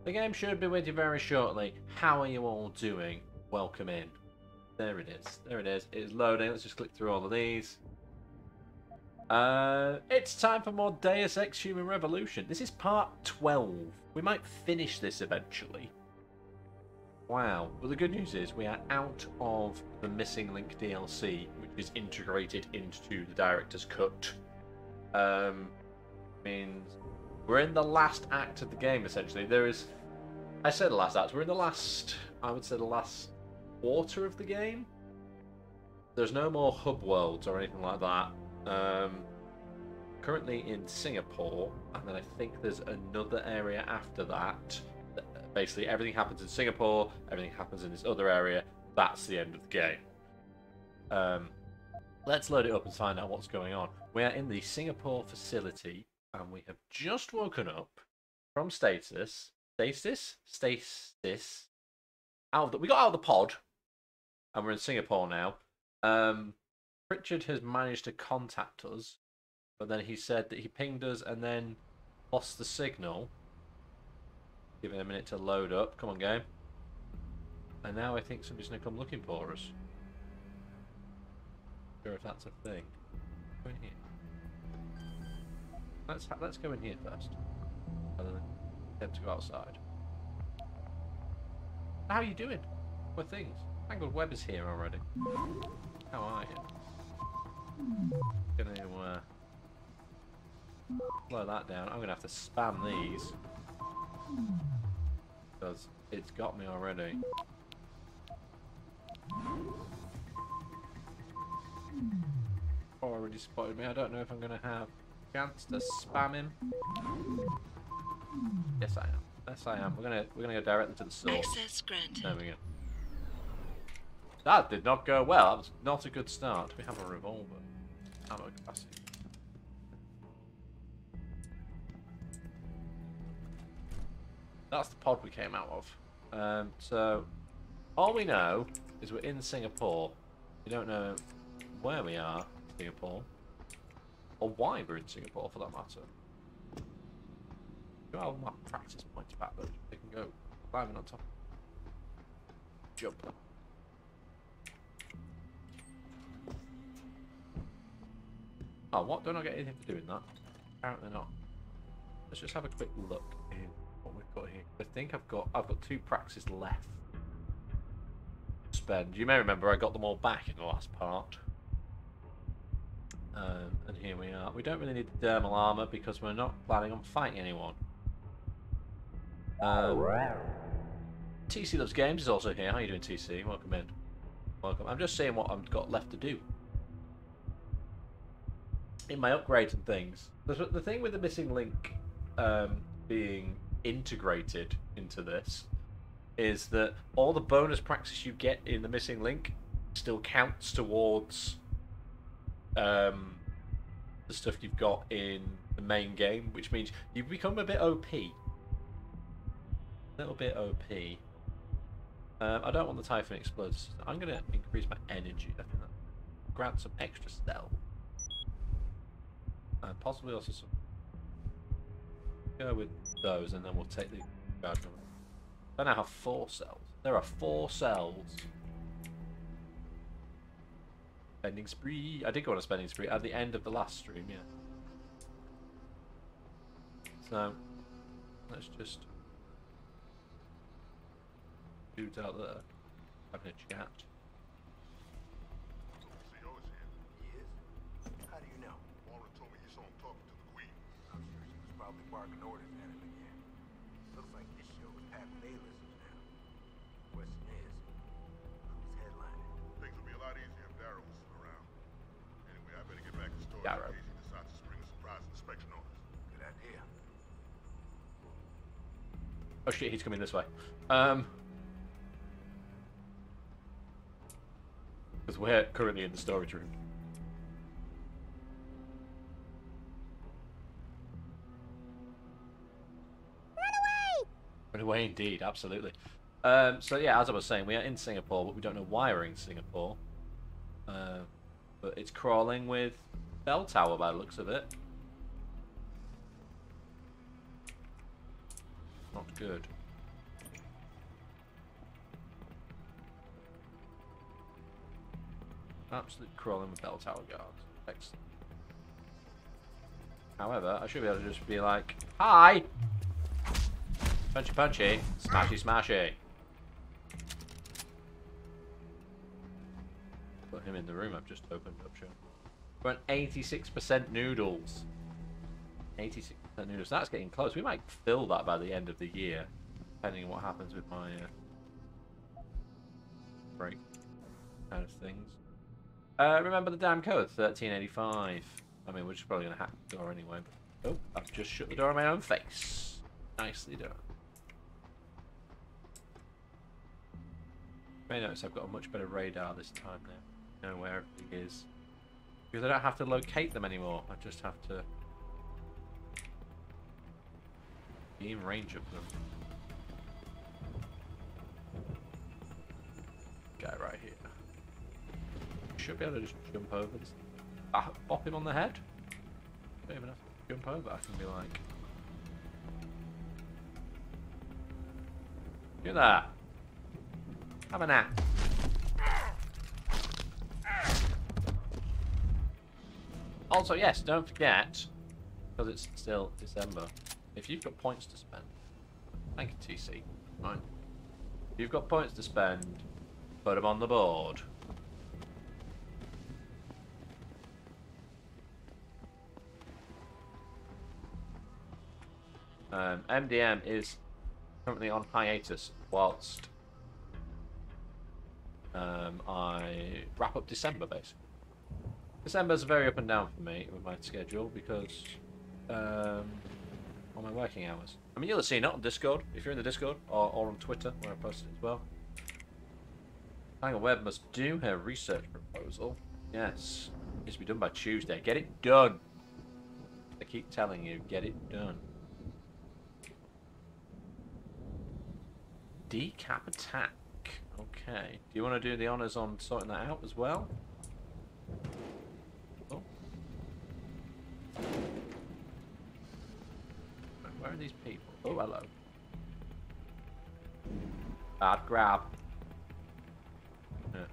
The game should be with you very shortly. How are you all doing? Welcome in. There it is. There it is. It is loading. Let's just click through all of these. It's time for more Deus Ex Human Revolution. This is part 12. We might finish this eventually. Wow. Well, the good news is we are out of the Missing Link DLC, which is integrated into the Director's Cut. Means we're in the last act of the game, essentially. There is... I said the last act. We're in the last... I would say the last quarter of the game. There's no more hub worlds or anything like that. Currently in Singapore, and then I think there's another area after that. Basically, everything happens in Singapore, everything happens in this other area. That's the end of the game. Let's load it up and find out what's going on. We are in the Singapore facility, and we have just woken up from stasis. We got out of the pod, and we're in Singapore now. Richard has managed to contact us, but then he said that he pinged us and then lost the signal. Give it a minute to load up. Come on, game. And now I think somebody's going to come looking for us. Not sure if that's a thing. Go in here. Let's go in here first. Rather than attempt to go outside. How are you doing? What things? Tangled Web is here already. How are you? Gonna slow that down. I'm gonna have to spam these because it's got me already. Already spotted me. I don't know if I'm gonna have a chance to spam him. Yes, I am. Yes, I am. We're gonna go directly to the source. Access granted. There we go. That did not go well. That was not a good start. We have a revolver. Ammo capacity. That's the pod we came out of. So, all we know is we're in Singapore. We don't know where we are in Singapore. Or why we're in Singapore, for that matter. Got all my practice points back, though. They can go climbing on top. Jump. Oh, what? Don't I get anything for doing that? Apparently not. Let's just have a quick look in what we've got here. I think I've got 2 praxis left. Spend. You may remember I got them all back in the last part. And here we are. We don't really need the dermal armor because we're not planning on fighting anyone. TC Loves Games is also here. How are you doing, TC? Welcome in. Welcome. I'm just saying what I've got left to do. In my upgrades and things. The thing with the Missing Link being integrated into this is that all the bonus praxis you get in the Missing Link still counts towards the stuff you've got in the main game, which means you become a bit OP. A little bit OP. I don't want the Typhon Explosives. I'm going to increase my energy. I think that grant some extra stealth. And possibly also some. Go with those, and then we'll take the charge. I now have 4 cells. There are 4 cells. Spending spree. I did go on a spending spree at the end of the last stream, yeah. So let's just dudes out there having a chat. Barking orders at him again. Looks like this show is packed with A-listers now. Question is, who's headlining? Things would be a lot easier if Darrow was still around. Anyway, I better get back to storage Darrow. in case he decides to spring a surprise inspection on us. Good idea. Oh shit, he's coming this way. Because we're currently in the storage room. Run away indeed, absolutely. So yeah, as I was saying, we are in Singapore, but we don't know why we're in Singapore. But it's crawling with bell tower by the looks of it. Not good. Absolutely crawling with bell tower guards. Excellent. However, I should be able to just be like, hi! Punchy punchy, smashy smashy. Put him in the room I've just opened up, sure. We're on 86% noodles. 86% noodles. That's getting close. We might fill that by the end of the year, depending on what happens with my break kind of things. Remember the damn code, 1385. I mean, we're just probably going to hack the door anyway. But, oh, I've just shut the door on my own face. Nicely done. You may notice I've got a much better radar this time now. Know where everything is. Because I don't have to locate them anymore. I just have to be in range of them. Guy right here. Should be able to just jump over this. Bop him on the head. Don't even have to jump over. I can be like, do that. Have a nap. Also, yes, don't forget, because it's still December, if you've got points to spend, thank you, TC. Right. If you've got points to spend, put them on the board. MDM is currently on hiatus whilst I wrap up December, basically. December's very up and down for me with my schedule because on my working hours. I mean, you'll have seen it on Discord if you're in the Discord or on Twitter where I post it as well. Hang on, Web must do her research proposal. Yes, it needs to be done by Tuesday. Get it done. I keep telling you, get it done. Decap attack. Okay. Do you want to do the honours on sorting that out as well? Oh. Where are these people? Oh, hello. Bad grab. Yeah.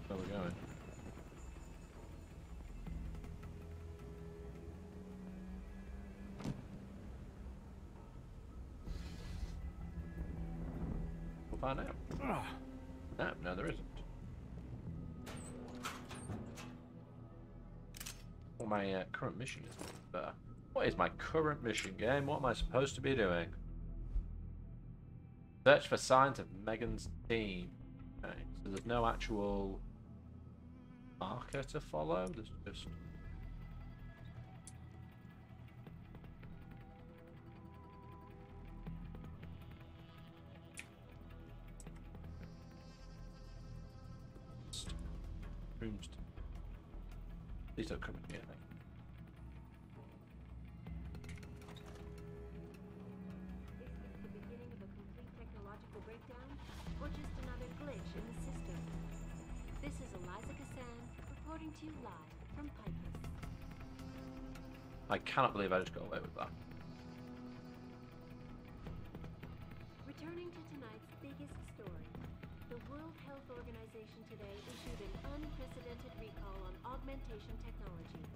Where are we going? We'll find out. No, there isn't. Well, my current mission is better. What is my current mission, game? What am I supposed to be doing? Search for signs of Megan's team. Okay, so there's no actual marker to follow. There's just rooms. Please don't come in here. Or just another glitch in the system. This is XII reporting to you live from Pipers. I cannot believe I just got away with that. Returning to tonight's biggest story, the World Health Organization today issued an unprecedented recall on augmentation technology.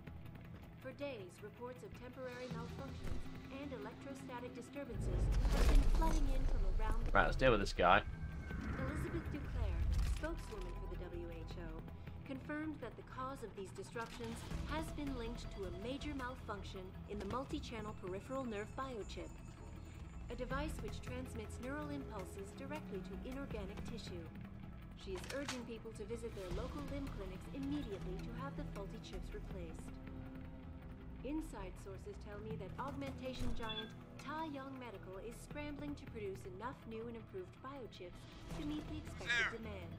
For days, reports of temporary malfunctions and electrostatic disturbances have been flooding in from around the Right, let's deal with this guy. Elizabeth Duclair, spokeswoman for the WHO, confirmed that the cause of these disruptions has been linked to a major malfunction in the multi-channel peripheral nerve biochip, a device which transmits neural impulses directly to inorganic tissue. She is urging people to visit their local limb clinics immediately to have the faulty chips replaced. Inside sources tell me that augmentation giant Ta Young Medical is scrambling to produce enough new and improved biochips to meet the expected demand.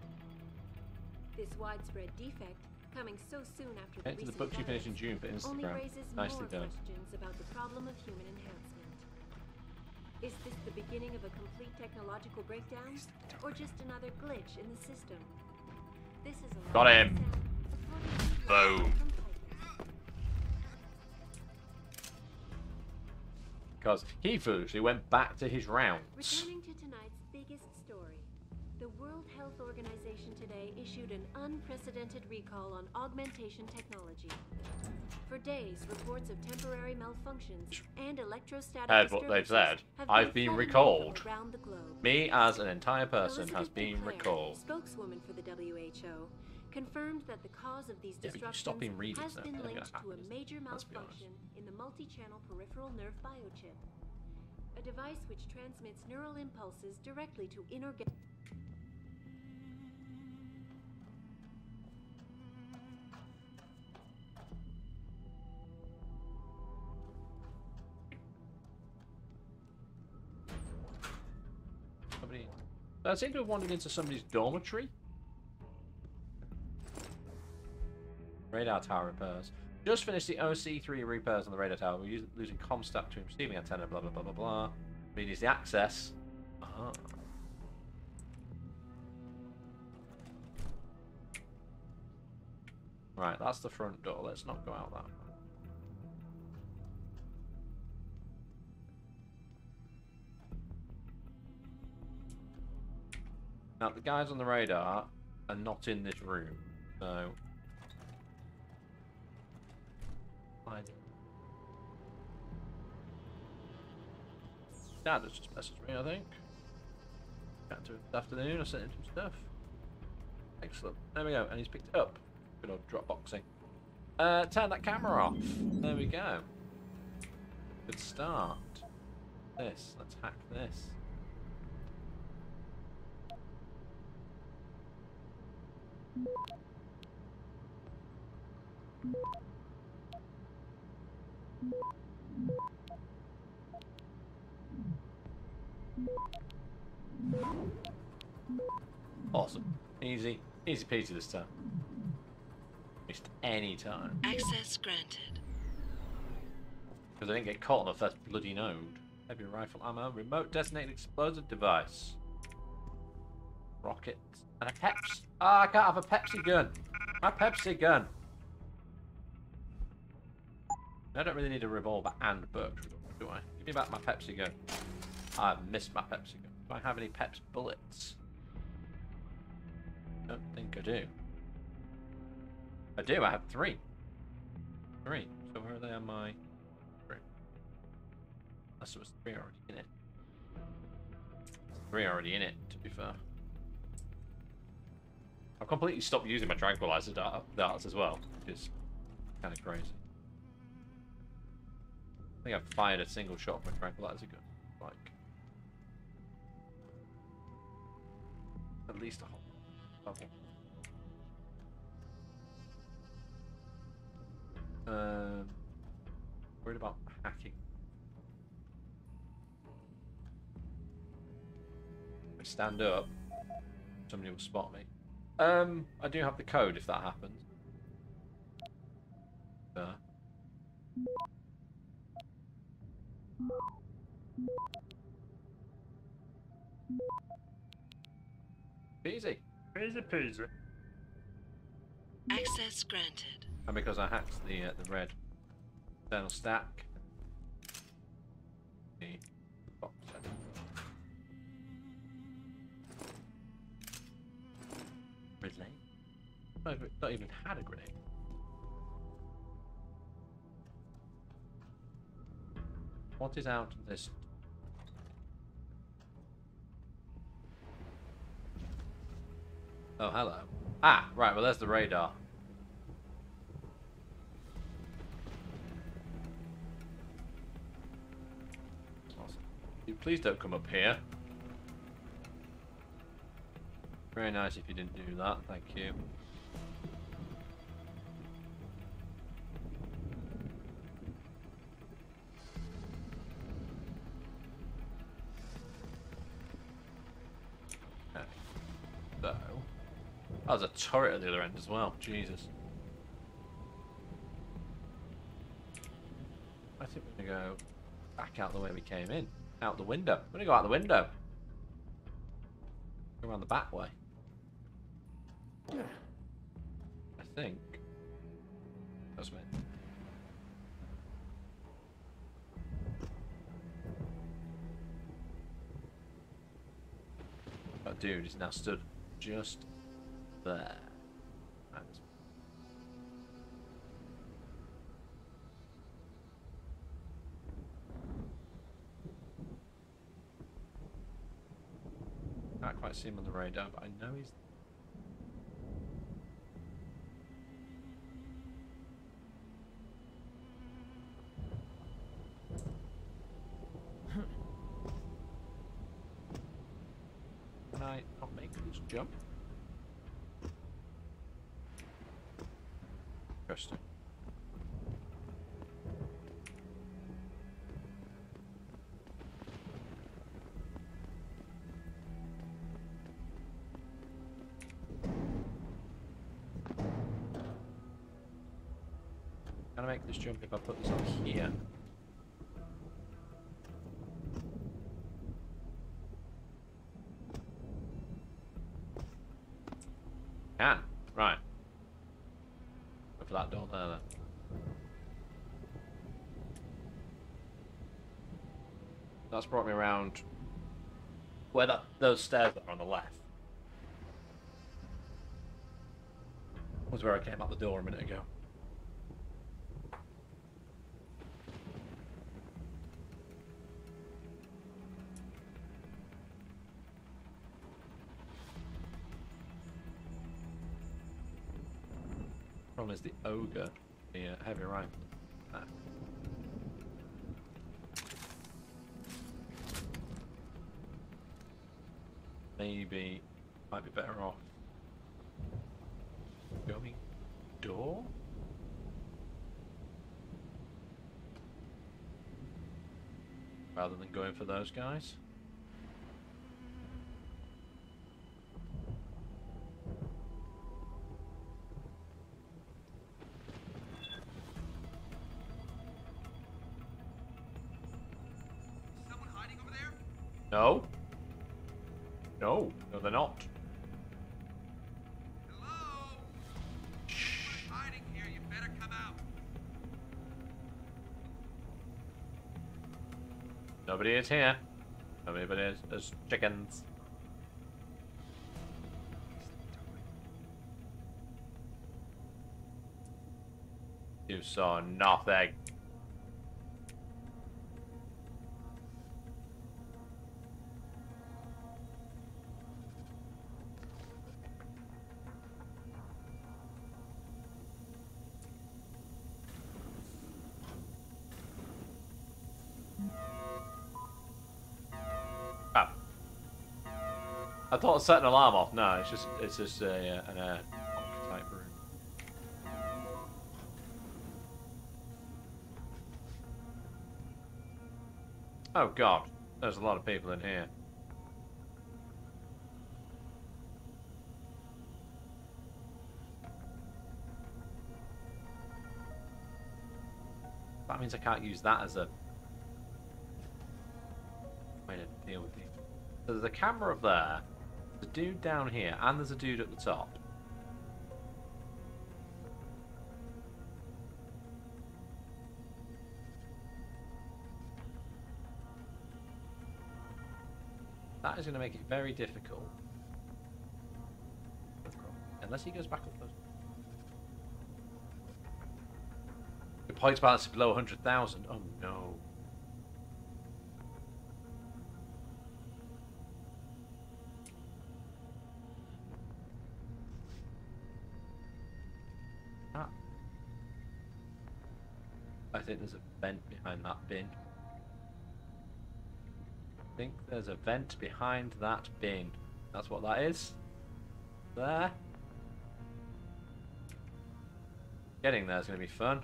This widespread defect, coming so soon after the Into the recent book you finished in violence, June for only Instagram. raises Nicely more done. questions about the problem of human enhancement. Is this the beginning of a complete technological breakdown, or just another glitch in the system? This is a Got him. Boom. Because he foolishly went back to his rounds. Returning to tonight's biggest story, The World Health Organization today issued an unprecedented recall on augmentation technology. For days, reports of temporary malfunctions and electrostatic Heard what they've said. I've been recalled. Around the globe. Me as an entire person Elizabeth has been Duclair, recalled. Spokeswoman for the WHO, confirmed that the cause of these Yeah, but you disruptions stop being reading has stuff, been they're gonna linked to a happen, major let's be honest. malfunction in the multi-channel peripheral nerve biochip, a device which transmits neural impulses directly to inorganic. Somebody... I seem to have wandered into somebody's dormitory. Radar tower repairs. Just finished the OC3 repairs on the radar tower. We're losing comstat to receiving antenna, blah, blah, blah, blah, blah. We need the access. Uh-huh. Right, that's the front door. Let's not go out that way. Now, the guys on the radar are not in this room, so... Dad has just messaged me, I think. Chat to him this afternoon, I sent him some stuff. Excellent. There we go, and he's picked it up. Good old Dropboxing. Turn that camera off. There we go. Good start. This, let's hack this. Awesome. Easy. Easy peasy this time. Missed any time. Access granted. Because I didn't get caught on the first bloody node. Heavy rifle ammo, remote designated explosive device. Rockets. And a Peps. Ah, I can't have a Pepsi gun. My Pepsi gun. I don't really need a revolver and birch, do I? Give me back my Pepsi gun. I've missed my Pepsi gun. Do I have any Peps bullets? Don't think I do. I do, I have 3. 3. So where are they on my... 3? Unless there was 3 already in it. 3 already in it, to be fair. I've completely stopped using my tranquilizer darts as well, which is kind of crazy. I think I've fired a single shot from a tranquilizer gun. Like... at least a whole level. Worried about hacking. If I stand up, somebody will spot me. I do have the code if that happens. Easy. Easy peasy. Access granted. And because I hacked the red external stack, the box setting. Relay? I've not even had a grenade. What is out of this? Oh, hello. Ah, right, well, there's the radar. Awesome. You please don't come up here. Very nice if you didn't do that, thank you. Okay. So... oh, there's a turret at the other end as well. Jesus. I think we're going to go back out the way we came in. Out the window. We're going to go out the window. Go around the back way. I think. That's me. That dude is now stood just there. Right. Can't quite see him on the radar, but I know he's. Can I not make this jump? Interesting. Can I make this jump if I put this on here? Can. Right. Go for that door there then. That's brought me around where those stairs that are on the left was where I came out the door a minute ago. Problem is the ogre, the heavy rifle. Ah. Maybe might be better off going door. Rather than going for those guys. Someone hiding over there? No. No, they're not. Hello? Someone's hiding here. You better come out. Nobody is here. Nobody but is. There's chickens. You saw nothing. Ah. I thought I set an alarm off. No, it's just an type room. Oh god, there's a lot of people in here. That means I can't use that as a way to deal with these. So there's a camera up there, there's a dude down here, and there's a dude at the top. That is going to make it very difficult. Unless he goes back up those. The points balance is below 100,000. Oh no. Ah. I think there's a vent behind that bin. I think there's a vent behind that bin. That's what that is. There. Getting there is going to be fun.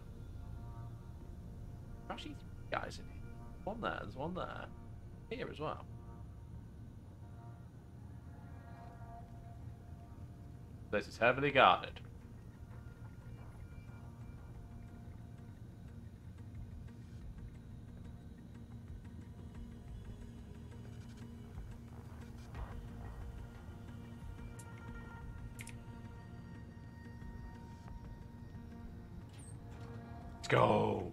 Actually, guys in here. One there. There's one there. Here as well. This is heavily guarded. Let's go.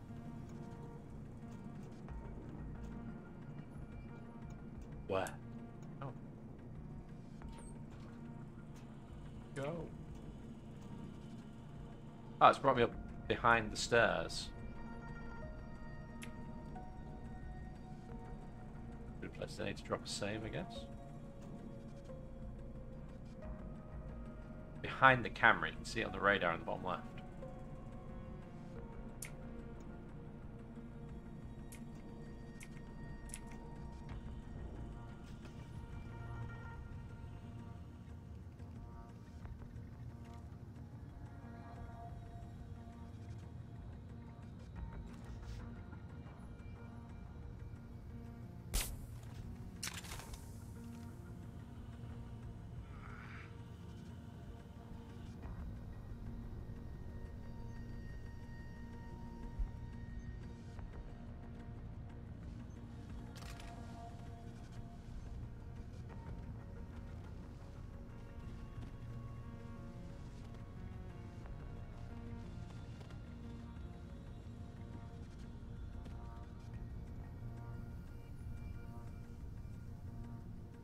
Where? Oh. go? Oh, it's brought me up behind the stairs. Good place. I need to drop a save, I guess. Behind the camera, you can see it on the radar in the bottom left.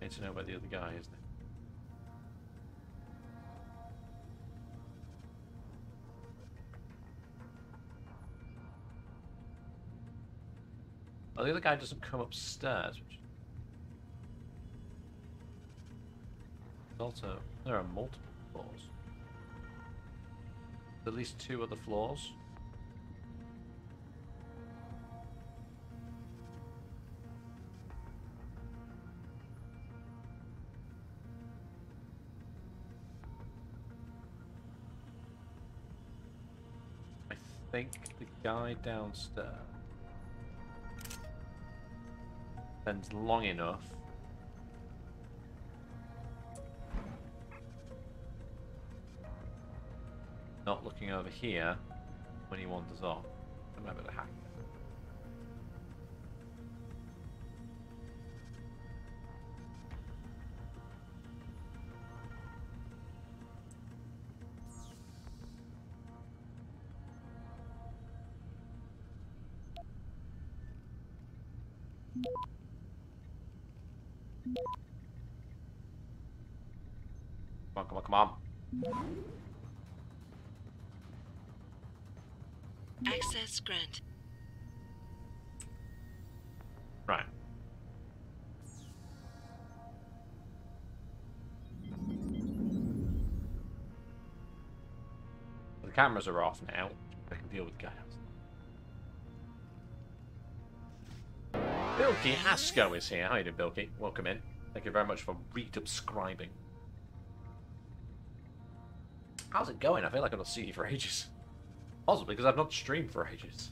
Need to know where the other guy is now. Oh, the other guy doesn't come upstairs, which... Also, there are multiple floors. At least 2 other floors. I think the guy downstairs spends long enough not looking over here when he wanders off. Remember to hack it. Come on, come on, come on. Access granted. Right. The cameras are off now. I can deal with guys. Bilky Asco is here. How you doing, Bilky? Welcome in. Thank you very much for resubscribing. How's it going? I feel like I've not seen you for ages. Possibly because I've not streamed for ages.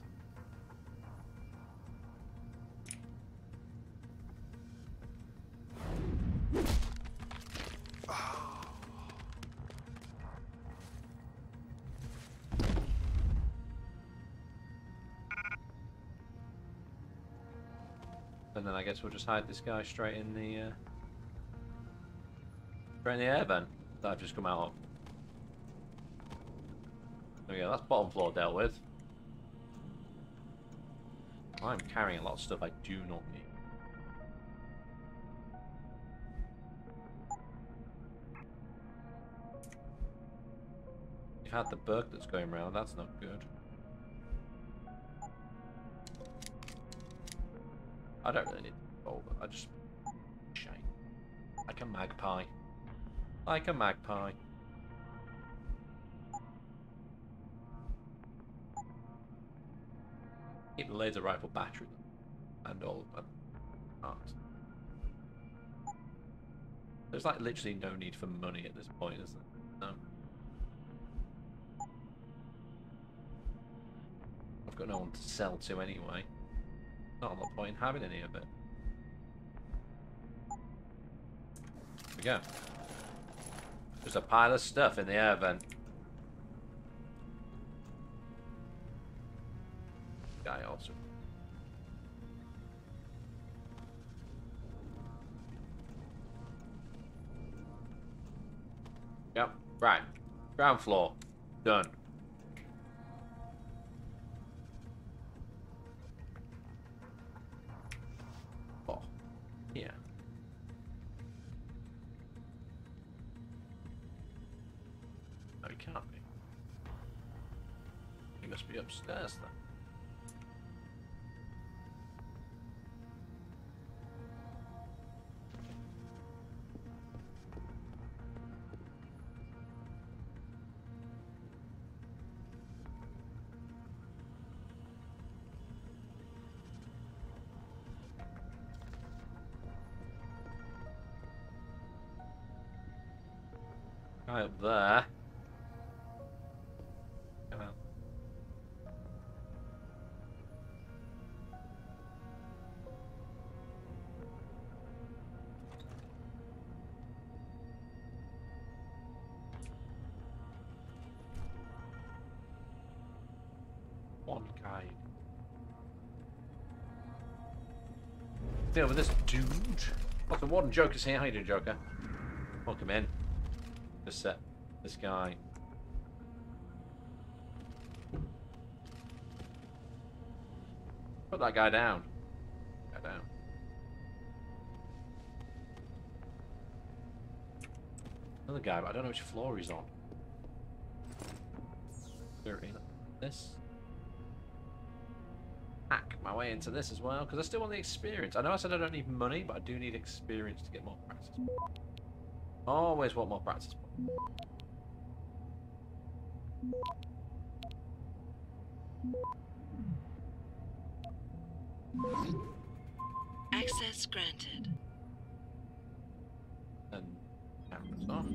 And then I guess we'll just hide this guy straight in the air vent that I've just come out of. There we go, that's bottom floor dealt with. I'm carrying a lot of stuff I do not need. You've had the bug that's going around, that's not good. I don't really need a revolver, I just... shine. Like a magpie. Like a magpie. Keep the laser rifle battery and all of them. Art. There's like literally no need for money at this point, is there? No. I've got no one to sell to anyway. Not a lot of point in having any of it. There we go. There's a pile of stuff in the air vent. Guy also. Yep, right. Ground floor. Done. Oh, yeah. can't be. He must be upstairs then. Guy up there. Come on. One guy. Deal with this dude. Oh, the Warden Joker's here. How you doing, Joker? Welcome in. This guy. Put that guy down. Guy down. Another guy, but I don't know which floor he's on. This. Hack my way into this as well, because I still want the experience. I know I said I don't need money, but I do need experience to get more practice. Always want more practice. Access granted. And cameras off.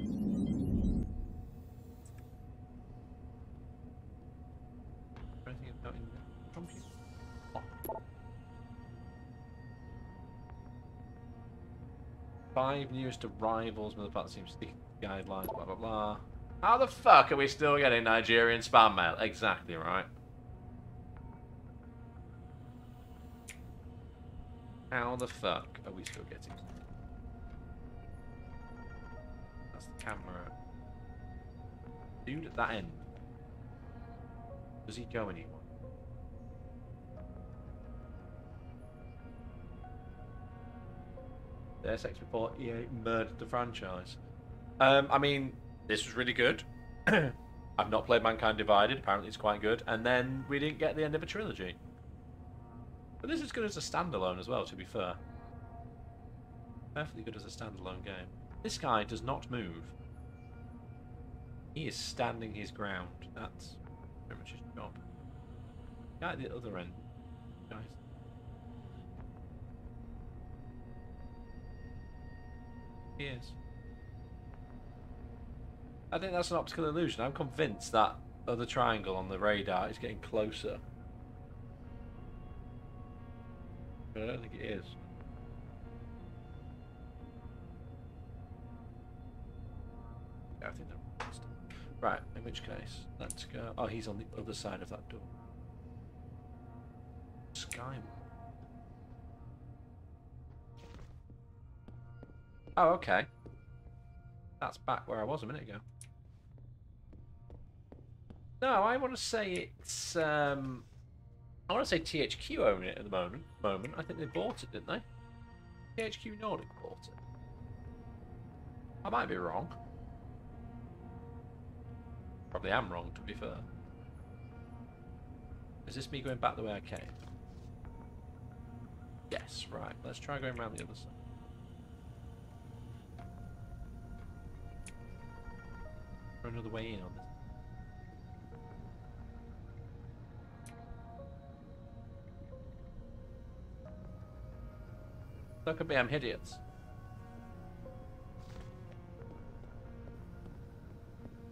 Anything about in the computer? Oh. 5 newest arrivals, motherfucker seems sticky guidelines, blah blah blah. How the fuck are we still getting Nigerian spam mail? Exactly right. How the fuck are we still getting? That's the camera. Dude at that end. Does he go anywhere? Deus Ex before EA murdered the franchise. I mean, this was really good. I've not played Mankind Divided. Apparently it's quite good. And then we didn't get the end of a trilogy. But this is good as a standalone as well, to be fair. Perfectly good as a standalone game. This guy does not move. He is standing his ground. That's pretty much his job. Guy at the other end. Guys. He is. I think that's an optical illusion. I'm convinced that other triangle on the radar is getting closer. But I don't think it is. Yeah, I think that's right. In which case, let's go. Oh, he's on the other side of that door. Sky. Oh, okay. That's back where I was a minute ago. No, I want to say it's. I want to say THQ own it at the moment. I think they bought it, didn't they? THQ Nordic bought it. I might be wrong. Probably am wrong, to be fair. Is this me going back the way I came? Yes, right. Let's try going around the other side. Or another way in on this. That could be I'm idiots.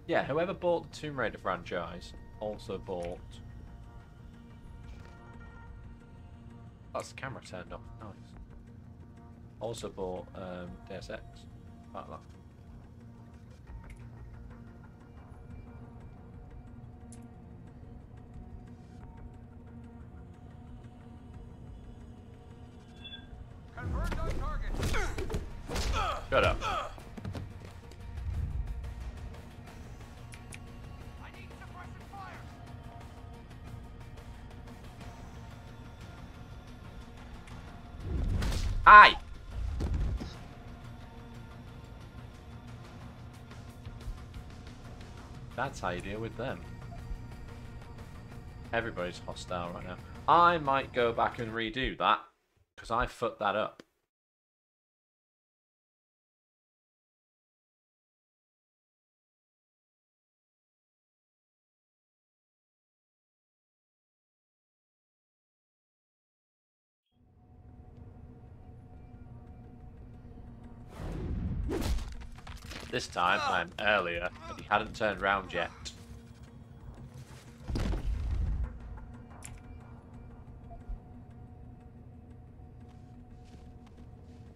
Yeah, whoever bought the Tomb Raider franchise also bought. That's the camera turned off. Nice. Also bought Deus Ex. Like that. Converge on target. Shut up. I need suppressive fire. Hi! That's how you deal with them. Everybody's hostile right now. I might go back and redo that, because I fucked that up. This time, I'm earlier, and he hadn't turned round yet.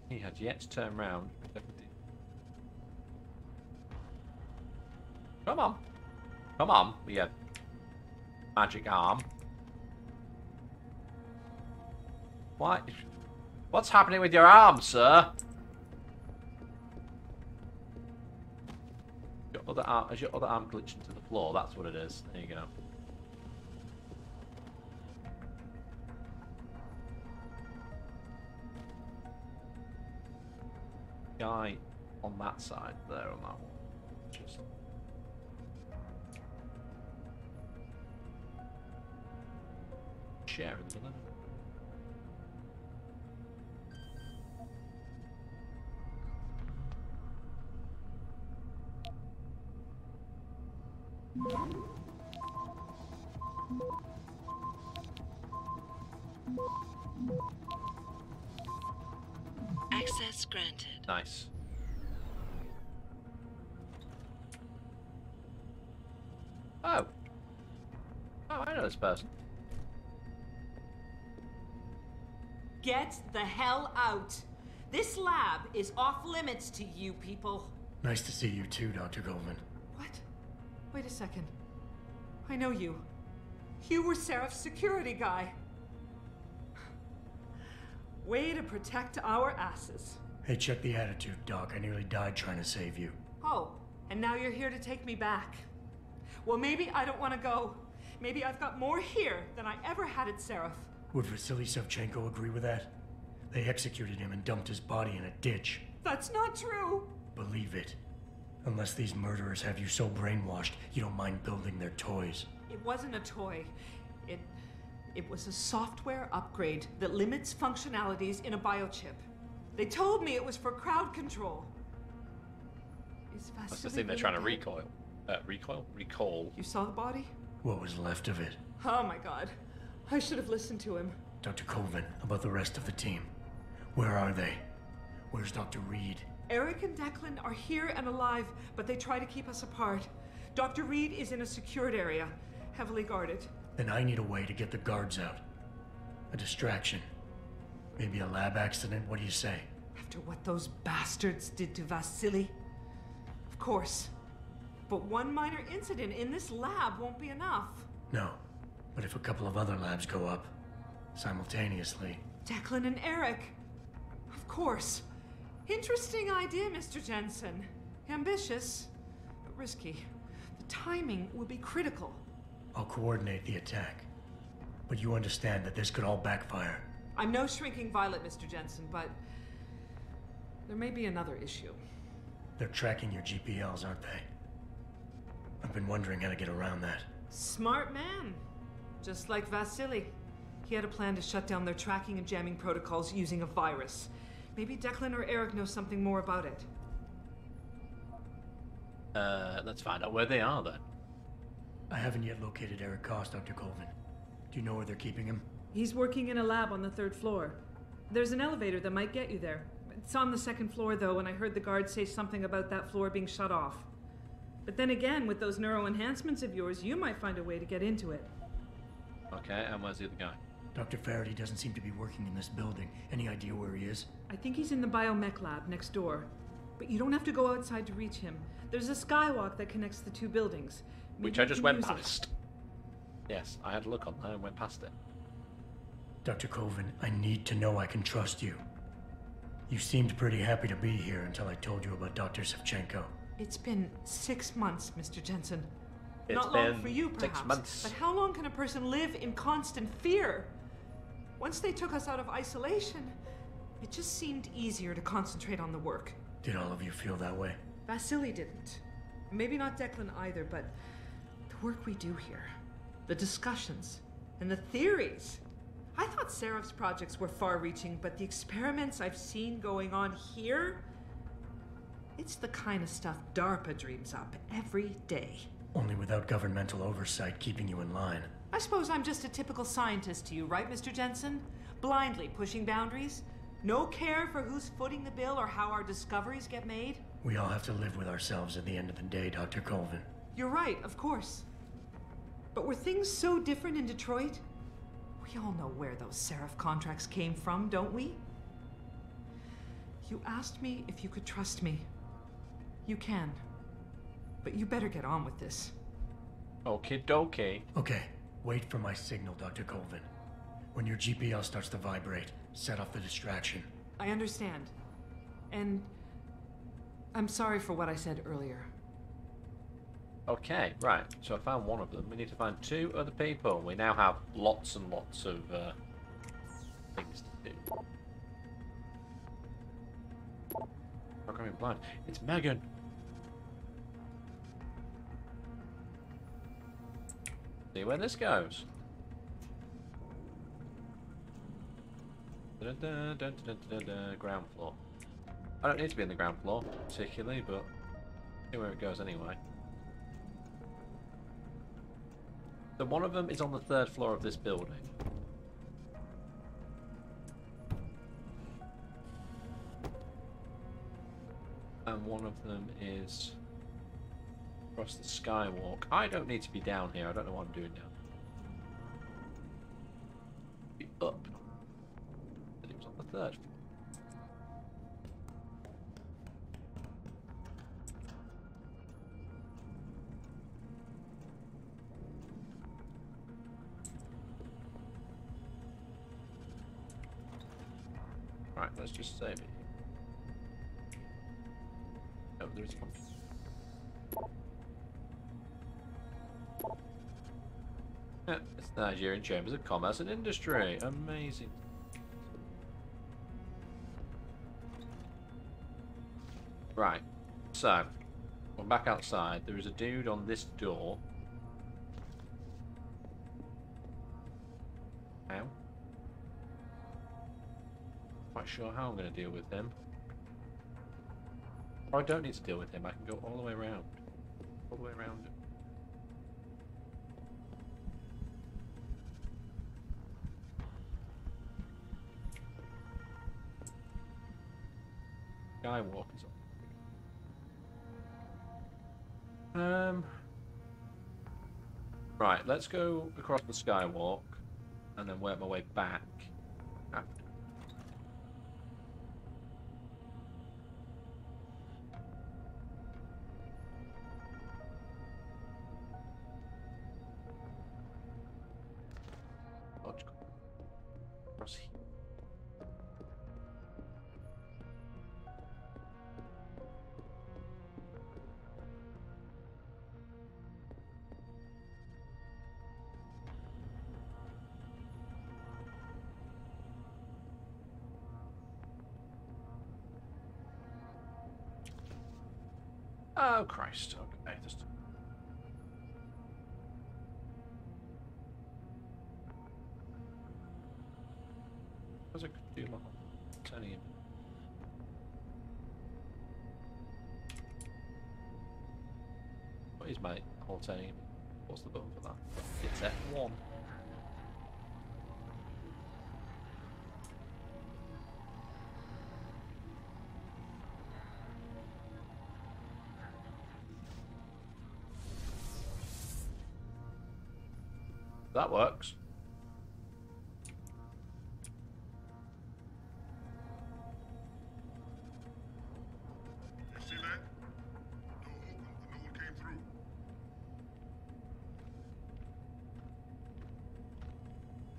He had yet to turn round. Come on. Come on, with your magic arm. Why? What's happening with your arm, sir? Your other arm, has your other arm glitched into the floor? That's what it is. There you go. Guy on that side there on that one. Just share the middle. Access granted. Nice. Oh. Oh, I know this person. Get the hell out. This lab is off limits to you people. Nice to see you too, Dr. Goldman. What? Wait a second. I know you. You were Seraph's security guy. Way to protect our asses. Hey, check the attitude, Doc. I nearly died trying to save you. Oh, and now you're here to take me back. Well, maybe I don't want to go. Maybe I've got more here than I ever had at Seraph. Would Vasily Savchenko agree with that? They executed him and dumped his body in a ditch. That's not true. Believe it. Unless these murderers have you so brainwashed, you don't mind building their toys. It wasn't a toy. It was a software upgrade that limits functionalities in a biochip. They told me it was for crowd control. Is Vasily That's the thing they're trying to really dead? recall. You saw the body? What was left of it? Oh my god. I should have listened to him. Dr. Colvin, about the rest of the team. Where are they? Where's Dr. Reed? Eric and Declan are here and alive, but they try to keep us apart. Dr. Reed is in a secured area, heavily guarded. Then I need a way to get the guards out. A distraction. Maybe a lab accident, what do you say? After what those bastards did to Vasily? Of course. But one minor incident in this lab won't be enough. No, but if a couple of other labs go up, simultaneously... Declan and Eric. Of course. Interesting idea, Mr. Jensen. Ambitious, but risky. The timing will be critical. I'll coordinate the attack. But you understand that this could all backfire. I'm no shrinking violet, Mr. Jensen, but there may be another issue. They're tracking your GPLs, aren't they? I've been wondering how to get around that. Smart man. Just like Vasily. He had a plan to shut down their tracking and jamming protocols using a virus. Maybe Declan or Eric know something more about it. Let's find out where they are then. I haven't yet located Eric Koss, Dr. Colvin. Do you know where they're keeping him? He's working in a lab on the 3rd floor. There's an elevator that might get you there. It's on the 2nd floor, though, and I heard the guard say something about that floor being shut off. But then again, with those neuro enhancements of yours, you might find a way to get into it. Okay, and where's the other guy? Dr. Faraday doesn't seem to be working in this building. Any idea where he is? I think he's in the biomech lab next door. But you don't have to go outside to reach him. There's a skywalk that connects the 2 buildings. Maybe Which I you just can went use it. past. Yes, I had a look on there and went past it. Dr. Colvin, I need to know I can trust you. You seemed pretty happy to be here until I told you about Dr. Savchenko. It's been 6 months, Mr. Jensen. It's Not long been for you, 6 perhaps. months. But how long can a person live in constant fear? Once they took us out of isolation, it just seemed easier to concentrate on the work. Did all of you feel that way? Vasily didn't. Maybe not Declan either, but The work we do here, the discussions, and the theories. I thought Seraph's projects were far-reaching, but the experiments I've seen going on here, it's the kind of stuff DARPA dreams up every day. Only without governmental oversight keeping you in line. I suppose I'm just a typical scientist to you, right, Mr. Jensen? Blindly pushing boundaries? No care for who's footing the bill or how our discoveries get made? We all have to live with ourselves at the end of the day, Dr. Colvin. You're right, of course. But were things so different in Detroit? We all know where those Seraph contracts came from, don't we? You asked me if you could trust me. You can. But you better get on with this. Okie dokie. Okay, wait for my signal, Dr. Colvin. When your GPL starts to vibrate, set off the distraction. I understand. And I'm sorry for what I said earlier. Okay, right. So I found one of them. We need to find 2 other people. We now have lots and lots of things to do. Programming blind. It's Megan. See where this goes. Ground floor. I don't need to be in the ground floor particularly, but see where it goes anyway. So one of them is on the 3rd floor of this building. And one of them is across the skywalk. I don't need to be down here. I don't know what I'm doing down here. Be up. But it was on the 3rd floor. Right, let's just save it. Oh, there's one. Yeah, it's the Nigerian Chambers of Commerce and Industry. Amazing. Right, so we're back outside. There is a dude on this door. Ow. Quite sure how I'm going to deal with him. Or I don't need to deal with him. I can go all the way around. All the way around him. Skywalker's on. Right, let's go across the skywalk and then work my way back after. Across here. Oh Christ! Okay, just. How's it do my turning in? What is my whole turning? What's the button for that? It's F1. That works. You see that? Door open, but no one came through.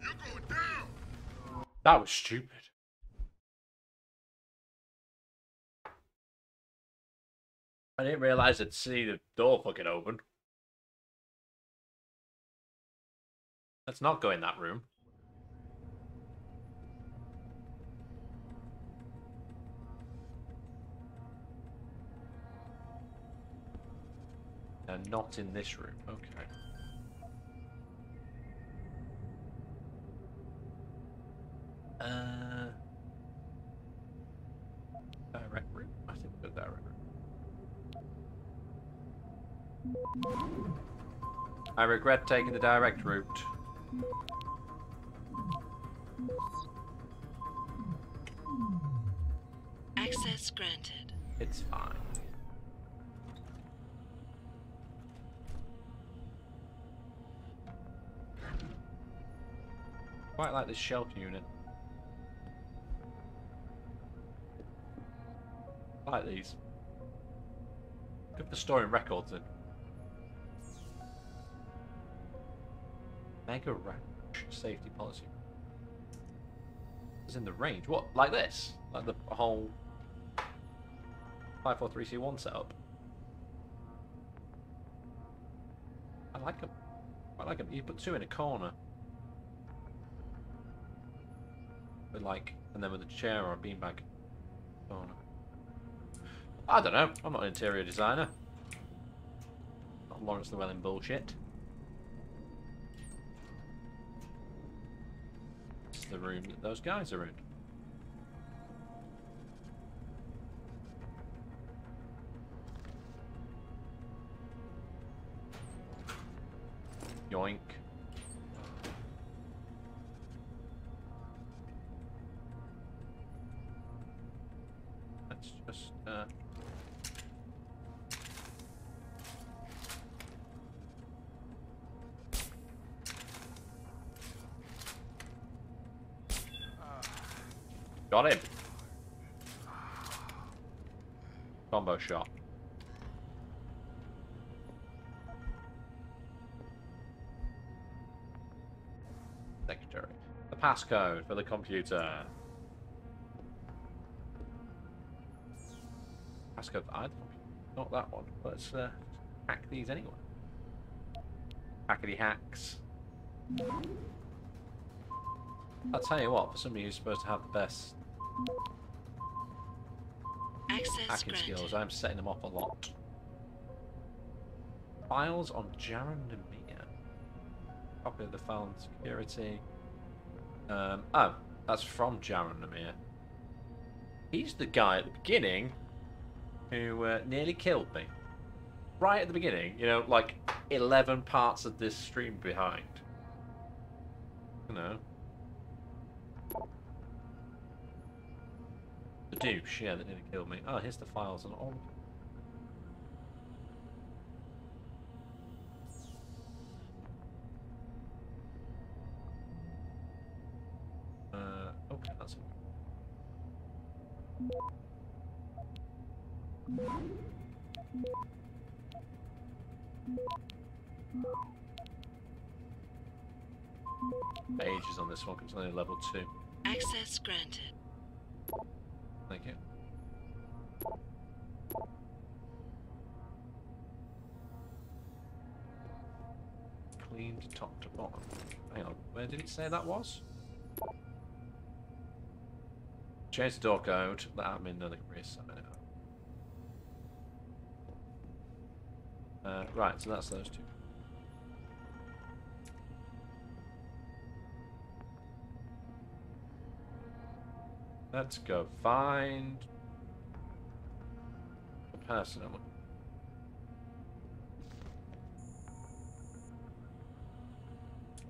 You're going down! That was stupid. I didn't realise I'd see the door fucking open. Let's not go in that room. And not in this room. Okay. Direct route? I think we've got direct route. I regret taking the direct route. Access granted. It's fine. Quite like this shelter unit. I like these. Good for storing records in. Mega range safety policy. It's in the range. What? Like this? Like the whole 543C1 setup. I like them. I like them. You put two in a corner. With like, and then with a chair or a beanbag corner. I don't know. I'm not an interior designer. Not Lawrence Llewellyn bullshit. It's the room that those guys are in. Yoink. Let's just got him. Combo shot. Secretary. The passcode for the computer. Passcode for either computer. Not that one. Let's hack these anyway. Hackety hacks. I'll tell you what, for somebody who's supposed to have the best Access hacking granted. skills, I'm setting them off a lot. Files on Jaron Namir. Copy of the file on security. Oh, that's from Jaron Namir. He's the guy at the beginning who nearly killed me. Right at the beginning, you know, like 11 parts of this stream behind. You know. The douche, yeah, that nearly killed me. Oh, here's the files on all. Okay, that's it. Ages on this one, because it's only level 2. Access granted. Thank you. Cleaned top to bottom. Hang on, where did it say that was? Change the door code, let admin know the career sign out. Right, so that's those two. Let's go find the person I'm looking.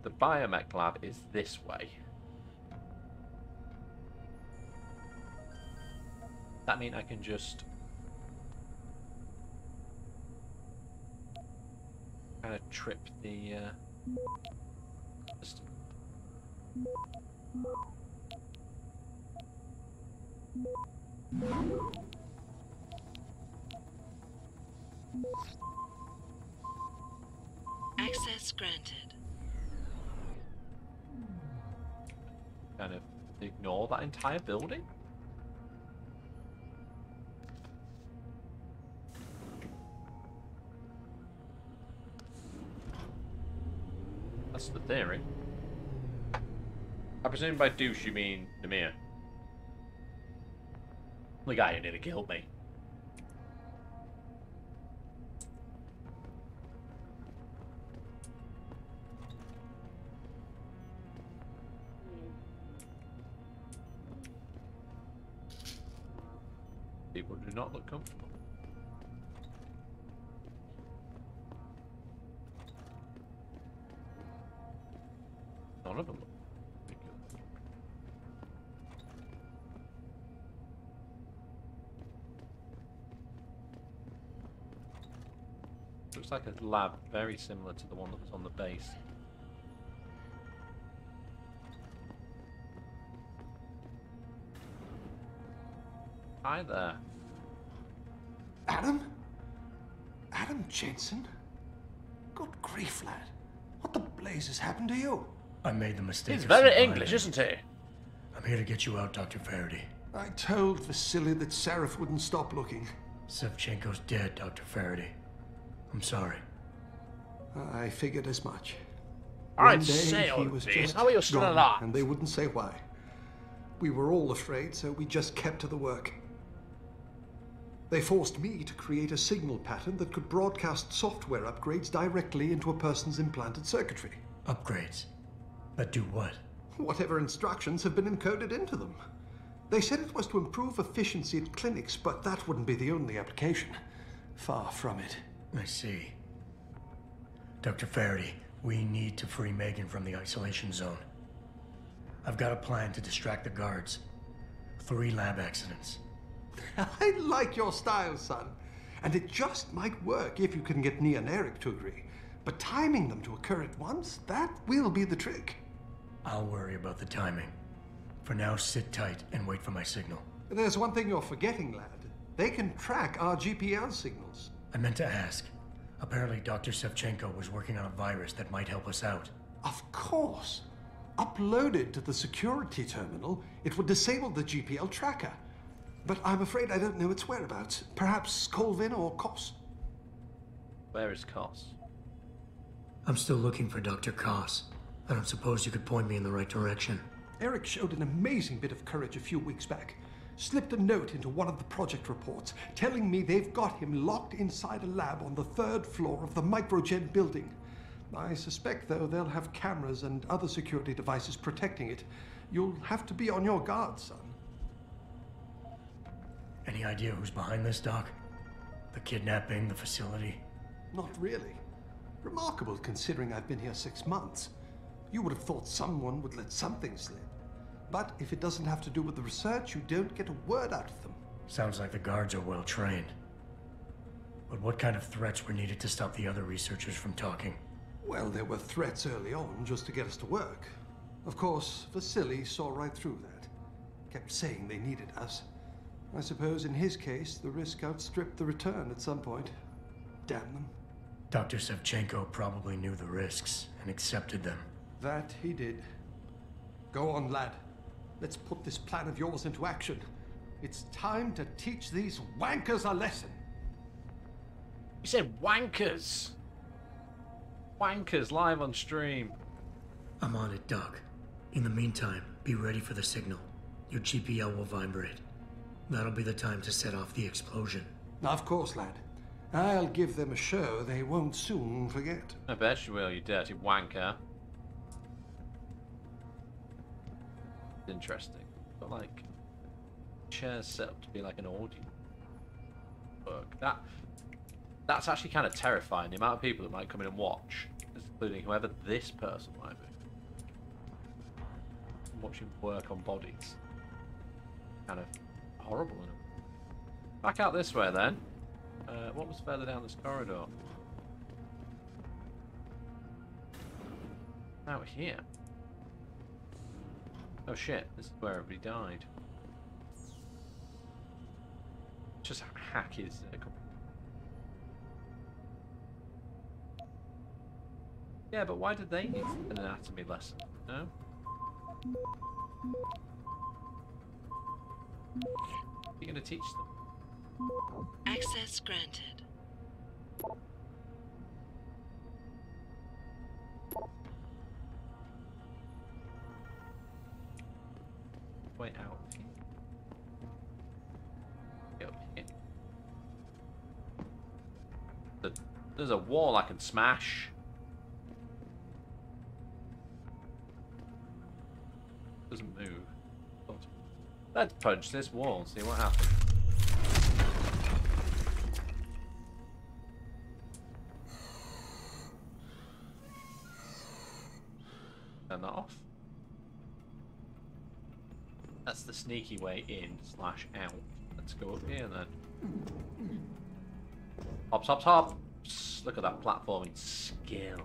The biomech lab is this way. That means I can just kind of trip the system. Access granted. Kind of ignore that entire building. That's the theory. I presume by douche you mean Namir. The guy who nearly killed me. people do not look comfortable. None of them look ridiculous. Looks like a lab very similar to the one that was on the base. Hi there. Adam? Adam Jensen? Good grief, lad. What the blazes happened to you? I made the mistake. He's of very surviving. English, isn't he? I'm here to get you out, Dr. Faraday. I told Vasily that Seraph wouldn't stop looking. Sevchenko's dead, Dr. Faraday. I'm sorry. I figured as much. I'd One day say, he old was beast, just how are you still gone, alive? and they wouldn't say why. We were all afraid, so we just kept to the work. They forced me to create a signal pattern that could broadcast software upgrades directly into a person's implanted circuitry. Upgrades? That do what? Whatever instructions have been encoded into them. They said it was to improve efficiency at clinics, but that wouldn't be the only application. Far from it. I see. Dr. Faraday, we need to free Megan from the isolation zone. I've got a plan to distract the guards. 3 lab accidents. I like your style, son. And it just might work if you can get Nia and Eric to agree. But timing them to occur at once, that will be the trick. I'll worry about the timing. For now, sit tight and wait for my signal. There's one thing you're forgetting, lad. They can track our GPL signals. I meant to ask. Apparently, Dr. Sevchenko was working on a virus that might help us out. Of course. Uploaded to the security terminal, it would disable the GPL tracker. But I'm afraid I don't know its whereabouts. Perhaps Colvin or Kos. Where is Kos? I'm still looking for Dr. Koss. I don't suppose you could point me in the right direction. Eric showed an amazing bit of courage a few weeks back. Slipped a note into one of the project reports, telling me they've got him locked inside a lab on the 3rd floor of the Microgen building. I suspect, though, they'll have cameras and other security devices protecting it. You'll have to be on your guard, son. Any idea who's behind this, Doc? The kidnapping, the facility? Not really. Remarkable considering I've been here 6 months. You would have thought someone would let something slip. But if it doesn't have to do with the research, you don't get a word out of them. Sounds like the guards are well trained. But what kind of threats were needed to stop the other researchers from talking? Well, there were threats early on just to get us to work. Of course, Vasily saw right through that. Kept saying they needed us. I suppose in his case, the risk outstripped the return at some point. Damn them. Dr. Sevchenko probably knew the risks and accepted them. That he did. Go on, lad. Let's put this plan of yours into action. It's time to teach these wankers a lesson. You said wankers! Wankers live on stream. I'm on it, Doc. In the meantime, be ready for the signal. Your GPL will vibrate. That'll be the time to set off the explosion. Of course, lad. I'll give them a show they won't soon forget. I bet you will, you dirty wanker. Interesting. But like, chairs set up to be like an audio book. That's actually kind of terrifying. The amount of people that might come in and watch, including whoever this person might be, watching work on bodies. Kind of horrible. Isn't it? Back out this way then. What was further down this corridor? Out here. Oh shit, this is where everybody died. Just hack his... Yeah, but why did they need an anatomy lesson? No? You're going to teach them? Access granted. Way out. Get up here. There's a wall I can smash. Doesn't move. Let's punch this wall and see what happens. That's the sneaky way in / out. Let's go up here then. Hops, hops, hops. Look at that platforming skill.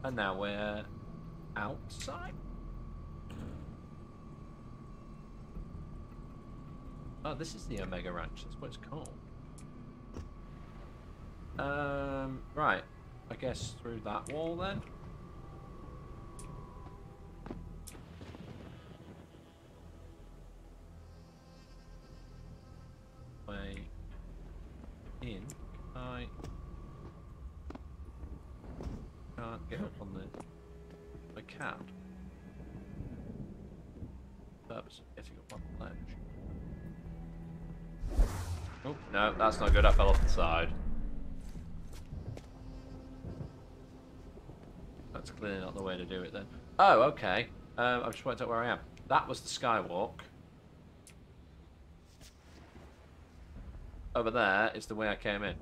And now we're outside. Oh, this is the Omega Ranch. That's what it's called. Right. I guess through that wall then. Way in. I can't get up on the. I can. Purpose of getting up on the ledge. Oh, no, that's not good. I fell off the side. That's clearly not the way to do it then. Oh, okay. I've just worked out where I am. That was the skywalk. Over there is the way I came in.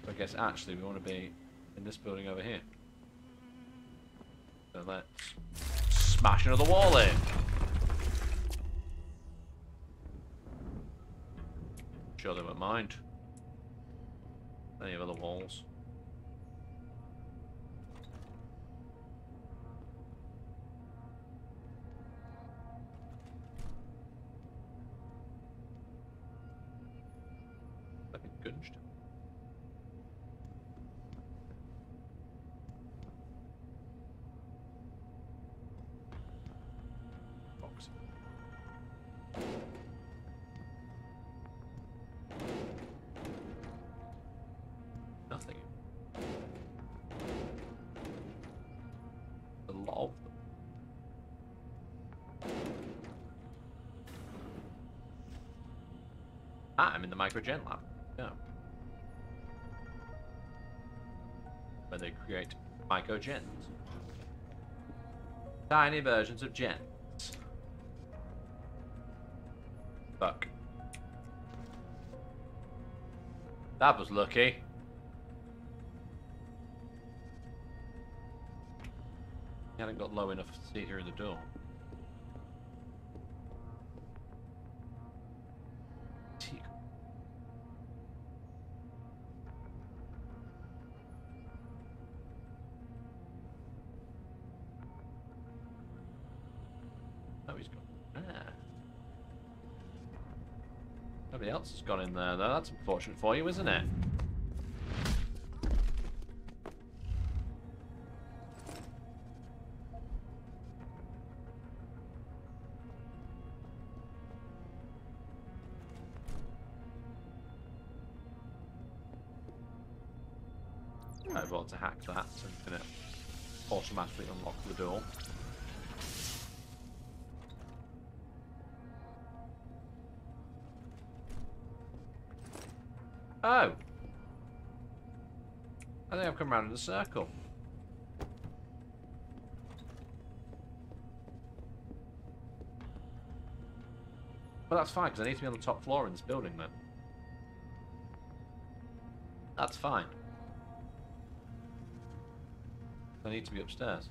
I guess actually we want to be in this building over here. So let's smash another wall in. Sure they won't mind. Any of other walls. Like a gunst. Box. Nothing. A lot of them. Ah, I'm in the microgen lab. Yeah. Where they create microgens. Tiny versions of gens. Fuck. That was lucky. He hadn't got low enough to see through the door. Oh, he's gone. Ah. Nobody else has gone in there, though. That's unfortunate for you, isn't it? I've got to hack that, so I'm going to automatically unlock the door. Oh! I think I've come round in a circle. Well, that's fine, because I need to be on the top floor in this building, then. That's fine. I need to be upstairs.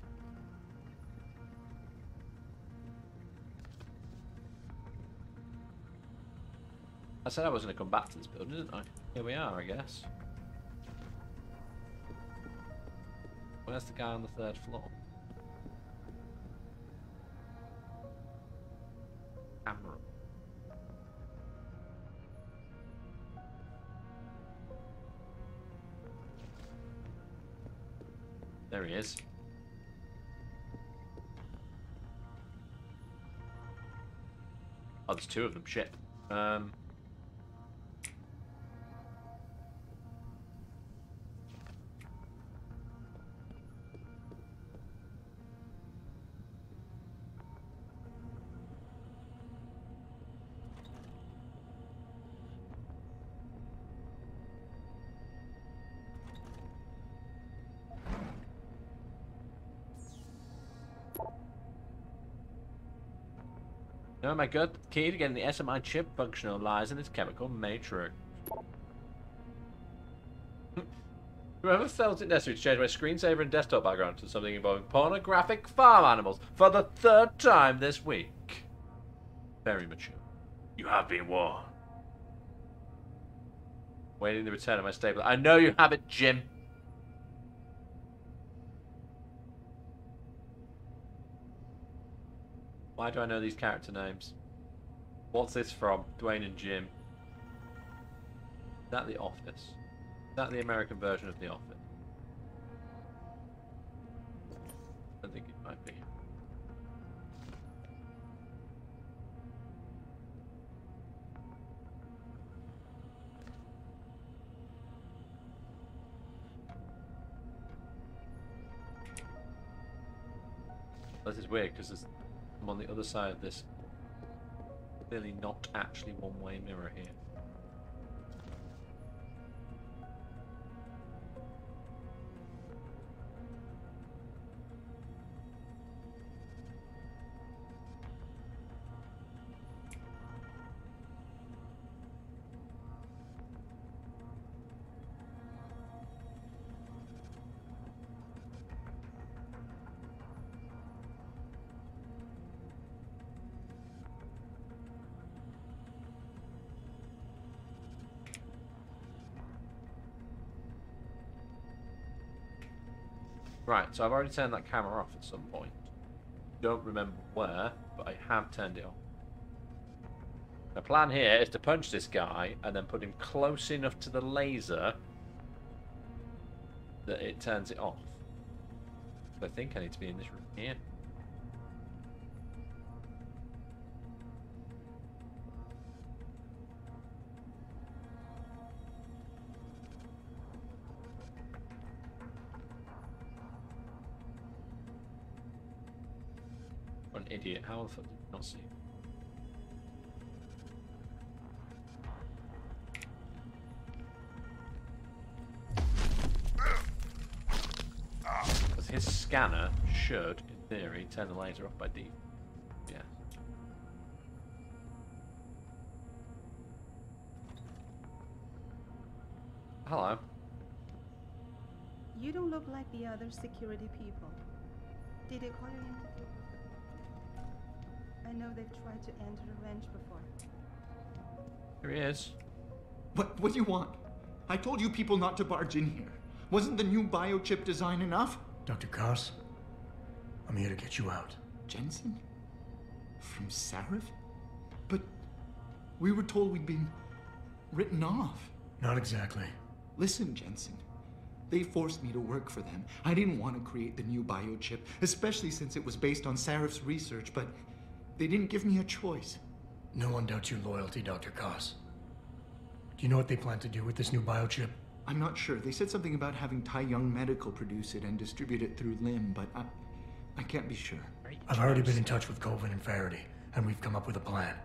I said I was going to come back to this building, didn't I? Here we are, I guess. Where's the guy on the 3rd floor? Camera. There he is. Oh, there's 2 of them. Shit. No, my god, the key to getting the SMI chip functional lies in its chemical matrix. Whoever felt it necessary to change my screensaver and desktop background to something involving pornographic farm animals for the 3rd time this week. Very mature. You have been warned. Waiting the return of my stable. I know you have it, Jim. Why do I know these character names? What's this from? Dwayne and Jim. Is that The Office? Is that the American version of The Office? I think it might be. This is weird because I'm on the other side of this clearly not actually one-way mirror here. Right, so I've already turned that camera off at some point. Don't remember where, but I have turned it off. The plan here is to punch this guy and then put him close enough to the laser that it turns it off. I think I need to be in this room here. What an idiot. How the fuck did you not see? Because his scanner should, in theory, turn the laser off by default. Yeah. Hello. You don't look like the other security people. Did they call you in? I know they've tried to enter the ranch before. Here he is. What do you want? I told you people not to barge in here. Wasn't the new biochip design enough? Dr. Koss, I'm here to get you out. Jensen? From Sarif? But we were told we'd been written off. Not exactly. Listen, Jensen. They forced me to work for them. I didn't want to create the new biochip, especially since it was based on Sarif's research, but they didn't give me a choice. No one doubts your loyalty, Dr. Koss. Do you know what they plan to do with this new biochip? I'm not sure. They said something about having Tai Young Medical produce it and distribute it through LIM, but I can't be sure. I've already been in touch with Colvin and Faraday, and we've come up with a plan.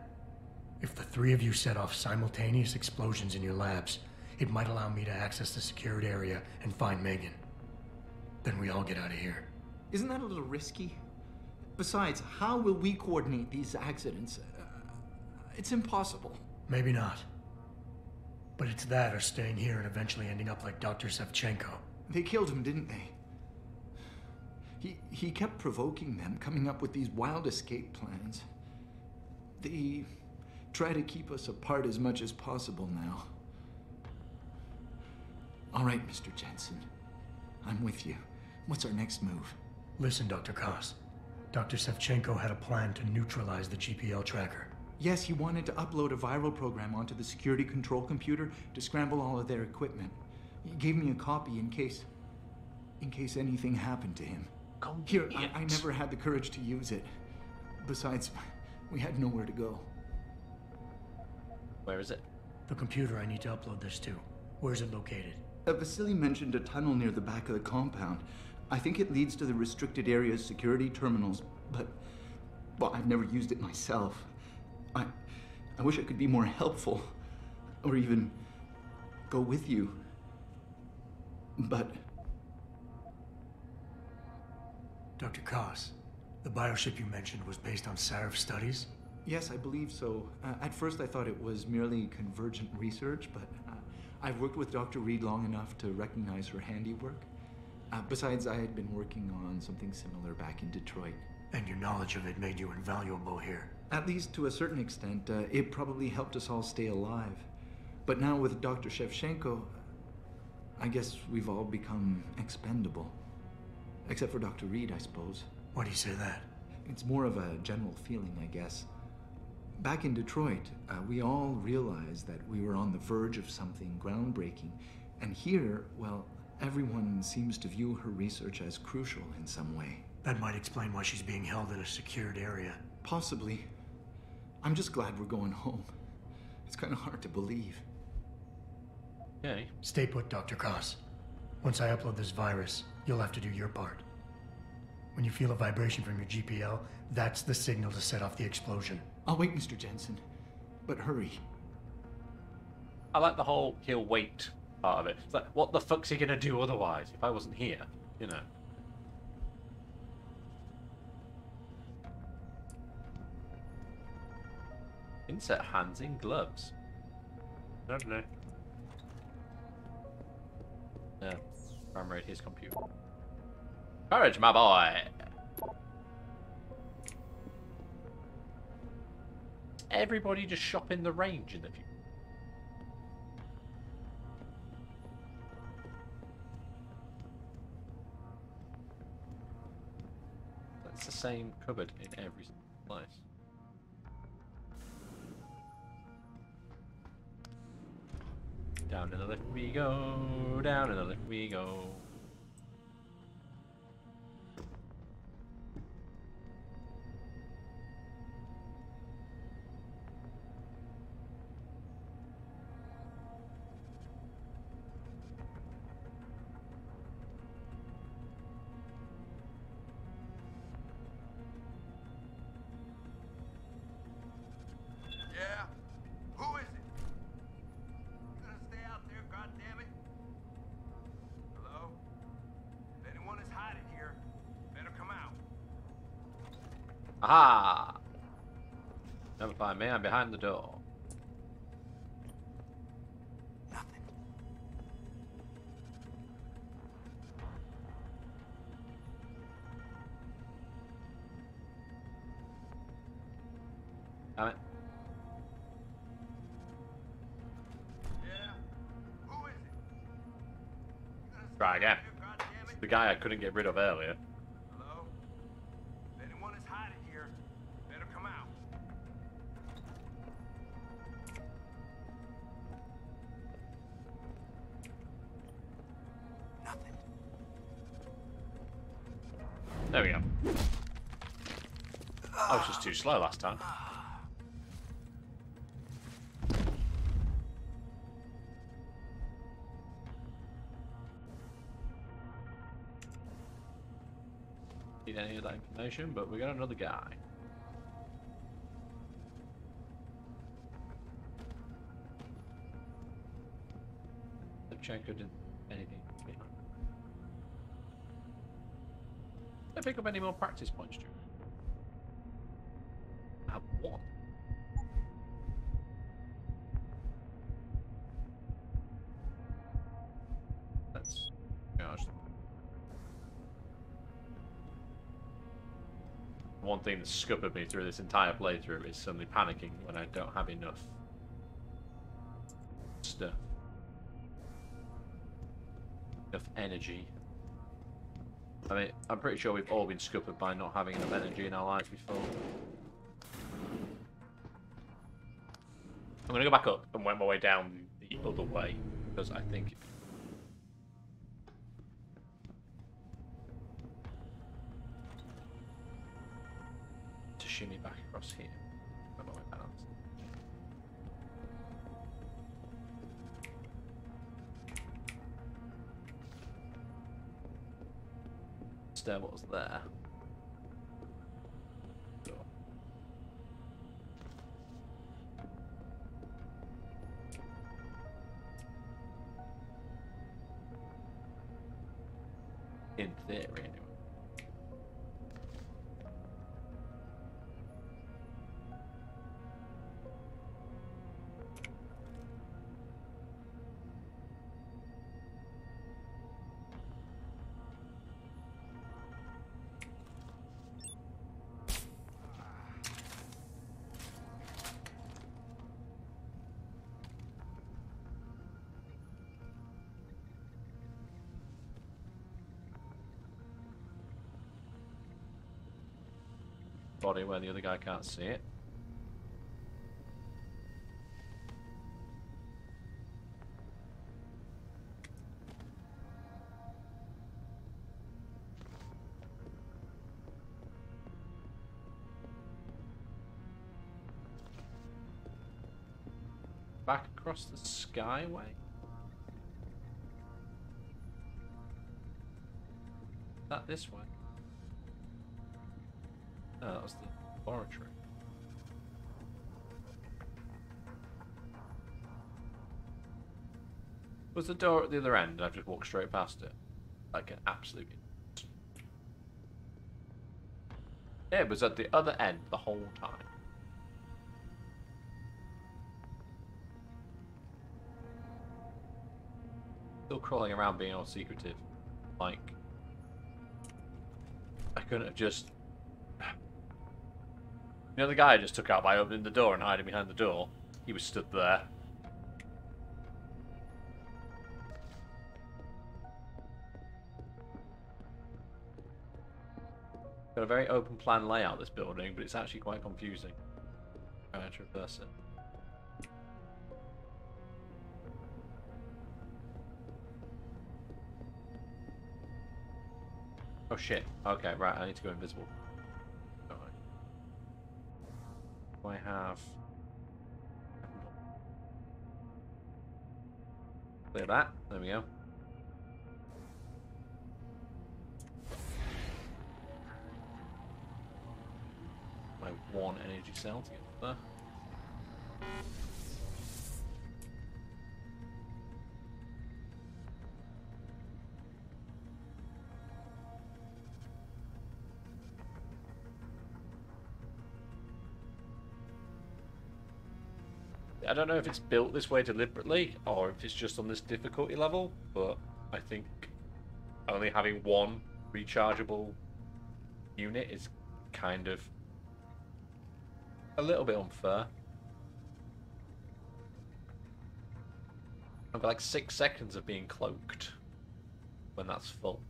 If the three of you set off simultaneous explosions in your labs, it might allow me to access the secured area and find Megan. Then we all get out of here. Isn't that a little risky? Besides, how will we coordinate these accidents? It's impossible. Maybe not. But it's that or staying here and eventually ending up like Dr. Sevchenko. They killed him, didn't they? He kept provoking them, coming up with these wild escape plans. They try to keep us apart as much as possible now. All right, Mr. Jensen. I'm with you. What's our next move? Listen, Dr. Koss. Dr. Sevchenko had a plan to neutralize the GPL tracker. Yes, he wanted to upload a viral program onto the security control computer to scramble all of their equipment. He gave me a copy in case anything happened to him. Here, I never had the courage to use it. Besides, we had nowhere to go. Where is it? The computer I need to upload this to. Where's it located? Vasily mentioned a tunnel near the back of the compound. I think it leads to the restricted area's security terminals, but, well, I've never used it myself. I wish I could be more helpful, or even go with you. But... Dr. Koss, the bioship you mentioned was based on Sarif studies? Yes, I believe so. At first I thought it was merely convergent research, but I've worked with Dr. Reed long enough to recognize her handiwork. Besides, I had been working on something similar back in Detroit. And your knowledge of it made you invaluable here. At least to a certain extent, it probably helped us all stay alive. But now with Dr. Shevchenko, I guess we've all become expendable. Except for Dr. Reed, I suppose. Why do you say that? It's more of a general feeling, I guess. Back in Detroit, we all realized that we were on the verge of something groundbreaking. And here, well, everyone seems to view her research as crucial in some way. That might explain why she's being held in a secured area. Possibly. I'm just glad we're going home. It's kind of hard to believe. Okay. Stay put, Dr. Koss. Once I upload this virus, you'll have to do your part. When you feel a vibration from your GPL, that's the signal to set off the explosion. I'll wait, Mr. Jensen. But hurry. I like the whole he'll wait part of it. It's like, what the fuck's he gonna do otherwise if I wasn't here? You know. Insert hands in gloves. I don't know. Yeah. Ram raid his computer. Courage, my boy! Everybody just shop in the range in the future. That's the same cupboard in every place. Down in the lift we go, down in the lift we go. Yeah? Who is it? You gonna stay out there, goddammit? Hello? If anyone is hiding here, better come out. Aha! Never find me, I'm behind the door. Nothing. Damn it. Yeah? Who is it? You gonna stay Try again. out there, goddammit? The guy I couldn't get rid of earlier. Hello? If anyone is hiding here, better come out. Nothing. There we go. I was just too slow last time. Need any of that information, but we got another guy. Shevchenko didn't anything behind. Did I pick up any more practice points, Drew? I have one. That's gosh. One thing that's scuppered me through this entire playthrough is suddenly panicking when I don't have enough stuff. Enough energy. I mean, I'm pretty sure we've all been scuppered by not having enough energy in our lives before. I'm gonna go back up and work my way down the other way, because I think... to shimmy back across here. Got my way balanced. Stairwell's there. Door. In theory, anyway. body where the other guy can't see it. Back across the skyway? Is that this way? No, that was the laboratory. Was the door at the other end and I've just walked straight past it? Like an absolute... Yeah, it was at the other end the whole time. Still crawling around being all secretive. Like... I couldn't have just... You know the guy I just took out by opening the door and hiding behind the door? He was stood there. Got a very open plan layout, this building, but it's actually quite confusing. Trying to traverse it. Oh shit. Okay, right, I need to go invisible. Alright. Do I have... Clear that. There we go. My one energy cell to get there. I don't know if it's built this way deliberately or if it's just on this difficulty level, but I think only having one rechargeable unit is kind of a little bit unfair. I've got like 6 seconds of being cloaked when that's full.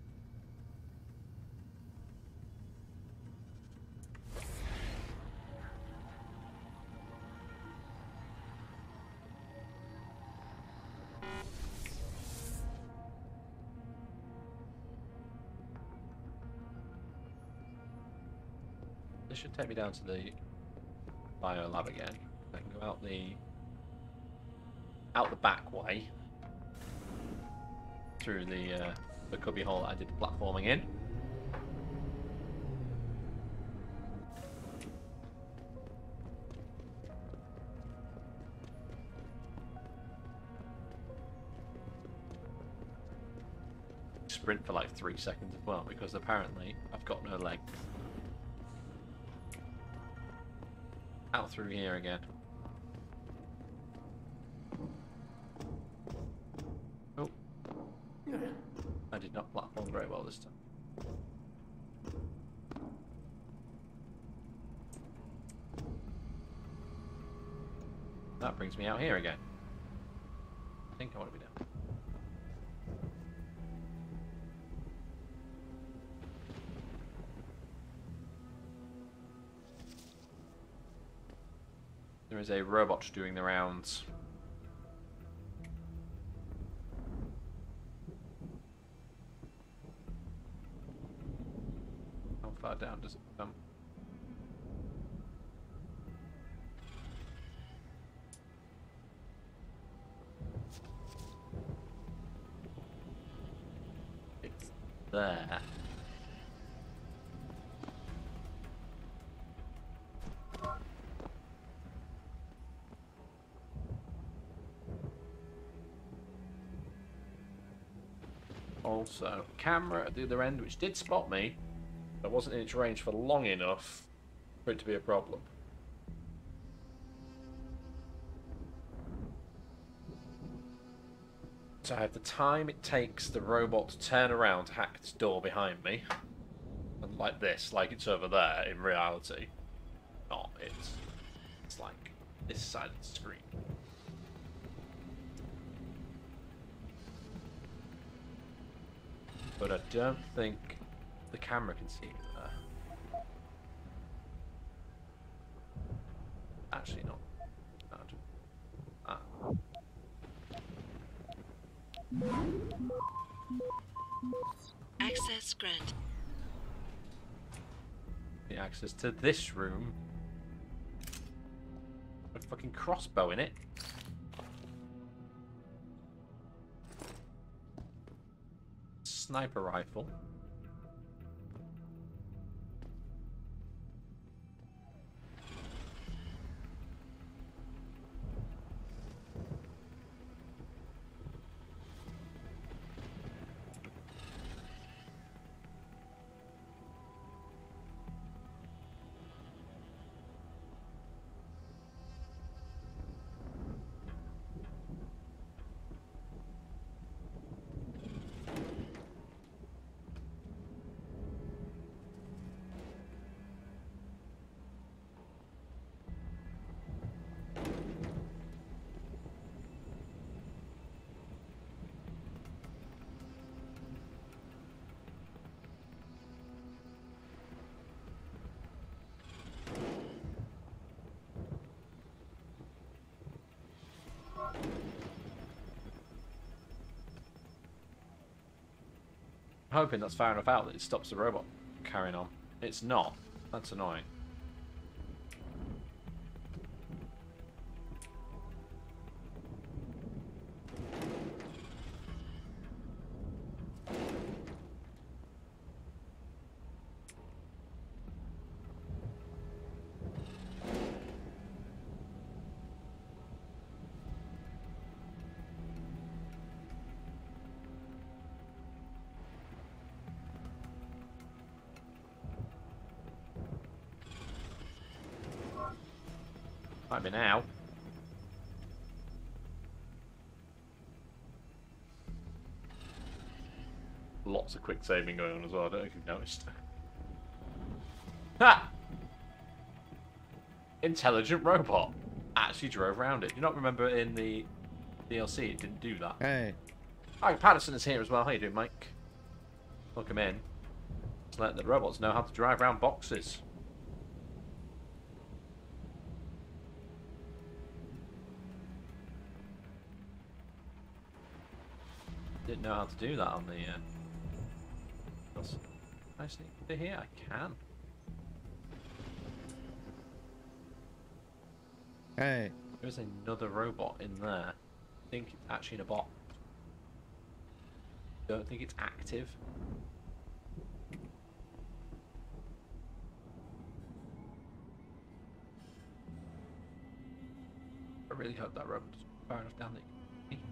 This should take me down to the bio lab again. I can go out the back way through the cubby hole that I did the platforming in. Sprint for like 3 seconds as well, because apparently I've got no legs. Out through here again. Oh. I did not platform very well this time. That brings me out here again. I think I want to be down. There is a robot doing the rounds. How far down does it come? It's there. Also, camera at the other end, which did spot me, but wasn't in its range for long enough for it to be a problem. So I have the time it takes the robot to turn around to hack this door behind me, and like this, like it's over there in reality. Not, it's like this side of the screen. But I don't think the camera can see it there. actually not bad. Ah. Access granted. The access to this room. A fucking crossbow in it. Sniper rifle. I'm hoping that's far enough out that it stops the robot carrying on. It's not. That's annoying. Might be now. Lots of quick saving going on as well, I don't know if you've noticed. Ha! Intelligent robot. Actually drove around it. Do you not remember in the DLC it didn't do that? Hey. Hi, Patterson is here as well. How you doing, Mike? Welcome in. Let's let the robots know how to drive around boxes. Didn't know how to do that on the actually here I can. Hey. There's another robot in there. I think it's actually in a box. Don't think it's active. I really hope that robot's far enough down that you can see.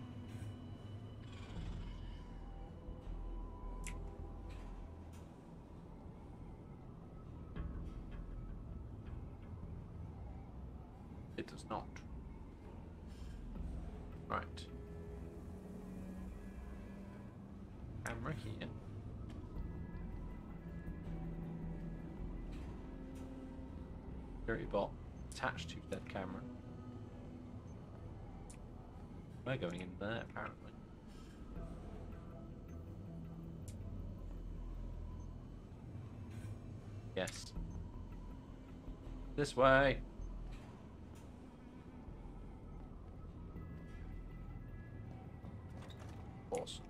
It does not. Right. Camera here. Security bot attached to that camera. We're going in there apparently. Yes. This way. Awesome.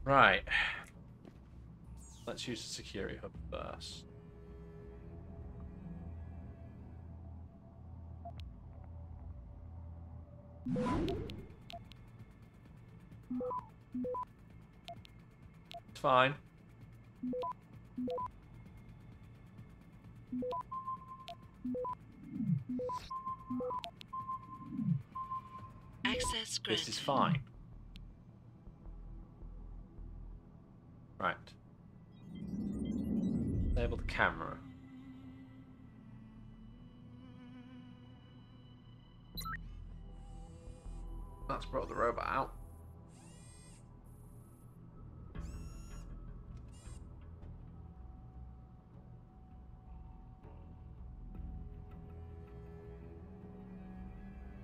Right. Let's use the security hub first. It's fine. Access granted. This is fine. Right. Enable the camera. That's brought the robot out.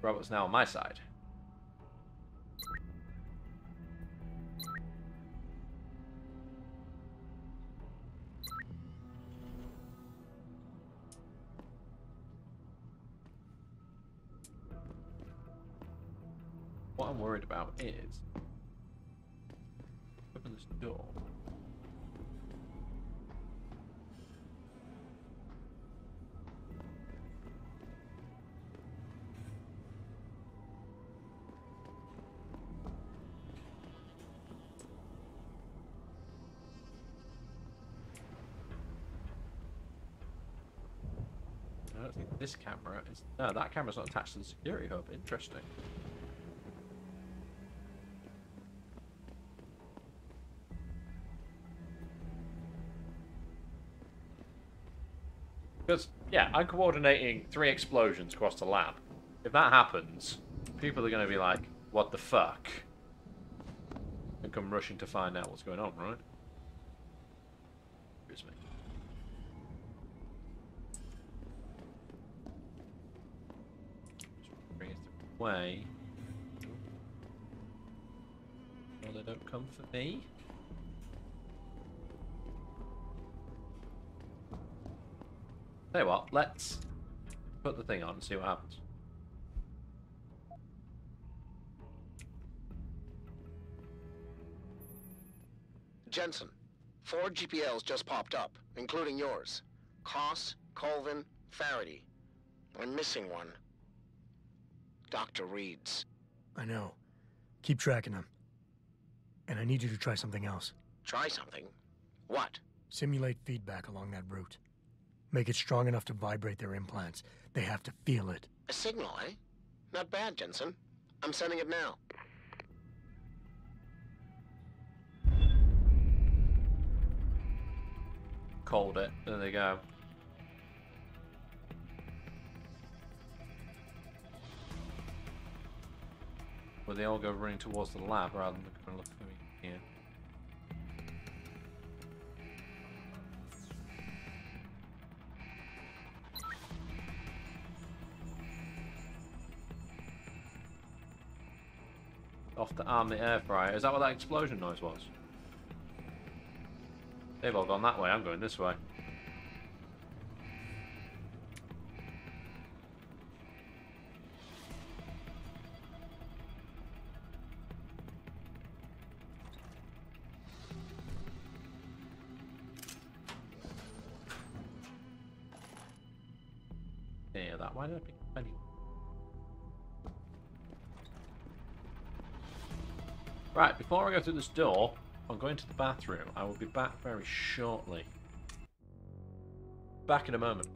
Robot's now on my side. I'm worried about is open this door. I don't think this camera is... No, that camera's not attached to the security hub. Interesting. Because, yeah, I'm coordinating 3 explosions across the lab. If that happens, people are going to be like, what the fuck? And come rushing to find out what's going on, right? Excuse me. Bring it away. Well, they don't come for me. Tell you what, let's put the thing on and see what happens. Jensen, 4 GPLs just popped up, including yours. Koss, Colvin, Faraday. I'm missing one. Dr. Reed's. I know. Keep tracking them. And I need you to try something else. Try something? What? Simulate feedback along that route. Make it strong enough to vibrate their implants. They have to feel it. A signal, eh? Not bad, Jensen. I'm sending it now. Called it. There they go. Well, they all go running towards the lab rather than coming look for me here. Off to arm the air fryer. Is that what that explosion noise was? They've all gone that way. I'm going this way. Yeah, that. Why did I pick any? Right, before I go through this door, I'm going to the bathroom. I will be back very shortly. Back in a moment.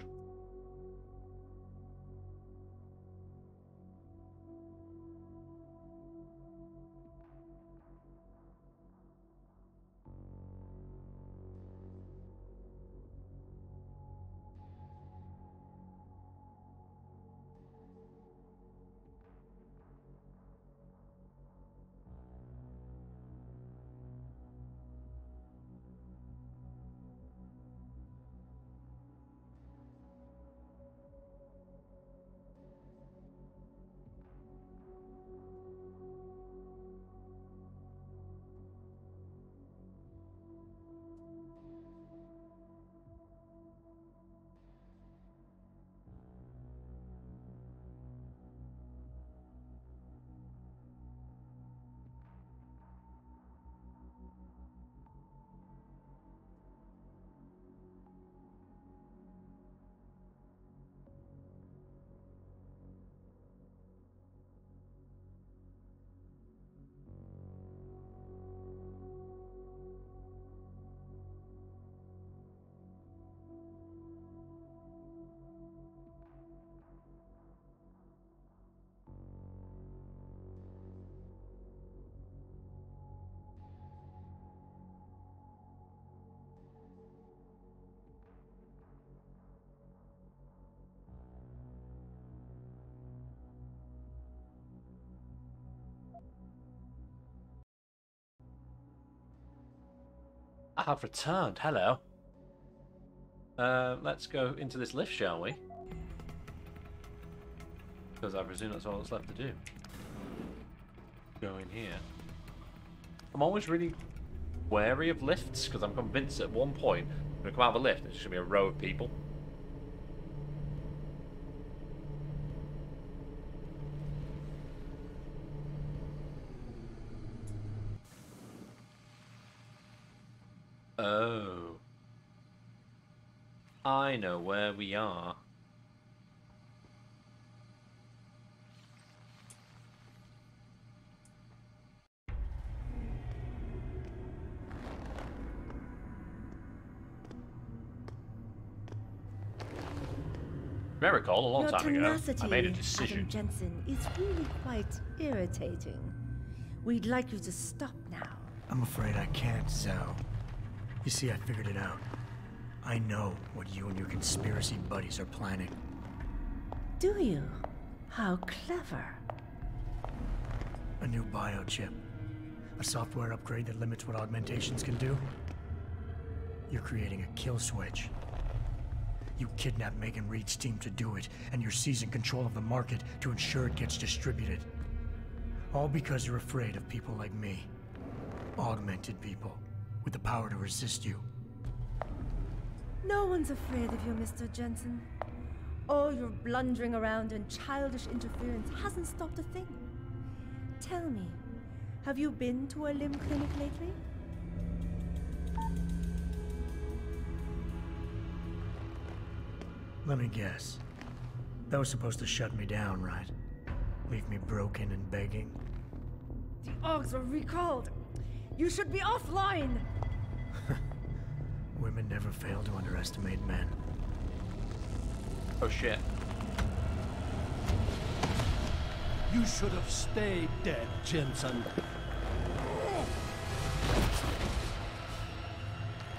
I have returned. Hello. Let's go into this lift, shall we? Because I presume that's all that's left to do. Go in here. I'm always really wary of lifts because I'm convinced at one point I'm going to come out of a lift there's just going to be a row of people. Oh. I know where we are. I recall a long time ago, I made a decision. Adam Jensen, is really quite irritating. We'd like you to stop now. I'm afraid I can't, Zhao. You see, I figured it out. I know what you and your conspiracy buddies are planning. Do you? How clever. A new biochip. A software upgrade that limits what augmentations can do. You're creating a kill switch. You kidnapped Megan Reed's team to do it, and you're seizing control of the market to ensure it gets distributed. All because you're afraid of people like me. Augmented people, with the power to resist you. No one's afraid of you, Mr. Jensen. All your blundering around and childish interference hasn't stopped a thing. Tell me, have you been to a limb clinic lately? Let me guess. That was supposed to shut me down, right? Leave me broken and begging? The Augs were recalled. You should be offline! Women never fail to underestimate men. Oh shit. You should have stayed dead, Jensen.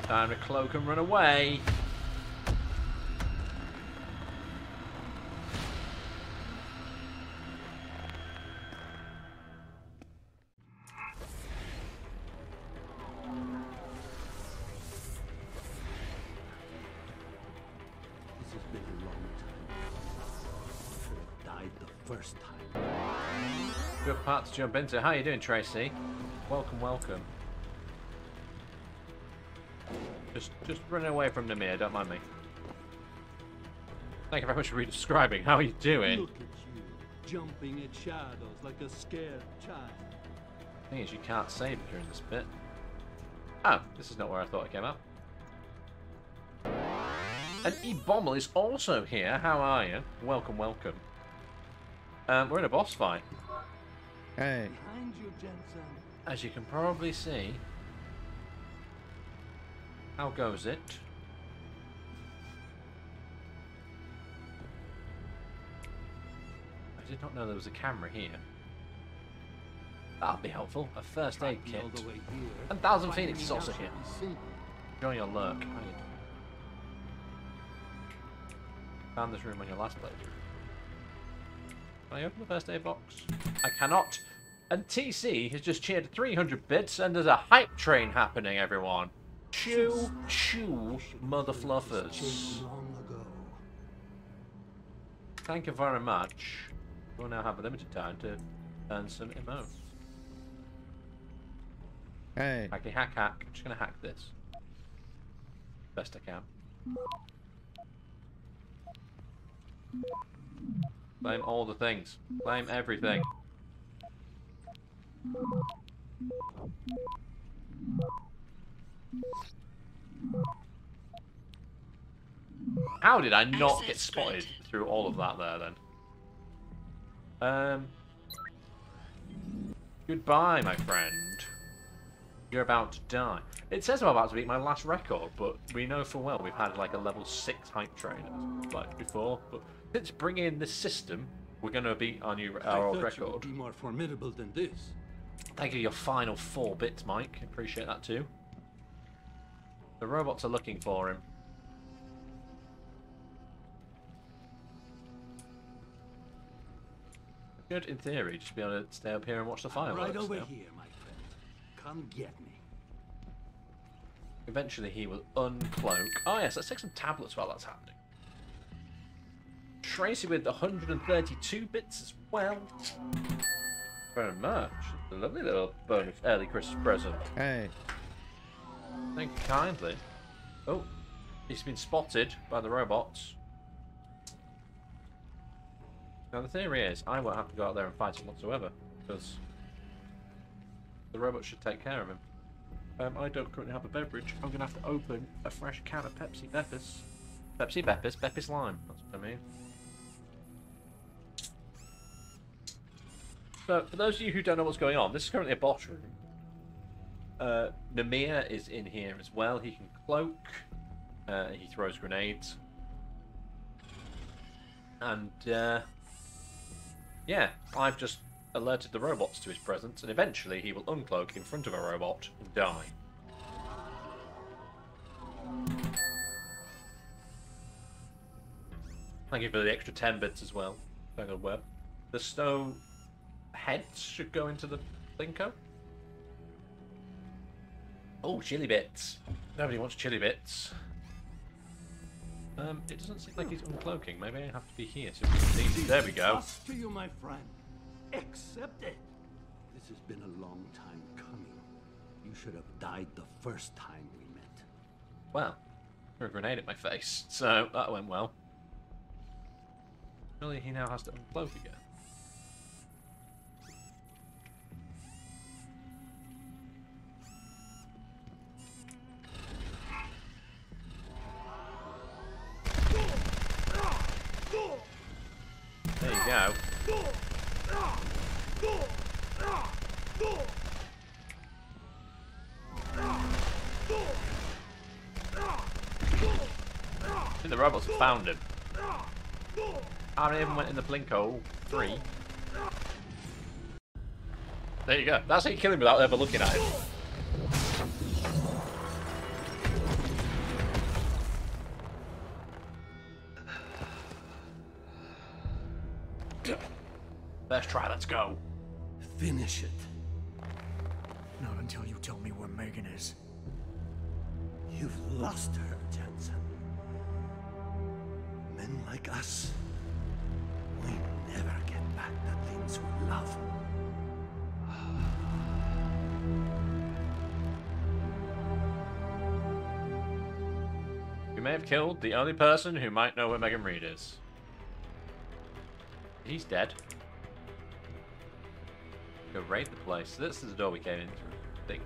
Time to cloak and run away. First time. Good part to jump into. How you doing, Tracy? Welcome, welcome. Just running away from Namir, don't mind me. Thank you very much for redescribing. How are you doing? Look at you, jumping at shadows like a scared child. The thing is, you can't save during this bit. Oh, this is not where I thought I came up. And E-Bommel is also here. How are you? Welcome, welcome. We're in a boss fight. Hey. Behind you, Jensen. As you can probably see. How goes it? I did not know there was a camera here. That'll be helpful. A first aid kit. And Thousand Phoenix is also here. Enjoy your lurk. Found this room on your last playthrough. Can I open the first aid box? I cannot. And TC has just cheered 300 bits, and there's a hype train happening, everyone. Chew, chew, mother fluffers. Thank you very much. We'll now have a limited time to earn some emotes. Hey. Hacky hack hack. I'm just gonna hack this. Best I can. Blame all the things. Blame everything. How did I not get spotted through all of that there then? Goodbye, my friend. You're about to die. It says I'm about to beat my last record, but we know full well we've had like a level 6 hype trainer like before. But since bringing in this system, we're going to beat our old record. You would be more formidable than this. Thank you for your final 4 bits, Mike. Appreciate that too. The robots are looking for him. Good in theory, just be able to stay up here and watch the fireworks. Right over here, my friend. Come get me. Eventually he will uncloak. Oh yes, let's take some tablets while that's happening. Tracy with 132 bits as well. Very much. A lovely little bonus early Christmas present. Hey. Thank you kindly. Oh, he's been spotted by the robots. Now the theory is I won't have to go out there and fight him whatsoever, because the robots should take care of him. I don't currently have a beverage. I'm going to have to open a fresh can of Pepsi Peppers. Pepsi Peppers? Peppers Lime. That's what I mean. So, for those of you who don't know what's going on, this is currently a boss room. Namir is in here as well. He can cloak. He throws grenades. And, yeah, I've just alerted the robots to his presence, and eventually he will uncloak in front of a robot and die. Thank you for the extra 10 bits as well. Tangled web. The snow heads should go into the Blinko. Oh, chili bits. Nobody wants chili bits. It doesn't seem like he's uncloaking. Maybe I have to be here. So there we go. To you, my friend. Accept it. This has been a long time coming. You should have died the first time we met. Well, threw a grenade at my face, so that went well. Surely he now has to uncloak again. There you go. I think the robots have found him. I haven't even went in the Blinko 3. There you go. That's how you kill him without ever looking at him. Let's try, let's go. Finish it. Not until you tell me where Megan is. You've lost her, Jensen. Men like us, we never get back the things we love. You may have killed the only person who might know where Megan Reed is. He's dead. Go raid the place. This is the door we came in through, I think.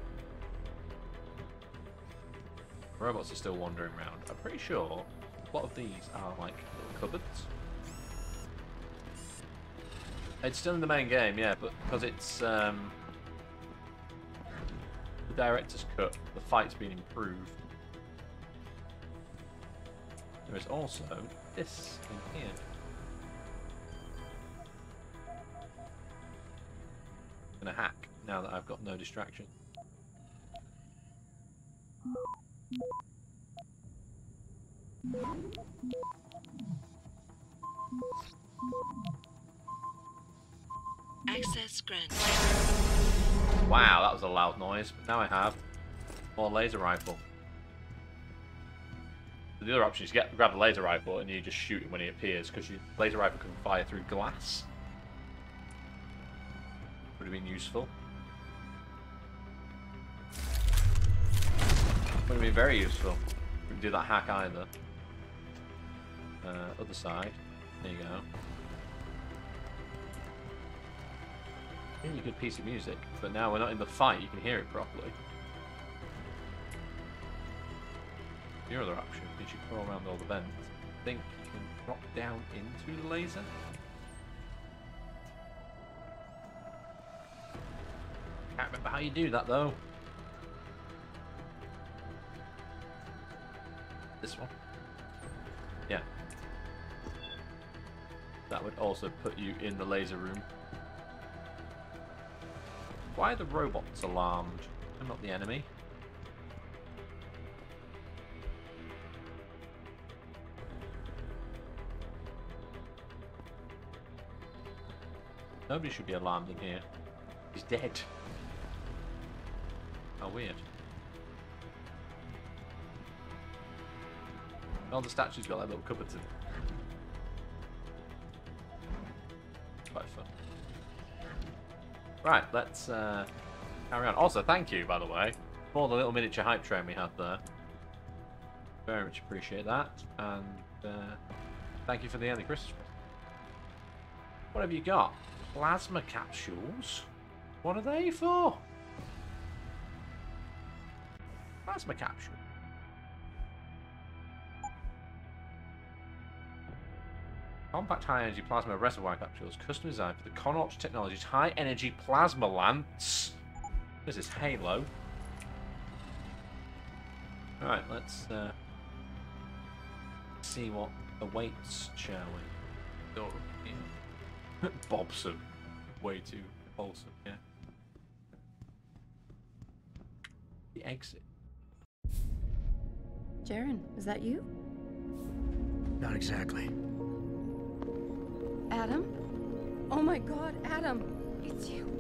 Robots are still wandering around. I'm pretty sure a lot of these are like little cupboards. It's still in the main game, yeah, but because it's the director's cut, the fight's been improved. There is also this in here. Gonna hack now that I've got no distraction. Access granted. Wow, that was a loud noise, but now I have more laser rifle. The other option is to grab the laser rifle and you just shoot him when he appears, because your laser rifle can fire through glass. Would have been useful. Would have been very useful. We can do that hack either. Other side. There you go. Really good piece of music, but now we're not in the fight, you can hear it properly. Your other option is you crawl around all the vents. I think you can drop down into the laser. Can't remember how you do that though. This one. Yeah. That would also put you in the laser room. Why are the robots alarmed? I'm not the enemy. Nobody should be alarmed in here. He's dead. How weird. All the statues got like little cupboards in it. Quite fun. Right, let's carry on. Also, thank you, by the way, for the little miniature hype train we had there. Very much appreciate that. And thank you for the early Christmas present. What have you got? Plasma capsules? What are they for? Plasma capsule. Compact high-energy plasma reservoir capsules, custom designed for the Connaught Technologies high-energy plasma lance. This is Halo. Alright, let's see what awaits, shall we? Oh, yeah. Bobson. Way too wholesome, yeah. The exit. Jaren, is that you? Not exactly. Adam? Oh my god, Adam! It's you.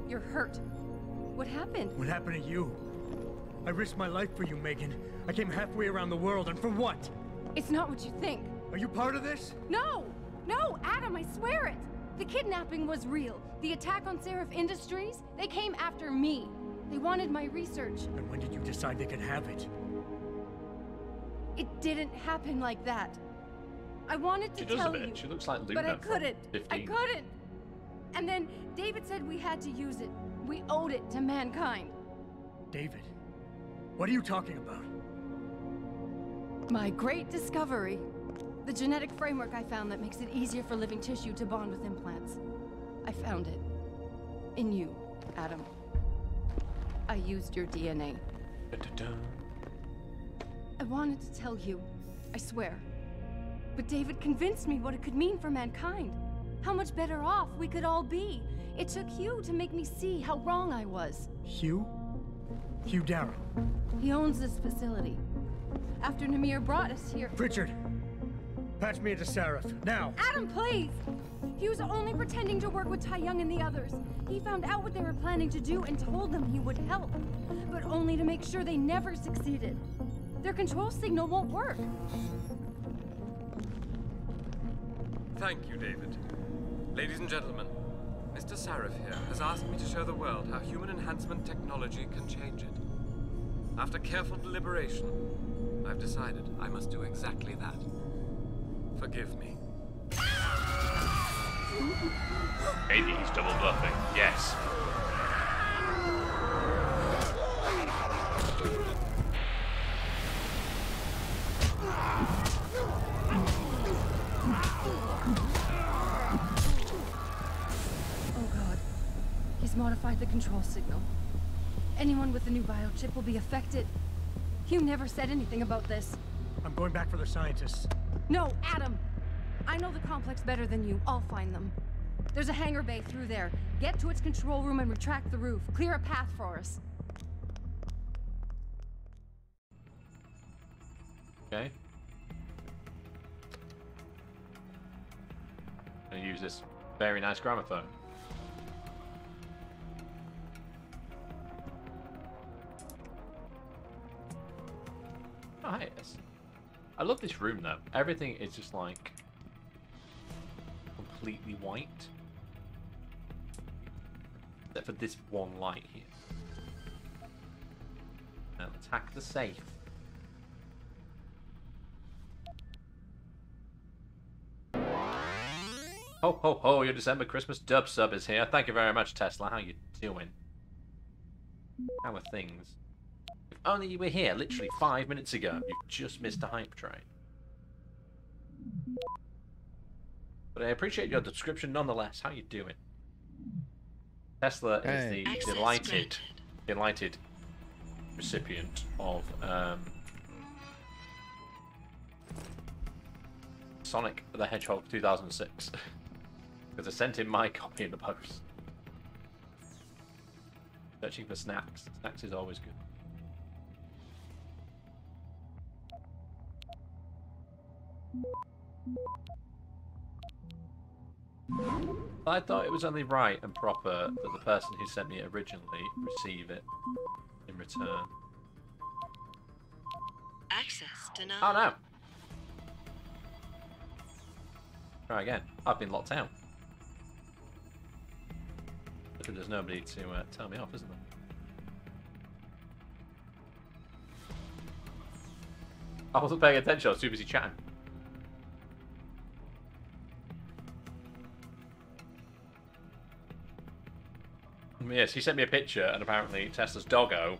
You're hurt. What happened? What happened to you? I risked my life for you, Megan. I came halfway around the world, and for what? It's not what you think. Are you part of this? No! No, Adam, I swear it! The kidnapping was real. The attack on Seraph Industries, they came after me. They wanted my research. And when did you decide they could have it? It didn't happen like that. I wanted to tell you. She looks like Luna, but I couldn't. from 15. I couldn't. And then David said we had to use it. We owed it to mankind. David? What are you talking about? My great discovery. The genetic framework I found that makes it easier for living tissue to bond with implants. I found it. In you, Adam. I used your DNA. I wanted to tell you, I swear. But David convinced me what it could mean for mankind. How much better off we could all be. It took Hugh to make me see how wrong I was. Hugh? Hugh Darrow. He owns this facility. After Namir brought us here... Pritchard! Patch me into Seraph, now! Adam, please! He was only pretending to work with Tai Young and the others. He found out what they were planning to do and told them he would help. But only to make sure they never succeeded. Their control signal won't work. Thank you, David. Ladies and gentlemen, Mr. Sarif here has asked me to show the world how human enhancement technology can change it. After careful deliberation, I've decided I must do exactly that. Forgive me. Maybe he's double bluffing. Yes. He's modified the control signal. Anyone with the new biochip will be affected. Hugh never said anything about this. I'm going back for the scientists. No, Adam! I know the complex better than you. I'll find them. There's a hangar bay through there. Get to its control room and retract the roof. Clear a path for us. Okay. Gonna use this very nice gramophone. Oh, hey, I love this room though. Everything is just like completely white. Except for this one light here. Now attack the safe. Ho ho ho, your December Christmas dub sub is here. Thank you very much, Tesla. How you doing? How are things? If only you were here literally 5 minutes ago, you've just missed a hype train. But I appreciate your description nonetheless. How you doing? Tesla is the delighted recipient of Sonic the Hedgehog 2006. Because I sent him my copy in the post. Searching for snacks. Snacks is always good. I thought it was only right and proper that the person who sent me it originally receive it in return. Access denied. Oh no! Try again. I've been locked out. Because there's nobody to tell me off, isn't there? I wasn't paying attention, I was too busy chatting. Yes, he sent me a picture, and apparently Tesla's doggo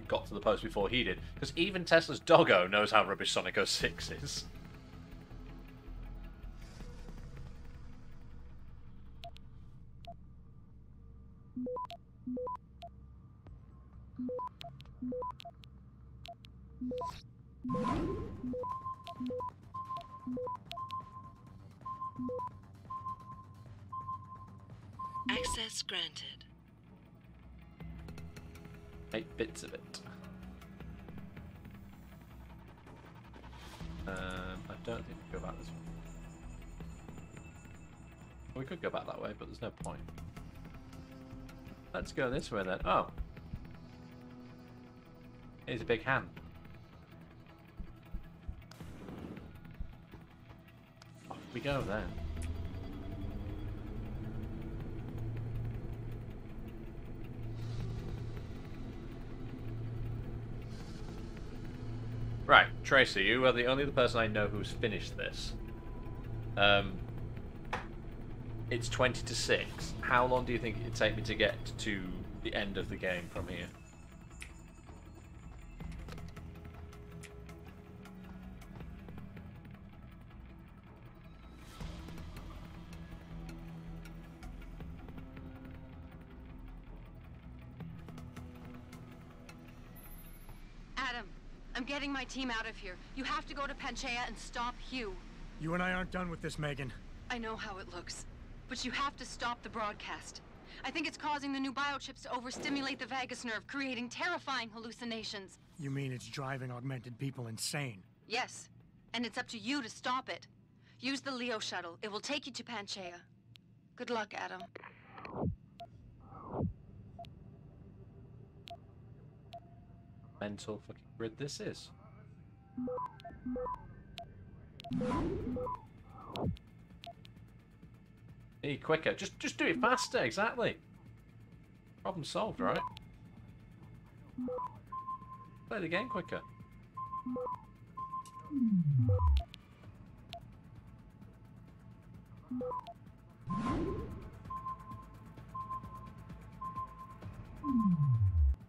got to the post before he did. Because even Tesla's doggo knows how rubbish Sonic 06 is. Access granted. 8 bits of it. I don't think we go back this way. We could go back that way, but there's no point. Let's go this way then. Oh. Here's a big hand. Off we go then. Right, Tracy, you are the only other person I know who's finished this. It's 20 to 6. How long do you think it'd take me to get to the end of the game from here? Adam, I'm getting my team out of here. You have to go to Panchaea and stop Hugh. You and I aren't done with this, Megan. I know how it looks, but you have to stop the broadcast. I think it's causing the new biochips to overstimulate the vagus nerve, creating terrifying hallucinations. You mean it's driving augmented people insane? Yes, and it's up to you to stop it. Use the Leo shuttle. It will take you to Panchaea. Good luck, Adam. Mental fucking grid this is. Be quicker. Just do it faster, exactly. Problem solved, right? Play the game quicker.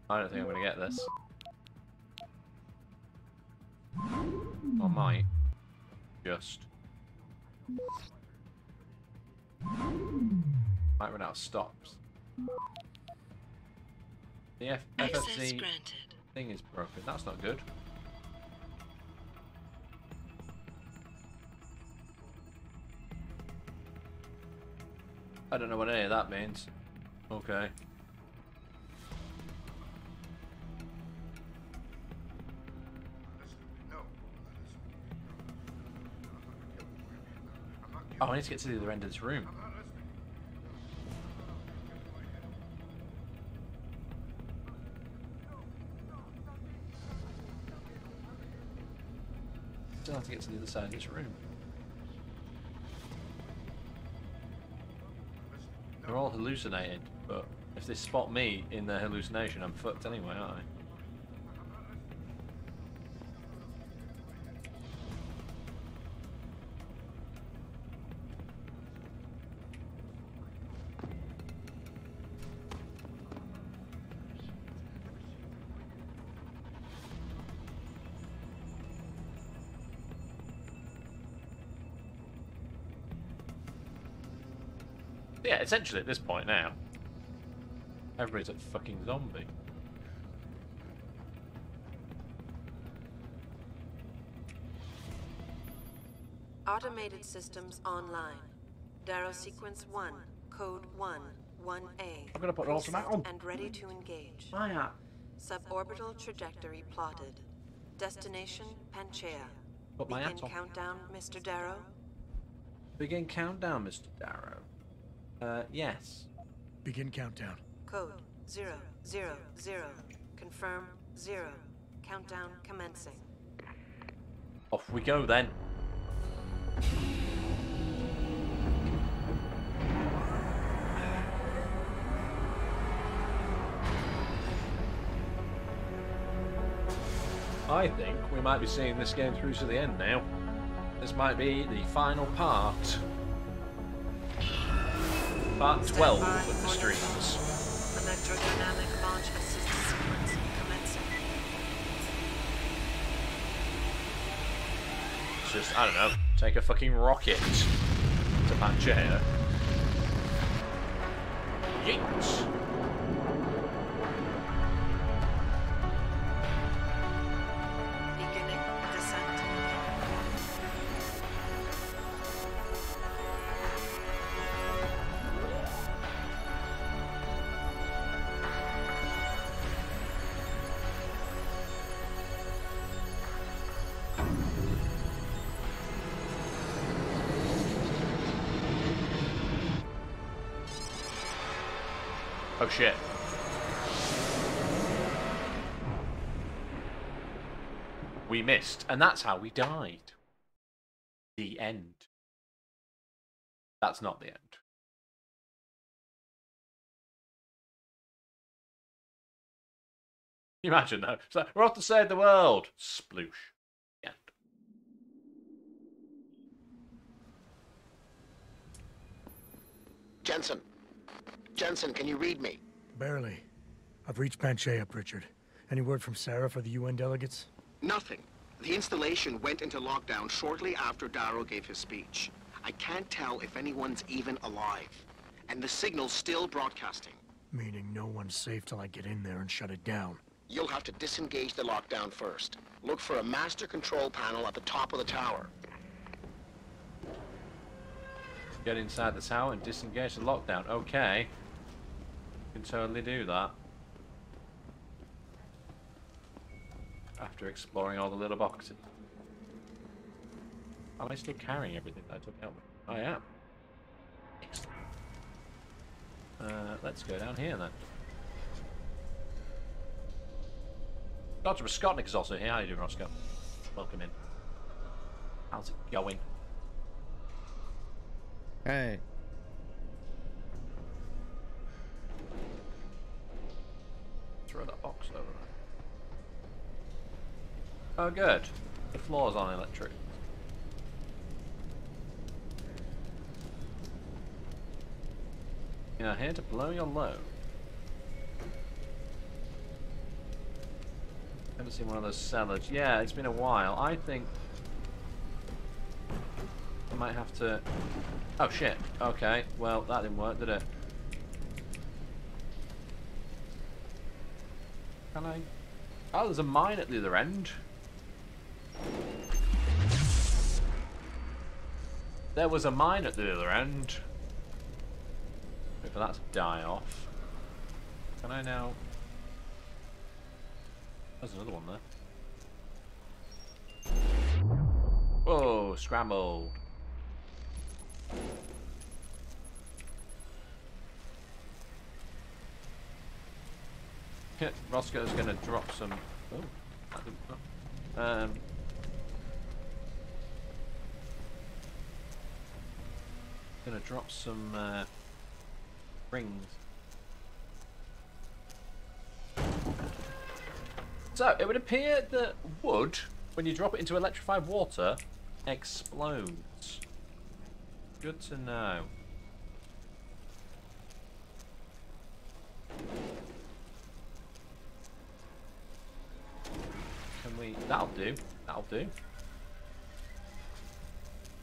I don't think I'm gonna get this. I might. Just. Might run out of stops. The FFC thing is broken. That's not good. I don't know what any of that means. Okay. Oh, I need to get to the other end of this room. Still have to get to the other side of this room. They're all hallucinated, but if they spot me in their hallucination, I'm fucked anyway, aren't I? Yeah, essentially at this point now, everybody's a fucking zombie. Automated systems online. Darrow sequence 1, code 1-1A. I'm gonna put an ultimatum. And ready to engage. Fire. Suborbital trajectory plotted. Destination Panchaea. Put my Begin atom. countdown, Mr. Darrow. Begin countdown, Mr. Darrow. Yes. Begin countdown. Code 000. Confirm 0. Countdown commencing. Off we go then. I think we might be seeing this game through to the end now. This might be the final part. Part 12 of the streams. electrodynamic launch assist sequence commencing. It's just, I don't know, take a fucking rocket to Pangaea. Yeet! Beginning descent. Oh shit. We missed, and that's how we died. The end. That's not the end. Can you imagine though? It's like, we're off to save the world. Sploosh. The end. Jensen. Jensen, can you read me? Barely. I've reached Pangaea, Pritchard. Any word from Sarah for the UN delegates? Nothing. The installation went into lockdown shortly after Darrow gave his speech. I can't tell if anyone's even alive. And the signal's still broadcasting. Meaning no one's safe till I get in there and shut it down. You'll have to disengage the lockdown first. Look for a master control panel at the top of the tower. Get inside the tower and disengage the lockdown. Okay. Can totally do that. After exploring all the little boxes. Am I still carrying everything that I took out with me? I am. Excellent. Let's go down here then. Dr. Skotnik is also here. How you doing, Roscoe? Welcome in. How's it going? Hey. Throw that box over there. Oh, good. The floor's on electric. Yeah, here to blow your load. Haven't seen one of those cellars. Yeah, it's been a while. I think I might have to... Oh shit. Okay. Well, that didn't work, did it? Can I... Oh, there's a mine at the other end. There was a mine at the other end. Wait for that to die off. Can I now... There's another one there. Whoa, scrambled. Roscoe's gonna drop some... Oh, that didn't... Oh. Gonna drop some rings. So, it would appear that wood, when you drop it into electrified water, explodes. Good to know. Can we... That'll do. That'll do.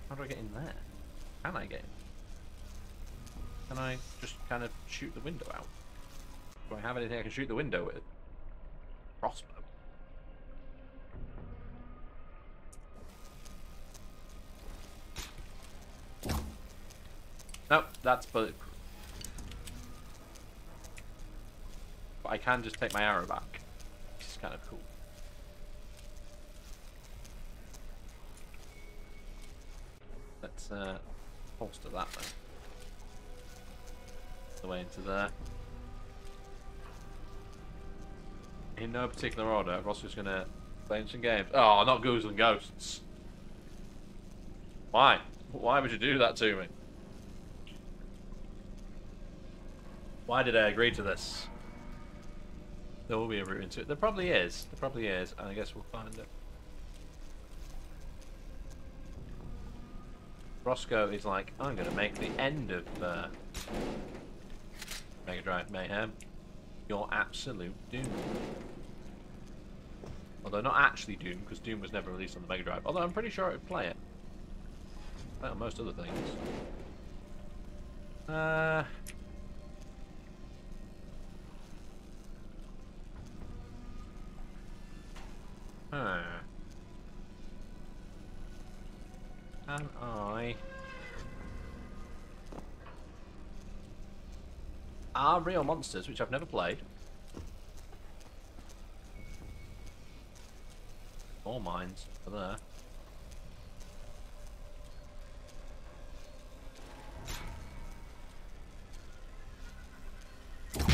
How do I get in there? Can I get in? Can I just kind of shoot the window out? Do I have anything I can shoot the window with? Crossbow. Nope, that's bulletproof. But I can just take my arrow back, which is kind of cool. Let's holster that then. The way into there. In no particular order, Ross is gonna play some games. Oh, not Ghouls and Ghosts. Why? Why would you do that to me? Why did I agree to this? There will be a route into it. There probably is. There probably is, and I guess we'll find it. Roscoe is like, I'm gonna make the end of Mega Drive Mayhem. You're absolute doom. Although not actually Doom, because Doom was never released on the Mega Drive. Although I'm pretty sure it would play it. Play on most other things. Can I... Are Real Monsters, which I've never played. All mines are there. Get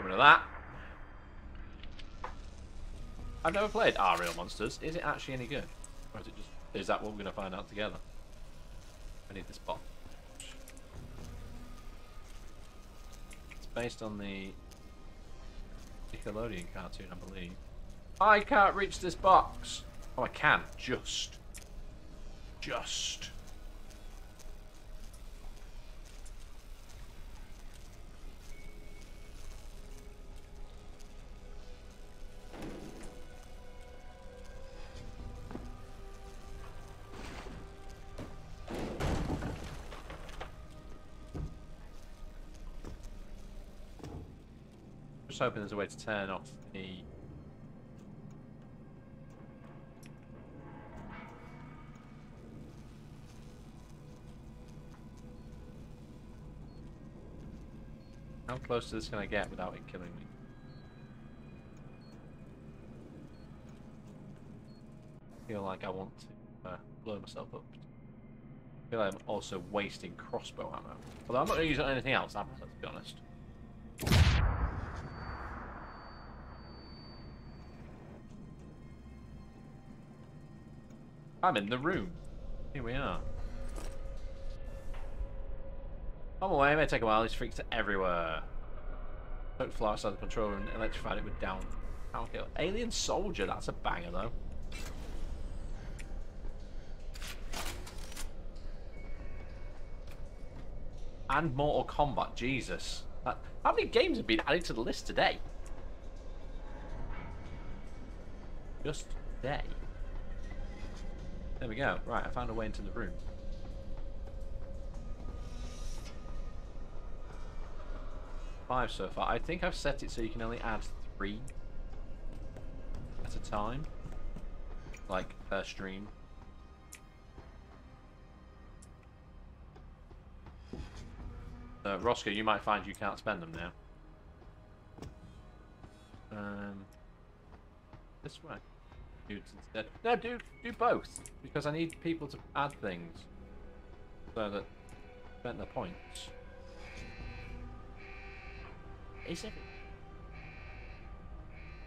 rid of that. I've never played Are Real Monsters. Is it actually any good? Or is it just... Is that what we're going to find out together? I need this box. It's based on the Nickelodeon cartoon, I believe. I can't reach this box. Oh, I can. Just. Just hoping there's a way to turn off the... How close to this can I get without it killing me? I feel like I want to blow myself up. I feel like I'm also wasting crossbow ammo. Although I'm not going to use it on anything else, let's be honest. I'm in the room. Here we are. On my way, it may take a while. These freaks are everywhere. Poked fly outside the control room and electrified it with down. Okay. Alien soldier, that's a banger though. And Mortal Kombat, Jesus. How many games have been added to the list today? Just today. There we go. Right, I found a way into the room. Five so far. I think I've set it so you can only add 3 at a time. Like, per stream. Roscoe, you might find you can't spend them now. This way. Dudes instead. No, do both. Because I need people to add things. So that spend their points. Is it?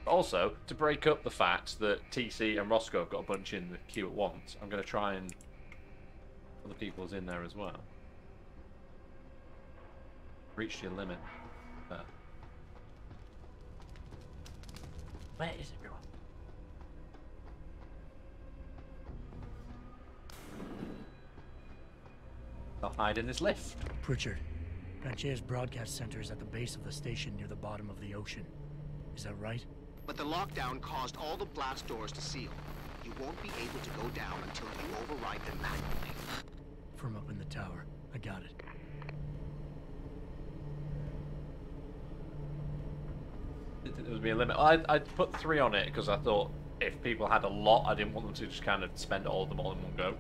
Also, to break up the fact that TC and Roscoe have got a bunch in the queue at once, I'm going to try and other people's in there as well. Reached your limit. There. Where is everyone? They'll hide in this lift. Pritchard, Rancher's broadcast center is at the base of the station near the bottom of the ocean. Is that right? But the lockdown caused all the blast doors to seal. You won't be able to go down until you override them manually. From up in the tower. I got it. There would be a limit. I put 3 on it because I thought if people had a lot, I didn't want them to just kind of spend all of them all in one go.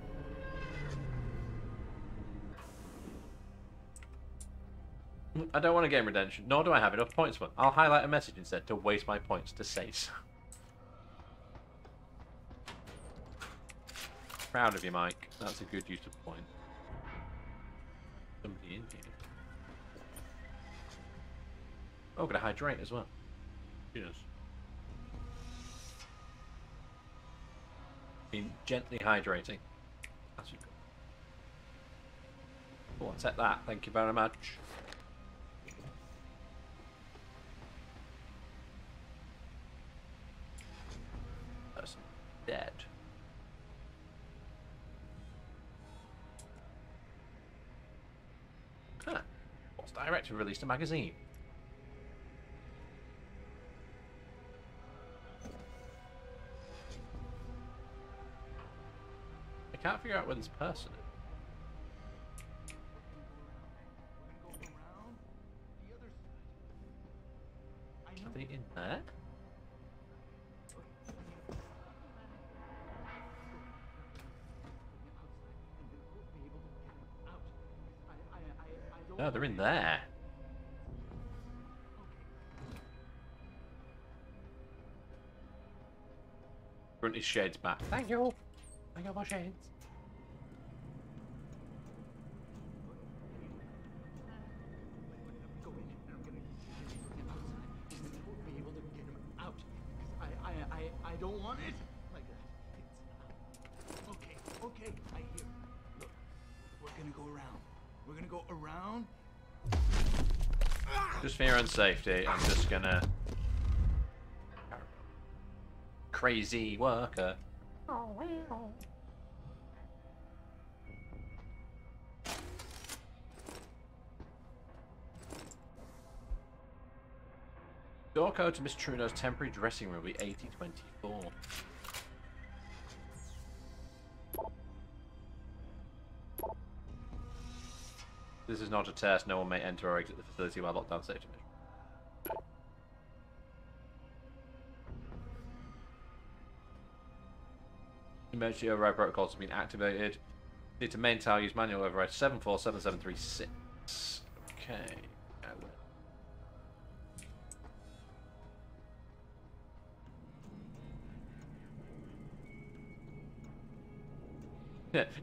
I don't want to game redemption, nor do I have enough points for it. I'll highlight a message instead to waste my points to say so. Proud of you, Mike. That's a good use of point. Somebody in here. Oh, gonna hydrate as well. Yes. Been gently hydrating. That's good. Oh, I'll take that. Thank you very much. Person dead. Huh. What's Director released a magazine? can't figure out where this person is. Are they in there? No, they're in there. Grunt his shades back. Thank you. I got my shades. I don't want it like that. It's okay, I hear. Look, we're gonna go around. We're gonna go around. Just for your own safety, I'm just gonna... Crazy worker. Door code to Miss Trudeau's temporary dressing room will be 8024. This is not a test. No one may enter or exit the facility while lockdown safety measures. Emergency override protocols have been activated. Need to maintain use manual override 747736. Okay. I will.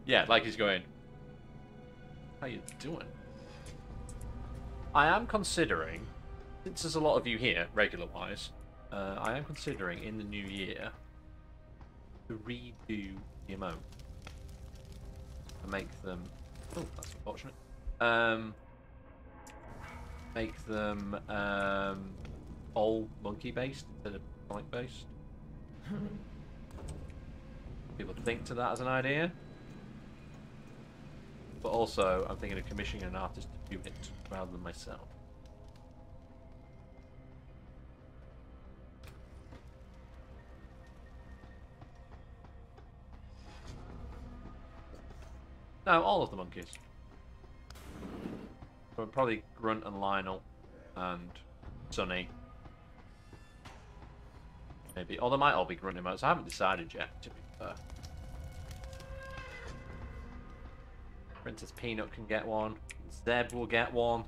Yeah, like he's going, how you doing? I am considering, since there's a lot of you here, regular-wise, I am considering in the new year to redo the emote and make them. Oh, that's unfortunate. Make them all monkey-based instead of comic-based. People think to that as an idea. But also, I'm thinking of commissioning an artist to do it rather than myself. No, all of the monkeys. But probably Grunt and Lionel and Sonny. Maybe. Or they might all be Grunt emotes. I haven't decided yet, to be fair. Princess Peanut can get one. Zeb will get one.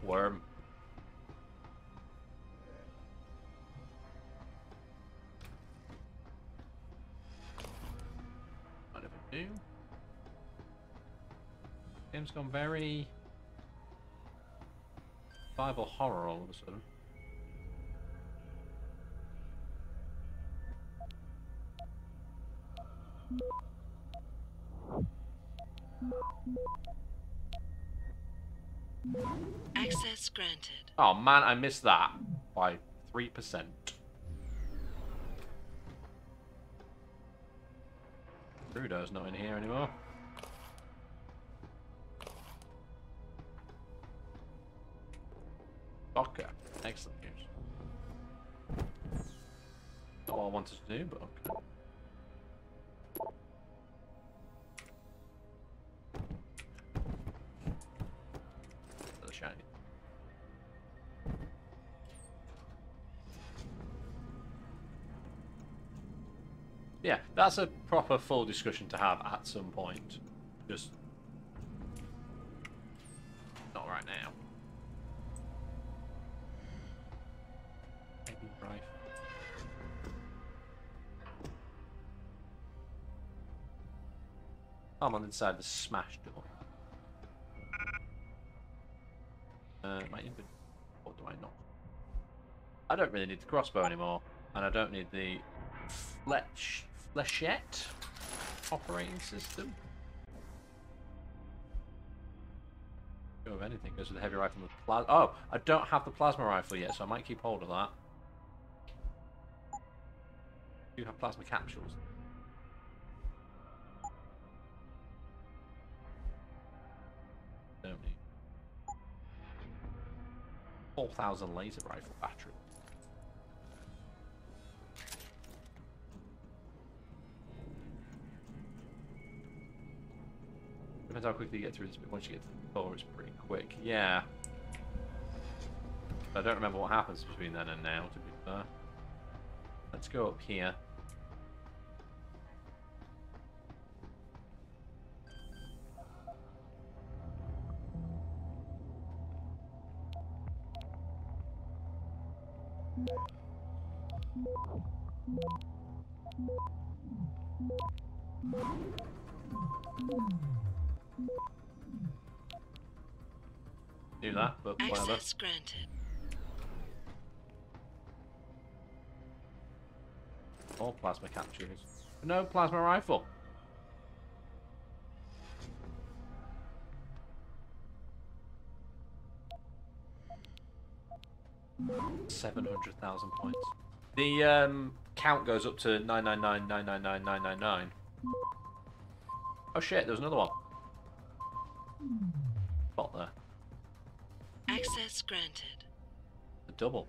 Worm. I never do. Game's gone very Bible horror all of a sudden. Access granted. Oh man, I missed that by 3%. Trudeau's not in here anymore. Okay, excellent news. Not what I wanted to do, but okay. Shiny. Yeah, that's a proper full discussion to have at some point. Just not right now. Maybe right. I'm on inside the smash door. My inventory, or do I not? I don't really need the crossbow anymore, and I don't need the flechette operating system. Go with anything. Goes with the heavy rifle and the plasma. Oh, I don't have the plasma rifle yet, so I might keep hold of that. You have plasma capsules. Don't need 4,000 laser rifle battery. Depends how quickly you get through this, but once you get to the door, it's pretty quick. Yeah. I don't remember what happens between then and now, to be fair. Let's go up here. Do that, but whatever. Access granted. All plasma capsules. No plasma rifle. $700,000 points. The count goes up to 999,999,999. Oh shit, there's another one. Spot there. Access granted. A double.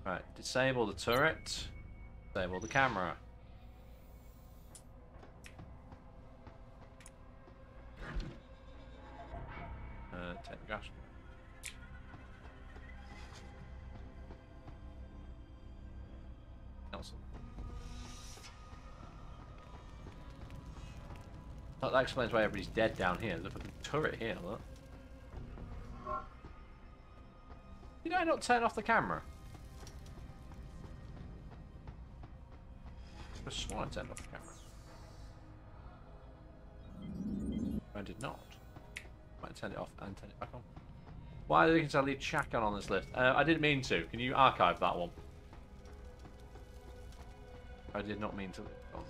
Right, disable the turret. Disable the camera. Take the gas. Cancel. That explains why everybody's dead down here. There's a fucking turret here, look. Did I not turn off the camera? I swore I turned off the camera. I did not. Might turn it off and turn it back on. Why did I leave Chakan on this list? I didn't mean to. Can you archive that one? I did not mean to leave it on.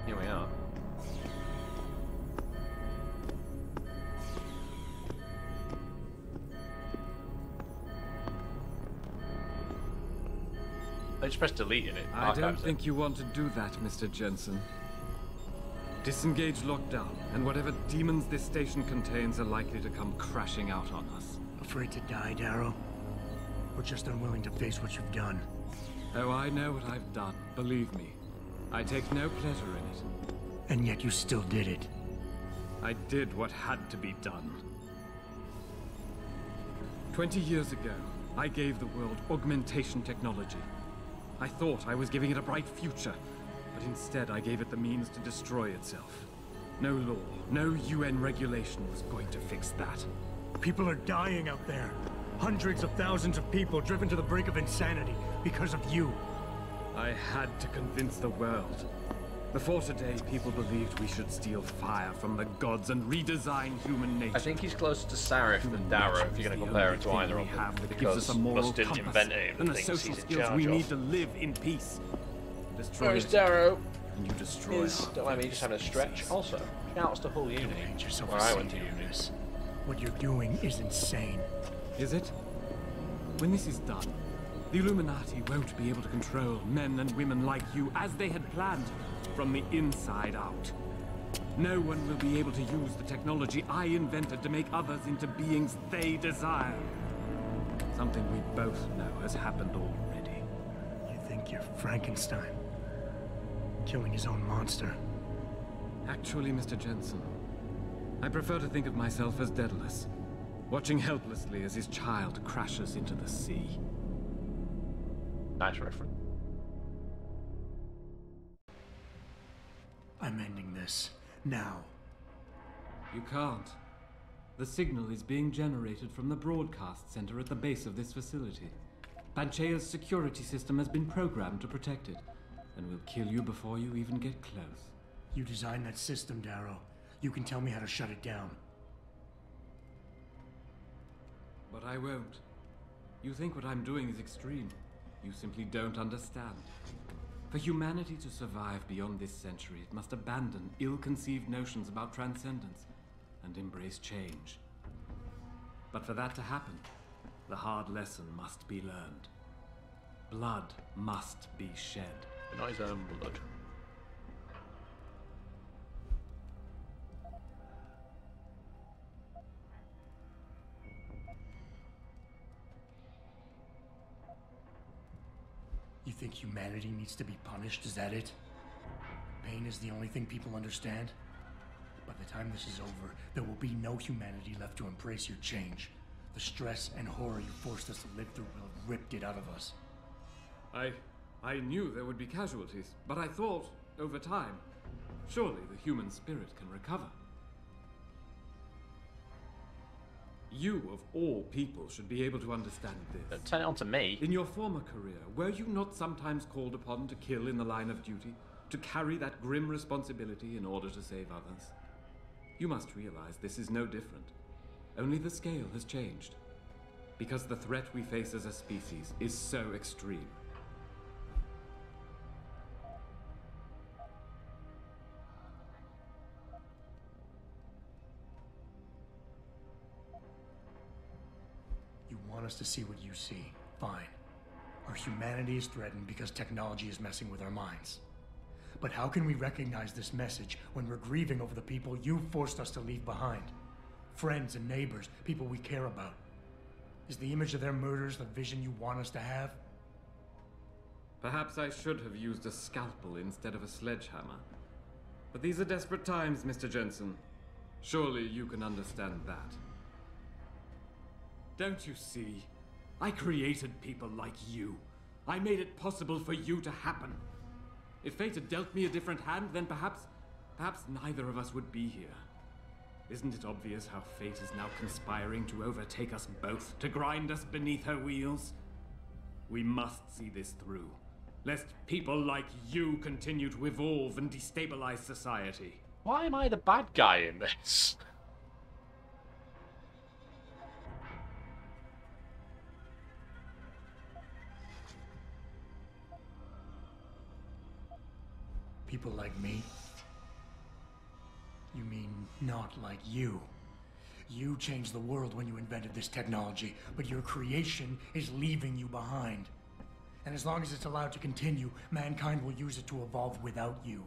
Here we are. I just pressed delete in it. I don't think you want to do that, Mr. Jensen. Disengage lockdown, and whatever demons this station contains are likely to come crashing out on us. Afraid to die, Darrow? Or just unwilling to face what you've done? Oh, I know what I've done, believe me. I take no pleasure in it. And yet you still did it. I did what had to be done. 20 years ago, I gave the world augmentation technology. I thought I was giving it a bright future, but instead I gave it the means to destroy itself. No law, no UN regulation was going to fix that. People are dying out there. Hundreds of thousands of people driven to the brink of insanity because of you. I had to convince the world. Before today, people believed we should steal fire from the gods and redesign human nature. I think he's closer to Sarif than Darrow if you're going to compare it to either of them. Because Must didn't invent any of the and the things social he's in skills charge we of. need to live in peace. Destroy Whereas it, Darrow and you destroy is, don't mind me just having a stretch. Also, shouts to Hull Uni, where I went to uni. What you're doing is insane. Is it? When this is done, the Illuminati won't be able to control men and women like you as they had planned, from the inside out. No one will be able to use the technology I invented to make others into beings they desire. Something we both know has happened already. You think you're Frankenstein? Killing his own monster? Actually, Mr. Jensen, I prefer to think of myself as Daedalus, watching helplessly as his child crashes into the sea. Nice reference. I'm ending this. Now. You can't. The signal is being generated from the broadcast center at the base of this facility. Panchea's security system has been programmed to protect it, and will kill you before you even get close. You designed that system, Darrow. You can tell me how to shut it down. But I won't. You think what I'm doing is extreme. You simply don't understand. For humanity to survive beyond this century, it must abandon ill-conceived notions about transcendence and embrace change. But for that to happen, the hard lesson must be learned. Blood must be shed. Not his own blood. You think humanity needs to be punished? Is that it? Pain is the only thing people understand? By the time this is over, there will be no humanity left to embrace your change. The stress and horror you forced us to live through will have ripped it out of us. I knew there would be casualties, but I thought, over time, surely the human spirit can recover. You, of all people, should be able to understand this. Turn it on to me. In your former career, were you not sometimes called upon to kill in the line of duty? To carry that grim responsibility in order to save others? You must realize this is no different. Only the scale has changed. Because the threat we face as a species is so extreme. You want us to see what you see. Fine. Our humanity is threatened because technology is messing with our minds. But how can we recognize this message when we're grieving over the people you forced us to leave behind? Friends and neighbors, people we care about. Is the image of their murders the vision you want us to have? Perhaps I should have used a scalpel instead of a sledgehammer. But these are desperate times, Mr. Jensen. Surely you can understand that. Don't you see? I created people like you. I made it possible for you to happen. If fate had dealt me a different hand, then perhaps neither of us would be here. Isn't it obvious how fate is now conspiring to overtake us both, to grind us beneath her wheels? We must see this through, lest people like you continue to evolve and destabilize society. Why am I the bad guy in this? People like me? You mean not like you? You changed the world when you invented this technology, but your creation is leaving you behind. And as long as it's allowed to continue, mankind will use it to evolve without you.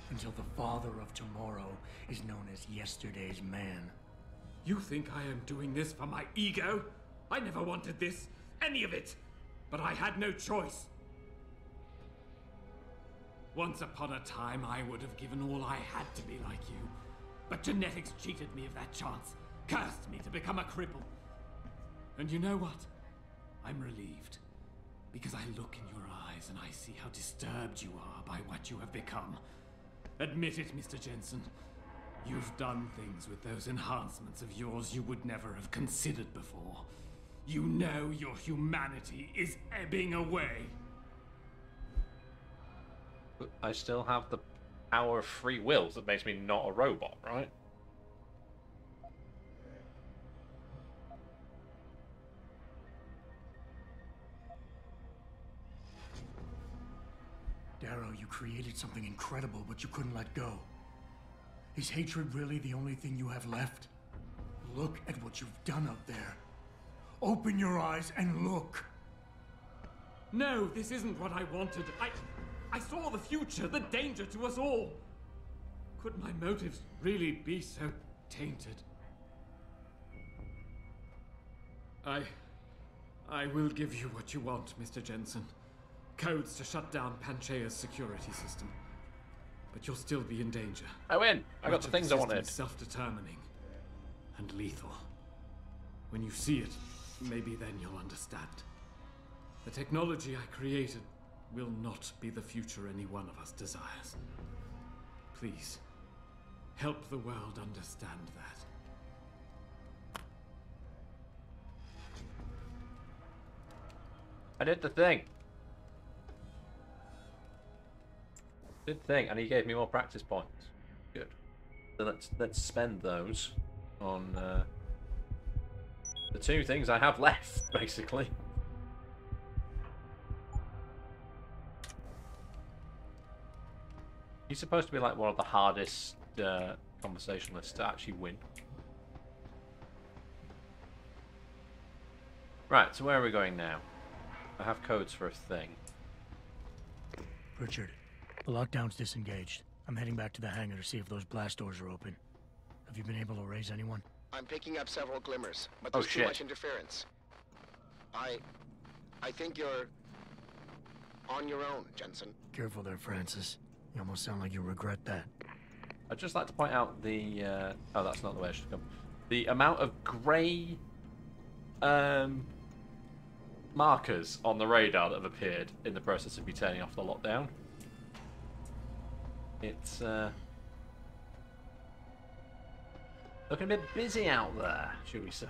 Until the father of tomorrow is known as yesterday's man. You think I am doing this for my ego? I never wanted this, any of it. But I had no choice. Once upon a time, I would have given all I had to be like you. But genetics cheated me of that chance, cursed me to become a cripple. And you know what? I'm relieved. Because I look in your eyes and I see how disturbed you are by what you have become. Admit it, Mr. Jensen. You've done things with those enhancements of yours you would never have considered before. You know your humanity is ebbing away. I still have the power of free will that makes me not a robot, right? Darrow, you created something incredible, but you couldn't let go. Is hatred really the only thing you have left? Look at what you've done out there. Open your eyes and look. No, this isn't what I wanted. I saw the future, the danger to us all. Could my motives really be so tainted? I will give you what you want, Mr. Jensen. Codes to shut down Panchaea's security system. But you'll still be in danger. I win! I got the things I wanted. Self-determining and lethal. When you see it, maybe then you'll understand. The technology I created will not be the future any one of us desires. Please, help the world understand that. I did the thing. Did the thing, and he gave me more practice points. Good. So let's spend those on the two things I have left, basically. He's supposed to be like one of the hardest conversationalists to actually win. Right, so where are we going now? I have codes for a thing. Richard, the lockdown's disengaged. I'm heading back to the hangar to see if those blast doors are open. Have you been able to raise anyone? I'm picking up several glimmers, but Oh, there's too shit. much interference. I think you're on your own, Jensen. Careful there, Francis. You almost sound like you regret that. I'd just like to point out the... oh, that's not the way I should come. The amount of grey markers on the radar that have appeared in the process of me turning off the lockdown. It's looking a bit busy out there, should we say.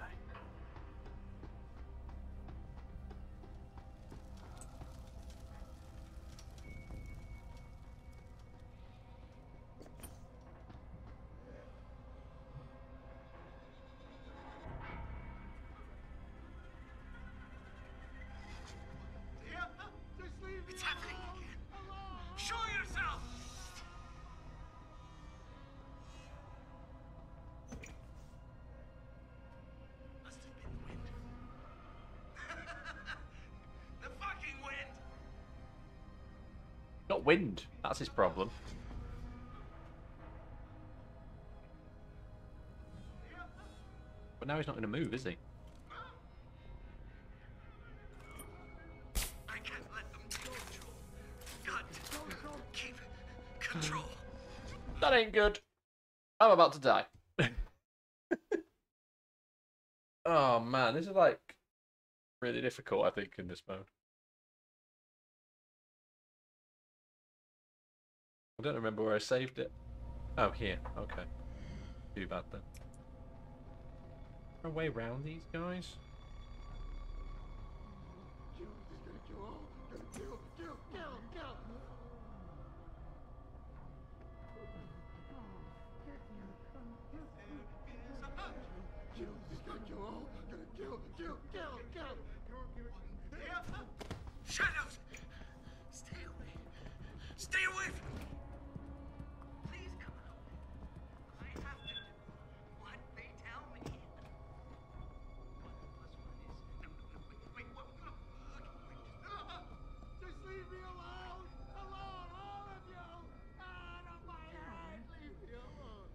It's happening again. Show yourself! Must have been the wind. The fucking wind! Not wind, that's his problem. But now he's not going to move, is he? I can't let them take control. Got to keep control. That ain't good. I'm about to die. Oh man, this is like really difficult, I think, in this mode. I don't remember where I saved it. Oh, here. Okay. Too bad then. Is there a way around these guys? Shadows! Stay away. Stay away from me. Please come out. I have to do what they tell me. 1 + 1 is... No, wait, what? No, just leave me alone! Alone, all of you! Out of my head! Leave me alone!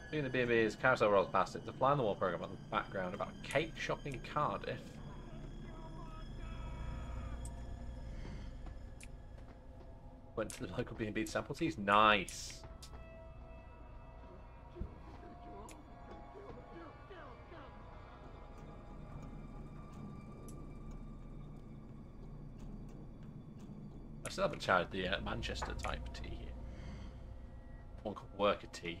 Speaking of B&B's, carousel rolls past it. The fly on the wall program on the background about cake shop in Cardiff. Went to the local B&B sample teas. Nice. I still haven't tried the Manchester type tea here. One called worker tea.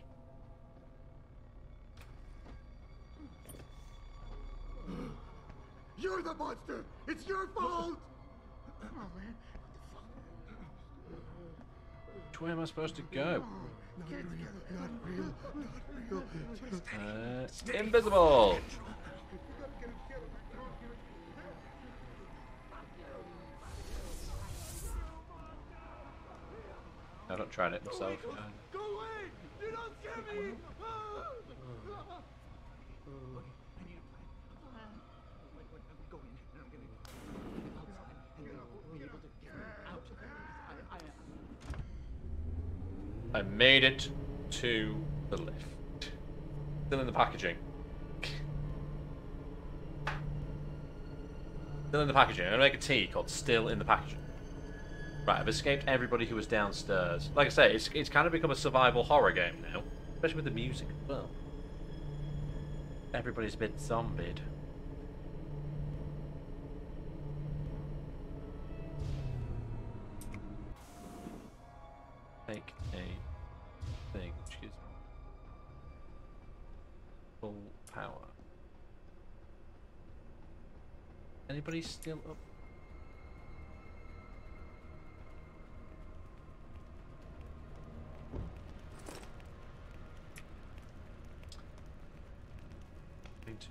You're the monster! It's your fault! Oh, man. Which way am I supposed to go? Invisible! I don't try it myself. Go away! You don't scare me! I made it to the lift. Still in the packaging. Still in the packaging. I'm gonna make a tea called Still in the Packaging. Right, I've escaped everybody who was downstairs. Like I say, it's kind of become a survival horror game now. Especially with the music as well. Everybody's been zombied. Take a thing which gives full power. Anybody still up? Nothing to.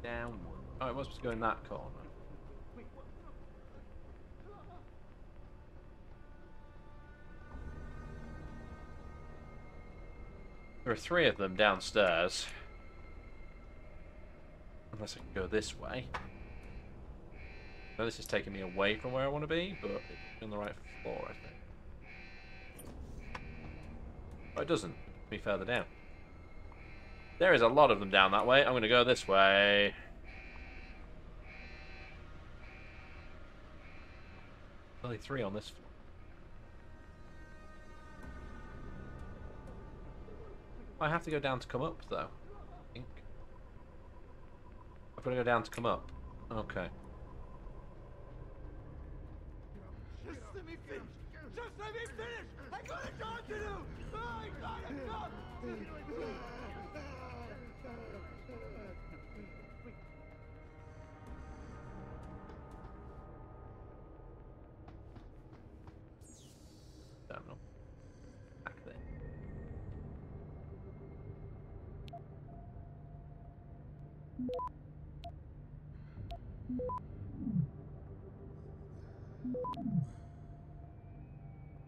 Downward. Oh, it was supposed to go in that corner. There are 3 of them downstairs. Unless I can go this way. No, this is taking me away from where I want to be, but it's on the right floor, I think. Oh, it doesn't. It's me further down. There is a lot of them down that way. I'm going to go this way. Only 3 on this floor. I have to go down to come up, though. I think. I've got to go down to come up. Okay. Just let me finish! Just let me finish! I got a job to do! I got a job! Don't know. Back there.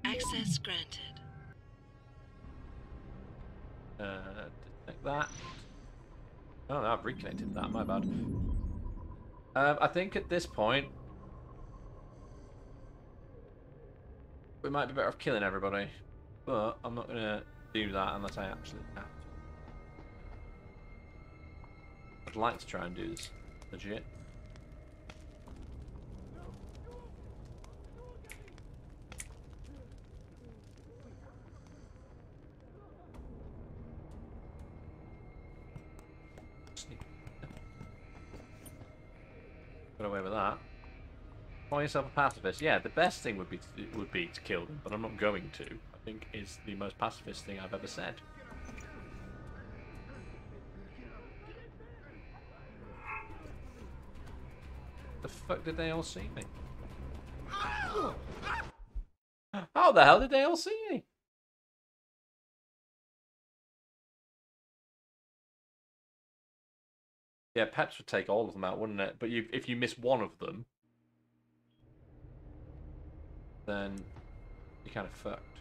Access granted. Disconnect that. Oh, no, I've reconnected that. My bad. I think at this point we might be better off killing everybody, but I'm not gonna do that unless I absolutely have to. I'd like to try and do this legit. Got away with that. Call yourself a pacifist. Yeah, the best thing would be to kill them, but I'm not going to. I think is the most pacifist thing I've ever said. The fuck did they all see me? How the hell did they all see me? Yeah, pets would take all of them out, wouldn't it? But if you miss one of them, then you're kind of fucked.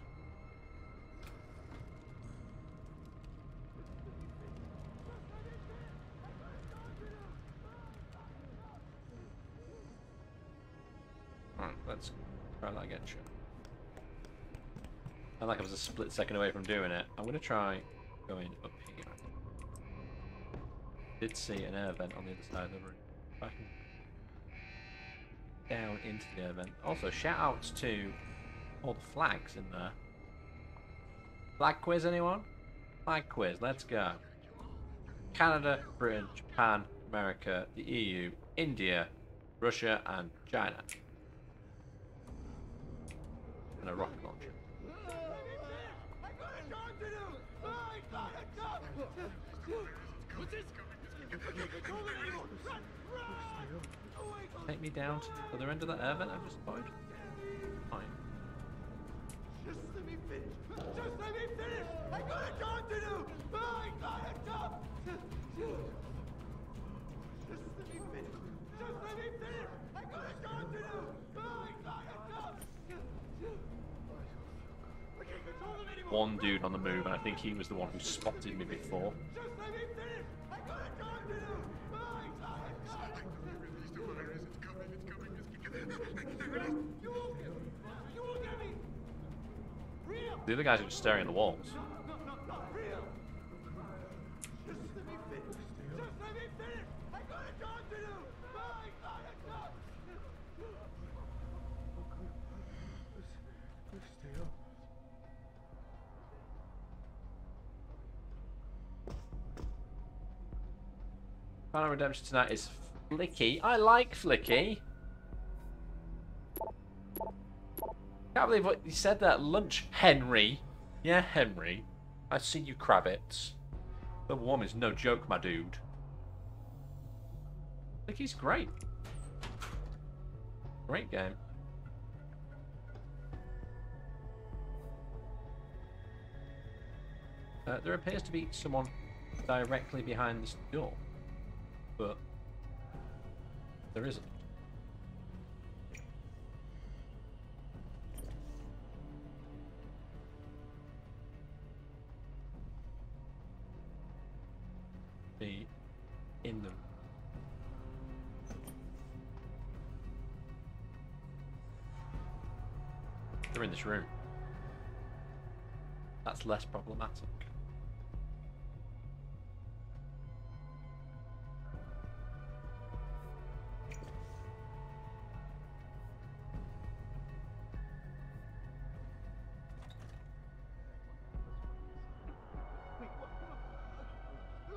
Alright, let's try that again, sure. I like I was a split second away from doing it. I'm going to try going up here. Did see an air vent on the other side of the room. If I can down into the air vent. Also, shout outs to all the flags in there. Flag quiz, anyone? Flag quiz, let's go. Canada, Britain, Japan, America, the EU, India, Russia, and China. And a rocket launcher. Take me down to the other end of that air vent I've just spotted. Fine. Just let me finish! Just let me finish! I got a job to do! I got a job! Just let me finish! Just let me finish! I got a job to do! I got a job! I can't control them anymore! One dude on the move, and I think he was the one who spotted me before. Just let me finish! I got a job to do! I got a job! You won't get me! Real! The other guys are just staring at the walls. No, real! Just let me finish! Just let me finish! I got a job to do! I got a job! Stay up. Final redemption tonight is Flicky. I like Flicky. Can't believe what you said there at lunch, Henry. Yeah, Henry. I see you, Kravitz. Global warming is no joke, my dude. Flicky's great. Great game. There appears to be someone directly behind this door, but there isn't. Be in them. They're in this room. That's less problematic.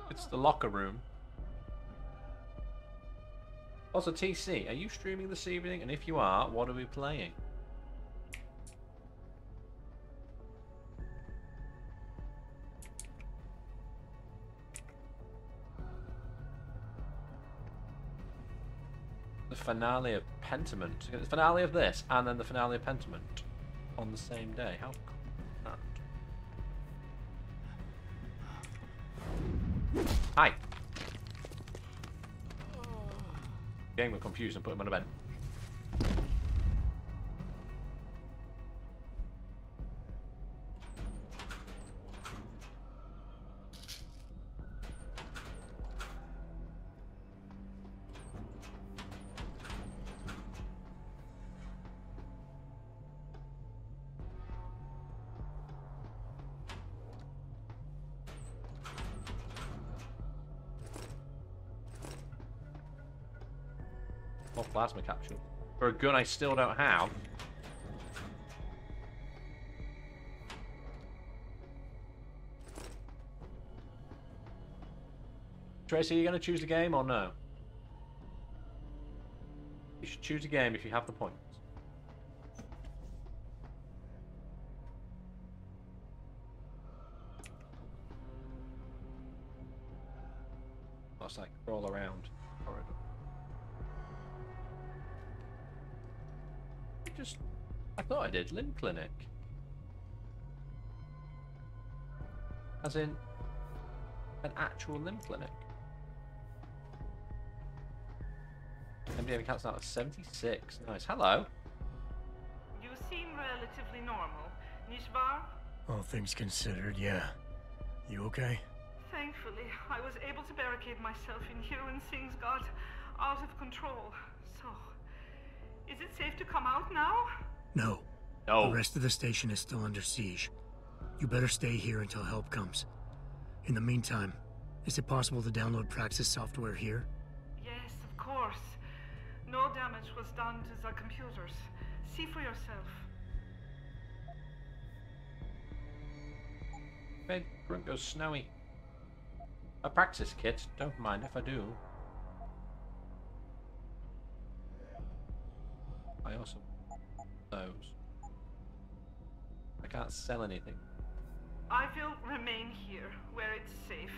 It's the locker room. Also, TC, are you streaming this evening? And if you are, what are we playing? The finale of Pentiment. The finale of this, and then the finale of Pentiment on the same day. How cool is that? Hi. Game got confused and put him on a bed. More plasma capsule. For a gun I still don't have. Tracy, are you going to choose the game or no? You should choose a game if you have the points. Looks like crawl around corridor. I thought I did limb clinic. As in an actual limb clinic. MDM accounts out at 76. Nice. Hello. You seem relatively normal, Nishbar? All things considered, yeah. You okay? Thankfully, I was able to barricade myself in here when things got out of control. So, is it safe to come out now? No. No. The rest of the station is still under siege. You better stay here until help comes. In the meantime, is it possible to download Praxis software here? Yes, of course. No damage was done to the computers. See for yourself. Big grunt goes snowy. A Praxis kit. Don't mind if I do. I also those. I can't sell anything. I will remain here, where it's safe.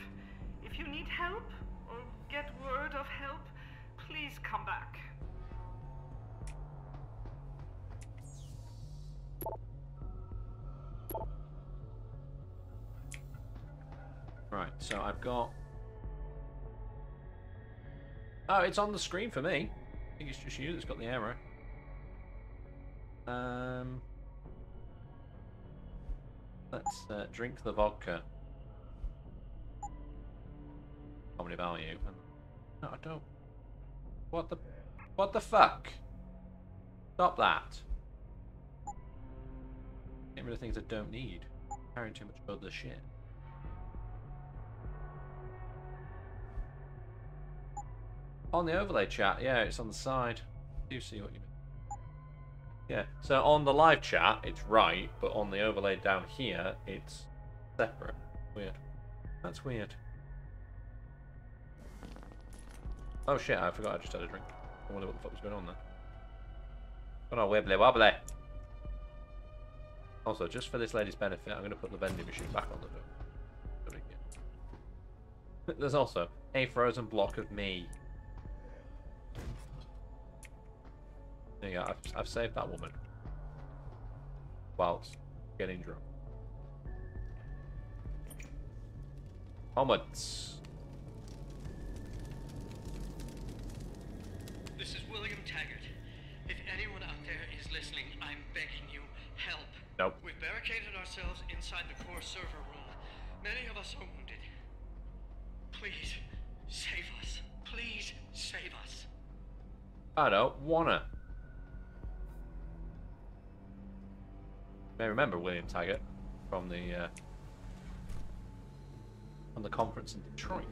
If you need help, or get word of help, please come back. Right, so I've got... Oh, it's on the screen for me. I think it's just you that's got the error. Let's drink the vodka. Comedy value. No, I don't. What the fuck? Stop that. Get rid of things I don't need. Carrying too much other shit. On the overlay chat, yeah, it's on the side. I do see what you mean. Yeah, so on the live chat, it's right, but on the overlay down here, it's separate. Weird. That's weird. Oh shit, I forgot I just had a drink. I wonder what the fuck was going on there. Oh no, wibbly wobbly. Also, just for this lady's benefit, I'm going to put the vending machine back on the door. There's also a frozen block of me. There you go, I've saved that woman. Whilst getting drunk. Onwards. This is William Taggart. If anyone out there is listening, I'm begging you, help. Nope. We've barricaded ourselves inside the core server room. Many of us are wounded. Please, save us. Please, save us. I don't wanna. You may remember William Taggart from the conference in Detroit.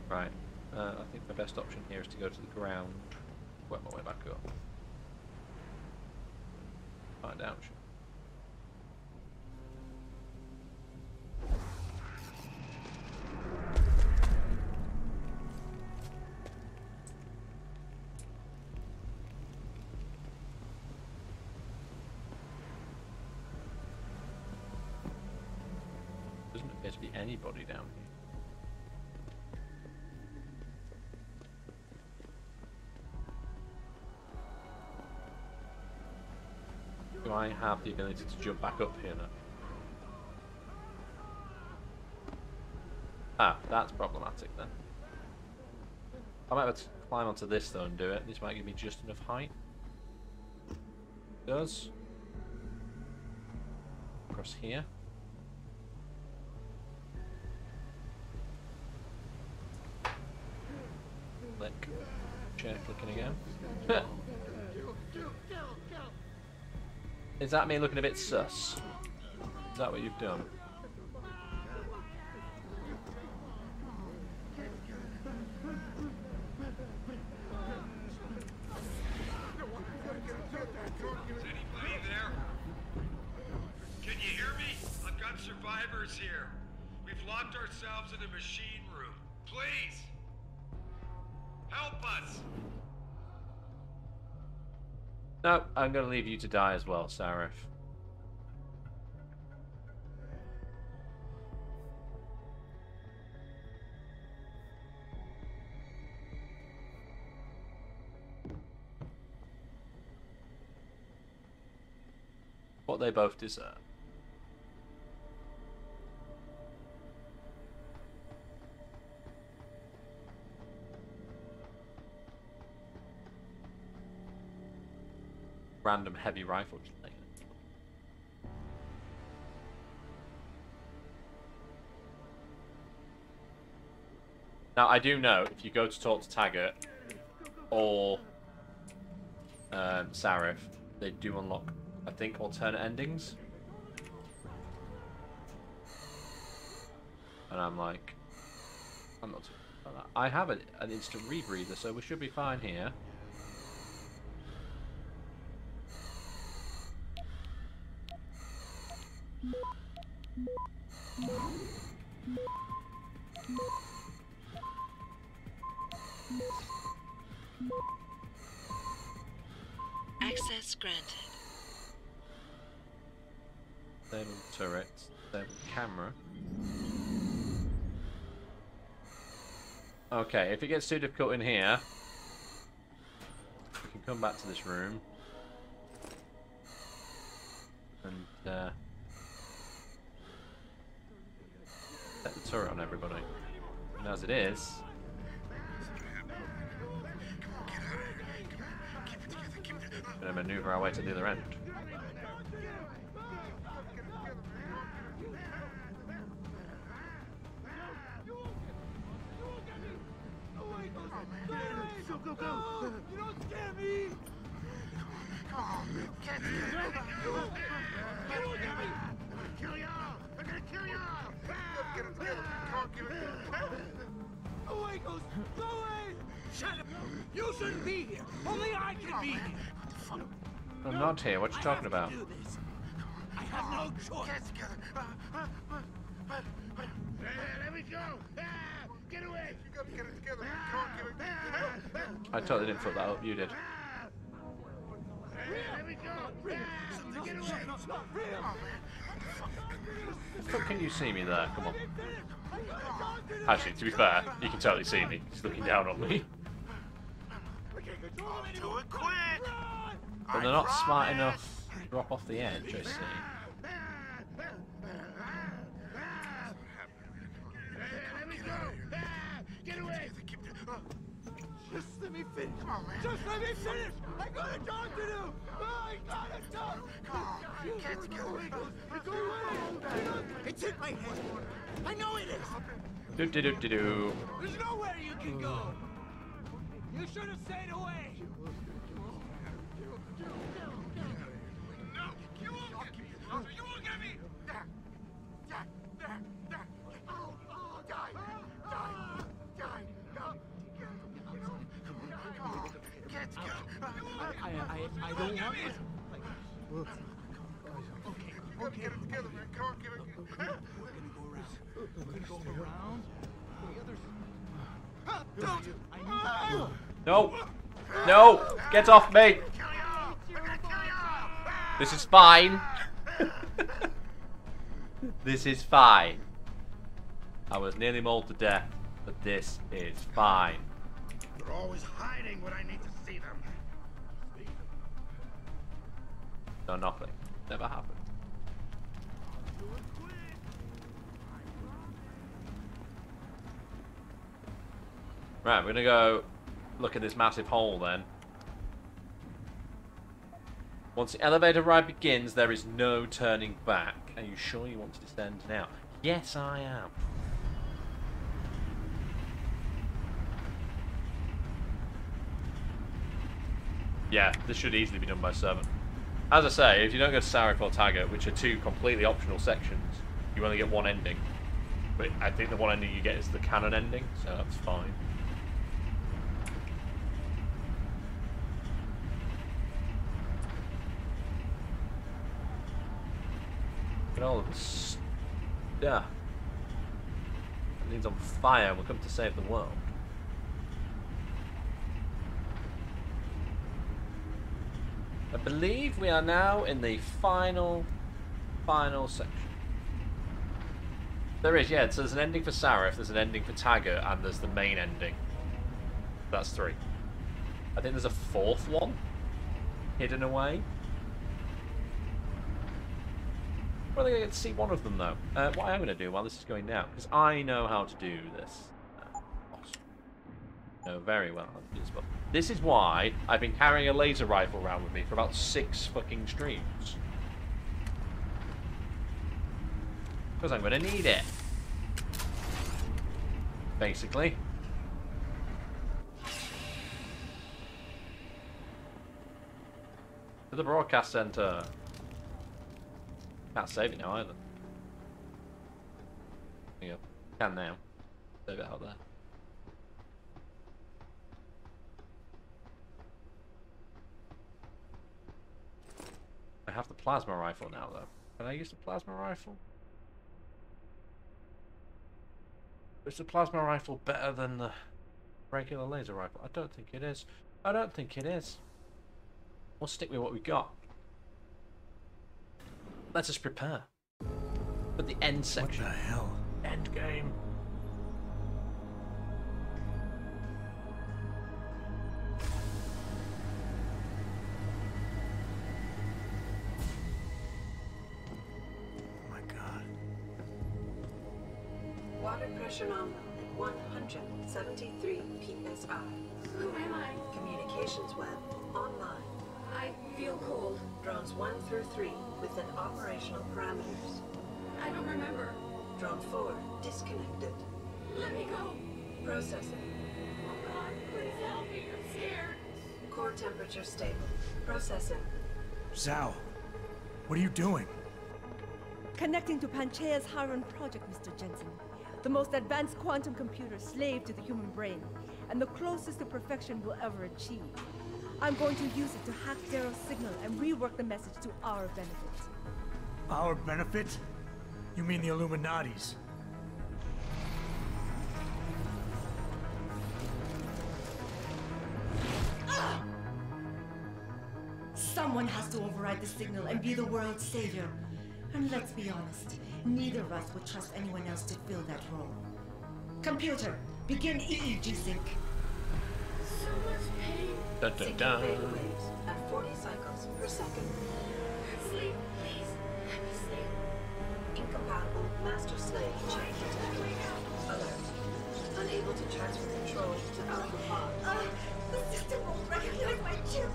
Right, I think my best option here is to go to the ground, work my way back up. Find out. Doesn't appear to be anybody down here. Do I have the ability to jump back up here now? Ah, that's problematic then. I might have to climb onto this though and do it. This might give me just enough height. It does. Across here. Click. Chair clicking again. Is that me looking a bit sus? Is that what you've done? Is anybody there? Can you hear me? I've got survivors here. We've locked ourselves in a machine room. Please! Help us! No, I'm going to leave you to die as well, Sarif. What they both deserve. Random heavy rifle just taken. Now I do know if you go to talk to Taggart or Sarif, they do unlock, I think, alternate endings. And I'm like, I'm not talking about that. I have an instant rebreather, so we should be fine here. Access granted. Disable turret, disable camera. Okay, if it gets too difficult in here, we can come back to this room. And set the turret on everybody. And as it is, we're going to maneuver our way to the other end. Go, go, go! You don't scare me! Come on, get me! Get away from me! I'm gonna kill y'all! I'm gonna kill y'all! Get him together! Come on, give it! Away, Ghost! Go away! Shut up! You shouldn't be here! Only I can be here! I'm not here. What are you talking about? I have no choice! Get together! Let me go! Get away! You gotta get it together! Come on, give it! I totally didn't put that up. You did. How can you see me there? Come on. Actually, to be fair, you can totally see me. He's looking down on me. But they're not smart enough to drop off the edge, I see. Get away! Just let me finish! Come on, man! Just let me finish! I got a dog to do! I got a dog! Come on! Get together! Go away! It's in my head! I know it is! Do. There's nowhere you can go! You should have stayed away! No! You won't get me! Oh, die! I don't want it. Okay. Get it together, man. Come on, get it. We're gonna go around. The others. No! Get off me! This is fine. This is fine. I was nearly mauled to death, but this is fine. They're always hiding when I need to see them. No, nothing. Never happened. Right, we're gonna go look at this massive hole then. Once the elevator ride begins, there is no turning back. Are you sure you want to descend now? Yes, I am. Yeah, this should easily be done by 7. As I say, if you don't go to Sarif or Taggart, which are 2 completely optional sections, you only get 1 ending. But I think the 1 ending you get is the canon ending, so that's fine. Look at all of this stuff. Everything's on fire and we'll come to save the world. I believe we are now in the final section. There is, yeah, so there's an ending for Sarif, there's an ending for Taggart, and there's the main ending. That's 3. I think there's a 4th one hidden away. Well, I get to see one of them though. What I'm going to do while this is going down, because I know how to do this. Awesome. I know very well how to do this, but this is why I've been carrying a laser rifle around with me for about 6 fucking streams. Because I'm going to need it. Basically. To the broadcast center. Can't save it now either. There you go. Can now. Save it out there. I have the plasma rifle now though. Can I use the plasma rifle? Is the plasma rifle better than the regular laser rifle? I don't think it is. I don't think it is. We'll stick with what we got. Let us prepare for the end section. What the hell? End game. Oh my God. Water pressure nominal at 173 psi. Who am I? Communications web online. I feel cold. Drones 1 through 3 within operational parameters. I don't remember. Drone 4 disconnected. Let me go. Processing. Oh God, please help me. I'm scared. Core temperature stable. Processing. Zhao, what are you doing? Connecting to Panchaea's Haran project, Mr. Jensen. The most advanced quantum computer slave to the human brain, and the closest to perfection we'll ever achieve. I'm going to use it to hack Darrow's signal and rework the message to our benefit. Our benefit? You mean the Illuminati's? Someone has to override the signal and be the world's savior. And let's be honest, neither of us would trust anyone else to fill that role. Computer, begin EEG sync. So much pain. Dun, dun, dun. Beta waves at 40 cycles per second. Sleep, please. Let me sleep. Incompatible master slave chain detected. Alert. Unable to transfer control to Alpha Pod. The system won't recognize my chip.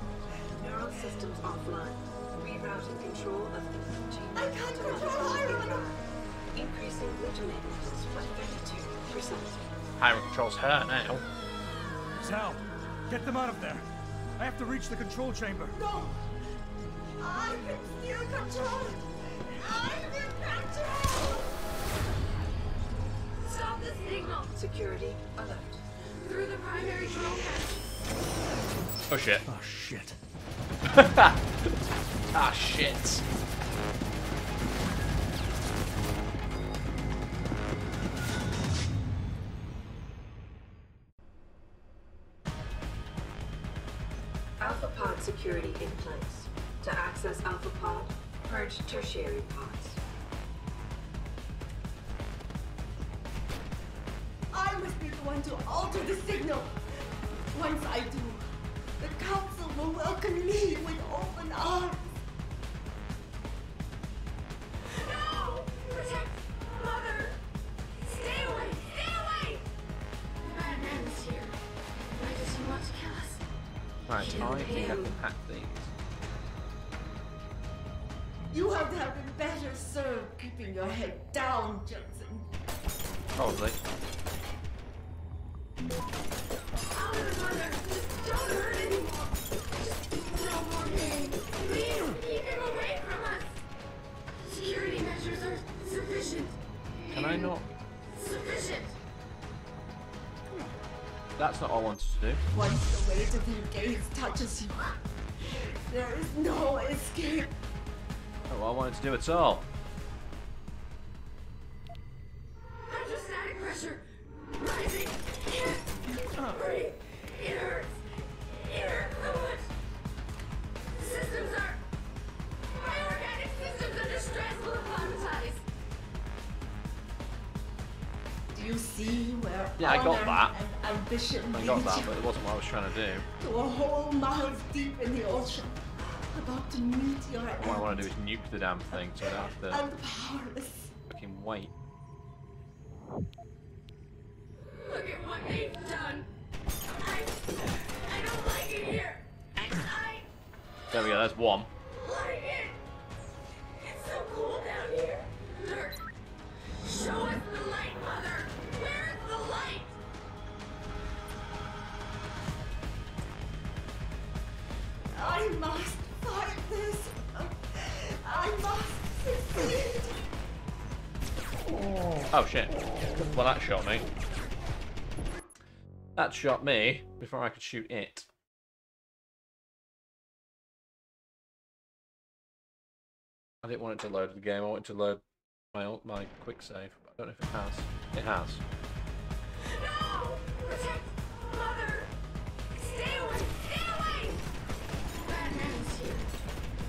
Neural systems offline. Rerouting control of the gene. I can't control Iron. Increasing glutamate levels by 32%. Hiram controls her now. Sal, get them out of there. I have to reach the control chamber. No! I can still control! I'm in control! Stop the signal! Security alert. Through the primary control hatch. Oh shit. Oh shit. Ah shit. Alpha Pod security in place. To access Alpha Pod, purge tertiary pods. I must be the one to alter the signal. Once I do, the council will welcome me with open arms. No! Protect Mother! Stay away! Stay away! The bad man is here. Why does he want to kill us? Right, I think I can hack these. You have to have been better served keeping your head down, Jensen. Probably. Mother! Just don't hurt anymore! Just no more pain! Please, keep him away from us! Security measures are sufficient. Can I not? Sufficient! That's not all I wanted to do. Once the weight of their gaze touches you, there is no escape. Not what I wanted to do at all. Hydrostatic pressure rising. Breathe. It hurts. It hurts so much. Systems are. My organic systems under stress will acclimatize. Do you see where Yeah, I got honor that. and ambition I got lead that, you but it wasn't what I was trying to do. to a hole miles deep in the ocean, about to meet your What I end, want to do is nuke the damn thing so I don't have to and powerless. fucking wait. Look at what they've done. I don't like it here. There we go, that's one. Like it. It's so cool down here. Look. Show us the light, Mother. Where's the light? I must fight this. I must succeed. Oh shit. Well, that shot me. That shot me before I could shoot it. I didn't want it to load the game. I wanted to load my quick save. I don't know if it has. It has. No! Protect Mother! Stay away! Stay away! Bad man is here.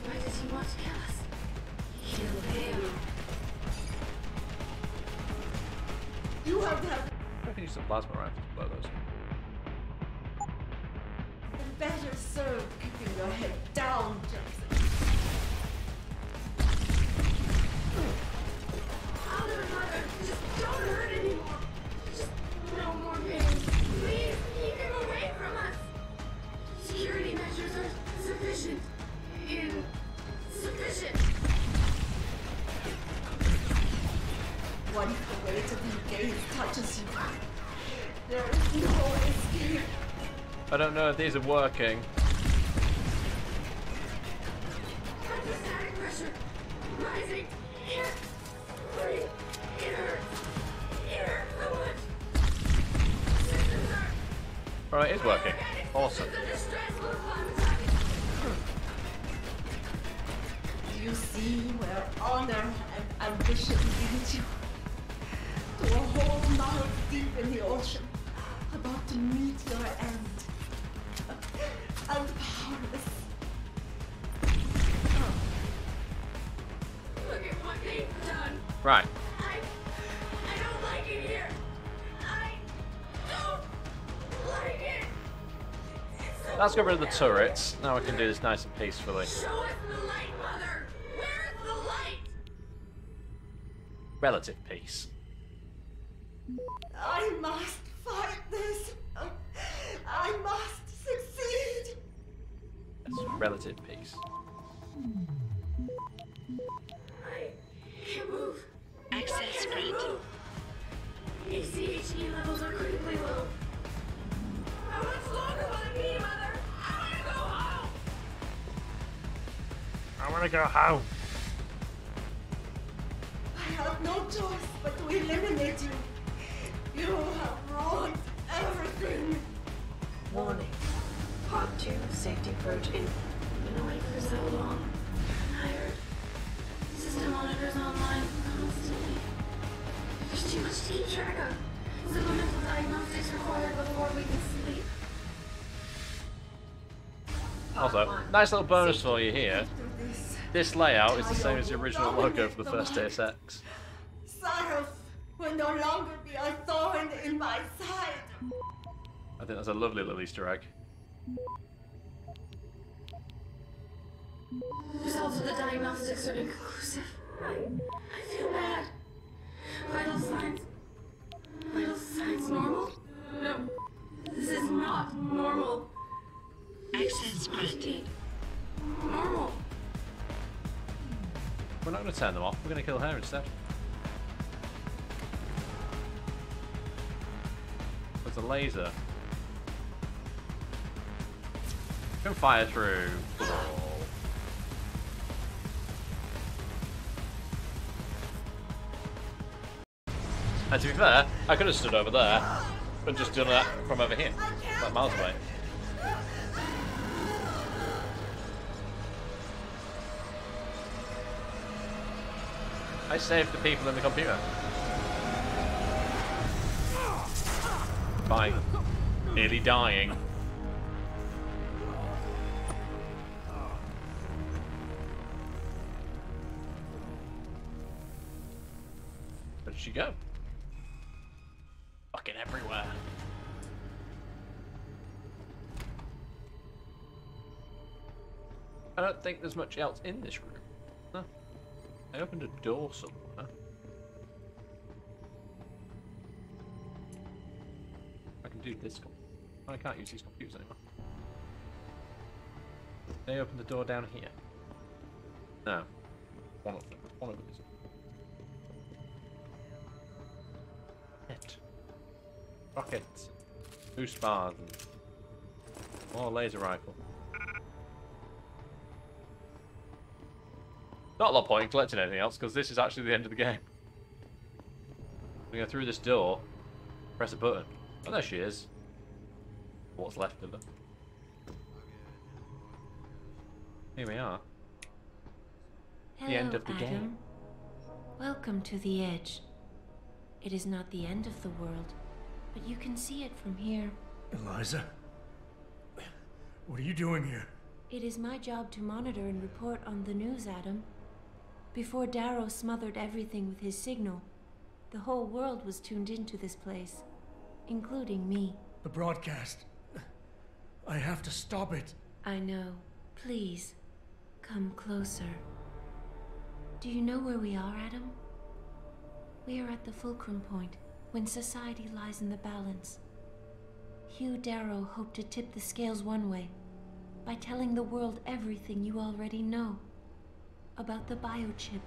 Why does he want to kill us? Kill him. You have to have I can use some plasma rifles to blow those. been better served keeping your head down, Jackson. Mother, just don't hurt anymore. Just no more pain. Please keep him away from us. Security measures are sufficient. Insufficient. Once the weight of your gaze touches you, there is no escape. I don't know if these are working. Hydrostatic pressure rising. Breathe. It hurts. It hurts so much. Systems are. Alright, it is working. Awesome. Under stress will acclimatize. Do you see where honor and ambition lead you? To a hole miles deep in the ocean, about to meet your end. And powerless. Right. I don't like it here. I don't like it. Let's get rid of the turrets. Now we can do this nice and peacefully. Show us the light, Mother. Where's the light? Relative peace. I must fight this. I must succeed. That's relative peace. I can't move. Access granted. XII levels are critically low. How much longer will it be, Mother? I want to go home. I want to go home. I have no choice but to eliminate you. You have ruined everything. Warning. Pod 2 safety approach in. Been away for so long. Tired. System monitors online constantly. There's too much to keep track of. Supplemental diagnostics required before we can sleep. Also, nice little bonus for you here. This layout is the same as the original logo for the first Deus Ex. Sarah will no longer be a thorn in my side. I think that's a lovely little Easter egg. Results of the diagnostics are inconclusive. I feel bad. Vital signs. Vital signs normal? No. This is not normal. Access granted. Normal. We're not going to turn them off. We're going to kill her instead. There's a laser. Can fire through the wall. And to be fair, I could have stood over there, but just done that from over here, like miles away. I saved the people in the computer. By nearly dying. Where did she go? Fucking everywhere. I don't think there's much else in this room. Huh. I opened a door somewhere. I can do this. I can't use these computers anymore. They opened the door down here. No. One of them. One of them is. Rockets. Boost bars. And more laser rifle. Not a lot of point in collecting anything else, because this is actually the end of the game. We go through this door, press a button. Oh, there she is. What's left of her. Here we are. Hello, The end of the Adam. game. Welcome to the Edge. It is not the end of the world, but you can see it from here. Eliza? What are you doing here? It is my job to monitor and report on the news, Adam. Before Darrow smothered everything with his signal, the whole world was tuned into this place, including me. The broadcast. I have to stop it. I know. Please, come closer. Do you know where we are, Adam? We are at the fulcrum point, when society lies in the balance. Hugh Darrow hoped to tip the scales one way, by telling the world everything you already know. About the biochip,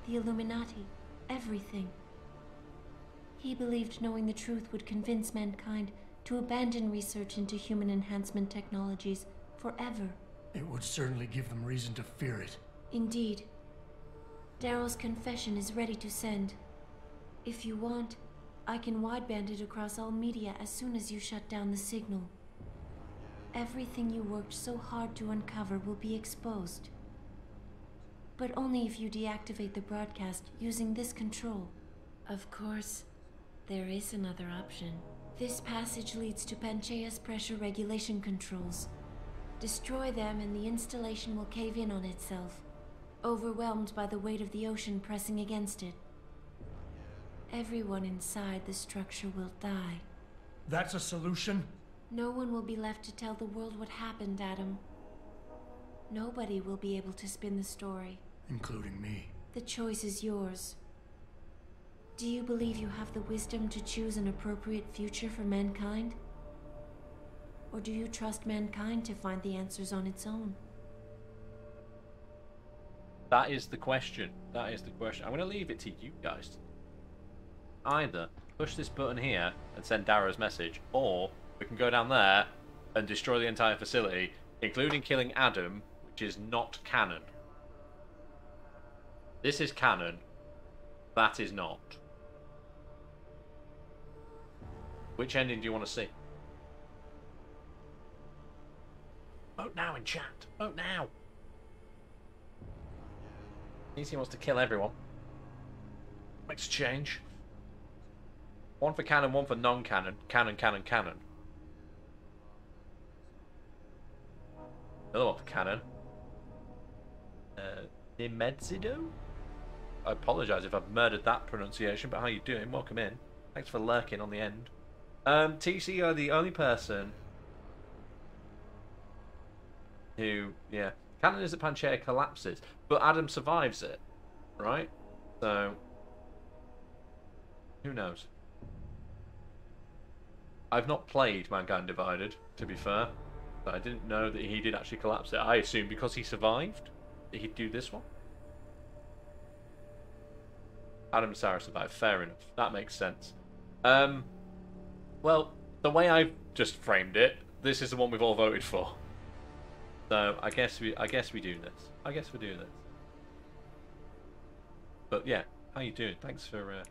the Illuminati, everything. He believed knowing the truth would convince mankind to abandon research into human enhancement technologies forever. It would certainly give them reason to fear it. Indeed. Darrow's confession is ready to send. If you want, I can wideband it across all media as soon as you shut down the signal. Everything you worked so hard to uncover will be exposed. But only if you deactivate the broadcast using this control. Of course, there is another option. This passage leads to Panchaea's pressure regulation controls. Destroy them and the installation will cave in on itself, overwhelmed by the weight of the ocean pressing against it. Everyone inside the structure will die. That's a solution? No one will be left to tell the world what happened, Adam. Nobody will be able to spin the story. Including me. The choice is yours. Do you believe you have the wisdom to choose an appropriate future for mankind? Or do you trust mankind to find the answers on its own? That is the question. That is the question. I'm going to leave it to you guys. Either push this button here and send Darrow's message, or we can go down there and destroy the entire facility, including killing Adam, which is not canon. This is canon. That is not. Which ending do you want to see? Vote now in chat. Vote now. Easy wants to kill everyone. Makes a change. One for canon, one for non-canon. Canon, canon, canon. Another one for canon. Nimedzido? I apologise if I've murdered that pronunciation, but how you doing? Welcome in. Thanks for lurking on the end. TC are the only person who, yeah. Canon is that Panchaea collapses, but Adam survives it, right? So, who knows? I've not played Mankind Divided, to be fair, but I didn't know that he did actually collapse it. I assumed because he survived that he'd do this one. Adam and Sarah survived. Fair enough. That makes sense. Well, the way I've just framed it, this is the one we've all voted for. So I guess we do this. I guess we do this. But yeah, how you doing? Thanks for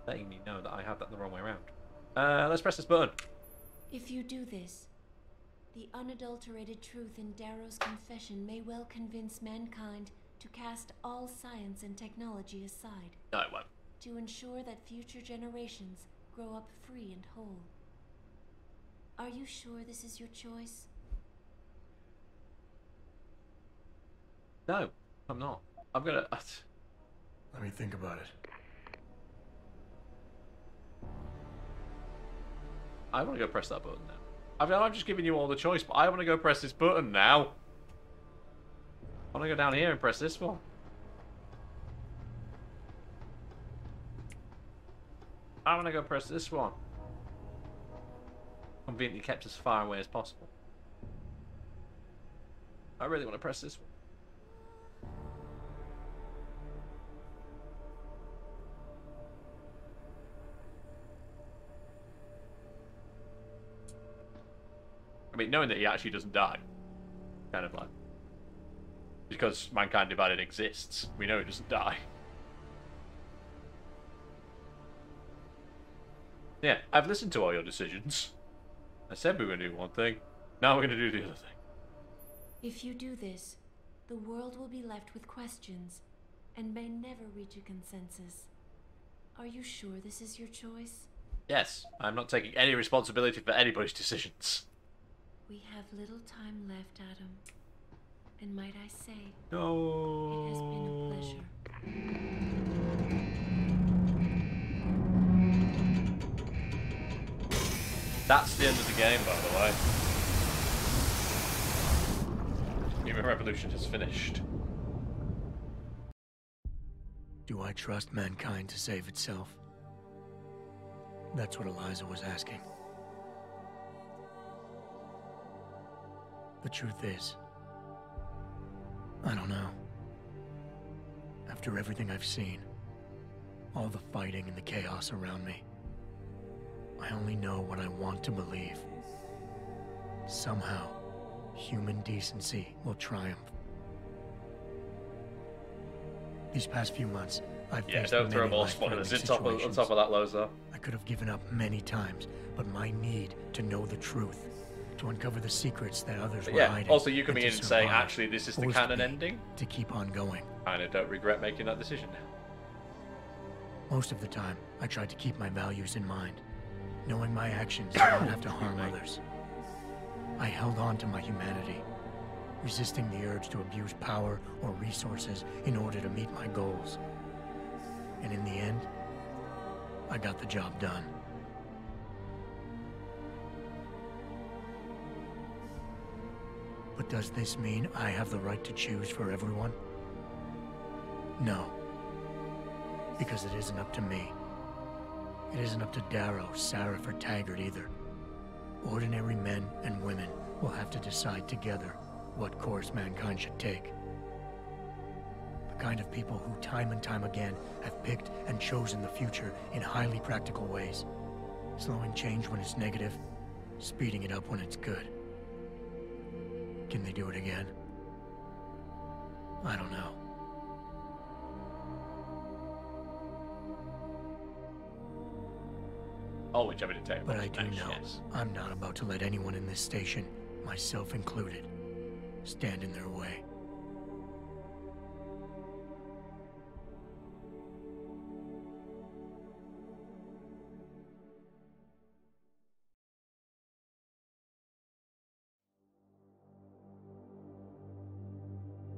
letting me know that I have that the wrong way around. Let's press this button. If you do this, the unadulterated truth in Darrow's confession may well convince mankind to cast all science and technology aside. No, it won't. To ensure that future generations grow up free and whole. Are you sure this is your choice? No, I'm not. I'm gonna... Let me think about it. I want to go press that button now. I mean, I'm just giving you all the choice, but I want to go press this button now. I want to go down here and press this one. I want to go press this one. Conveniently kept as far away as possible. I really want to press this one. I mean, knowing that he actually doesn't die, kind of like, because Mankind Divided exists, we know he doesn't die. Yeah, I've listened to all your decisions. I said we were going to do one thing, now we're going to do the other thing. If you do this, the world will be left with questions, and may never reach a consensus. Are you sure this is your choice? Yes, I'm not taking any responsibility for anybody's decisions. We have little time left, Adam. And might I say, no. It has been a pleasure. That's the end of the game, by the way. Human Revolution has finished. Do I trust mankind to save itself? That's what Eliza was asking. The truth is, I don't know. After everything I've seen, all the fighting and the chaos around me, I only know what I want to believe. Somehow, human decency will triumph. These past few months, I've faced don't throw many more life-threatening spoilers on top of that, Loza. I could have given up many times, but my need to know the truth, to uncover the secrets that others were hiding. Also you coming and in to and saying, survive, actually, this is the forced canon me ending? To keep on going. I don't regret making that decision. Most of the time, I tried to keep my values in mind, knowing my actions don't have to harm others. I held on to my humanity, resisting the urge to abuse power or resources in order to meet my goals. And in the end, I got the job done. But does this mean I have the right to choose for everyone? No. Because it isn't up to me. It isn't up to Darrow, Sarif, or Taggart either. Ordinary men and women will have to decide together what course mankind should take. The kind of people who time and time again have picked and chosen the future in highly practical ways. Slowing change when it's negative, speeding it up when it's good. Can they do it again? I don't know. Oh, whichever it takes. But I do know I'm not about to let anyone in this station, myself included, stand in their way.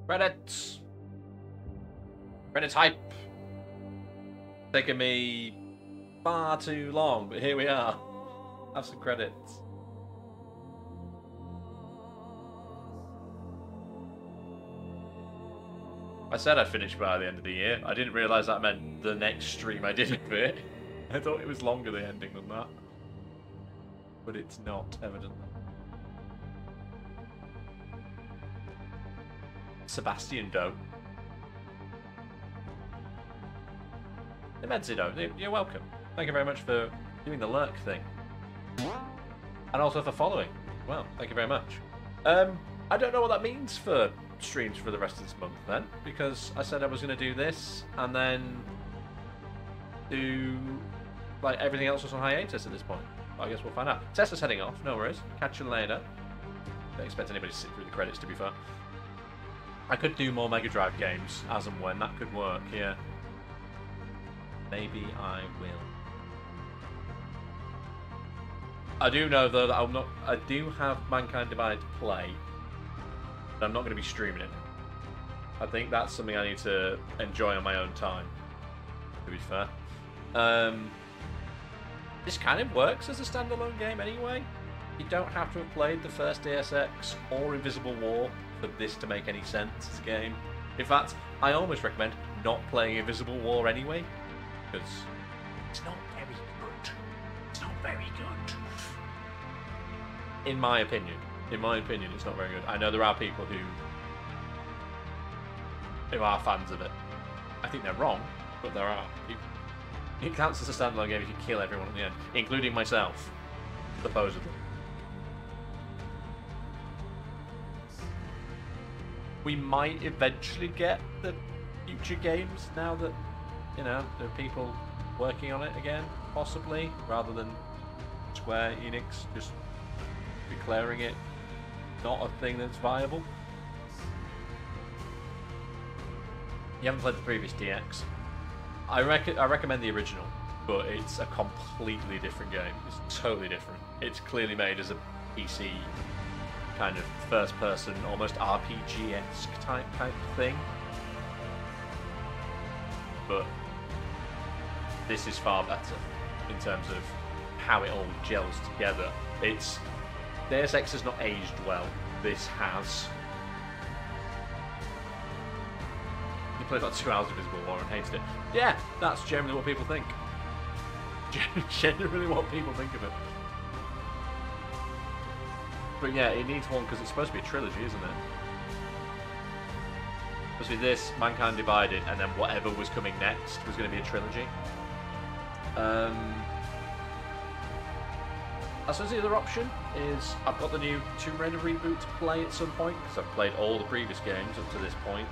Credits. Credits hype. Taking me far too long, but here we are. Have some credits. I said I'd finish by the end of the year. I didn't realise that meant the next stream I did of it. I thought it was longer the ending than that. But it's not, evidently. Sebastian Doe. Immensely Doe, you're welcome. Thank you very much for doing the lurk thing. And also for following. Well, thank you very much. I don't know what that means for streams for the rest of this month then, because I said I was going to do this and then do like everything else was on hiatus at this point. I guess we'll find out. Tesla's heading off, no worries. Catch you later. Don't expect anybody to sit through the credits, to be fair. I could do more Mega Drive games as and when. That could work, yeah. Maybe I will. I do know though that I do have Mankind Divided to play, but I'm not going to be streaming it. I think that's something I need to enjoy on my own time, to be fair. This kind of works as a standalone game anyway. You don't have to have played the first Deus Ex or Invisible War for this to make any sense as a game. In fact, I almost recommend not playing Invisible War anyway, because it's not very good. It's not very good. In my opinion. In my opinion, it's not very good. I know there are people who are fans of it. I think they're wrong, but there are people. It counts as a standalone game if you kill everyone at the end, including myself, supposedly. We might eventually get the future games now that, you know, there are people working on it again, possibly, rather than Square Enix just declaring it not a thing that's viable. You haven't played the previous DX. I recommend the original, but it's a completely different game. It's totally different. It's clearly made as a PC kind of first-person, almost RPG-esque type thing. But this is far better in terms of how it all gels together. Deus Ex has not aged well. This has. You played like 2 hours of Invisible War and hated it. Yeah, that's generally what people think. Generally what people think of it. But yeah, it needs one because it's supposed to be a trilogy, isn't it? Supposed to be this, Mankind Divided, and then whatever was coming next was going to be a trilogy. I suppose the other option is I've got the new Tomb Raider reboot to play at some point because I've played all the previous games up to this point.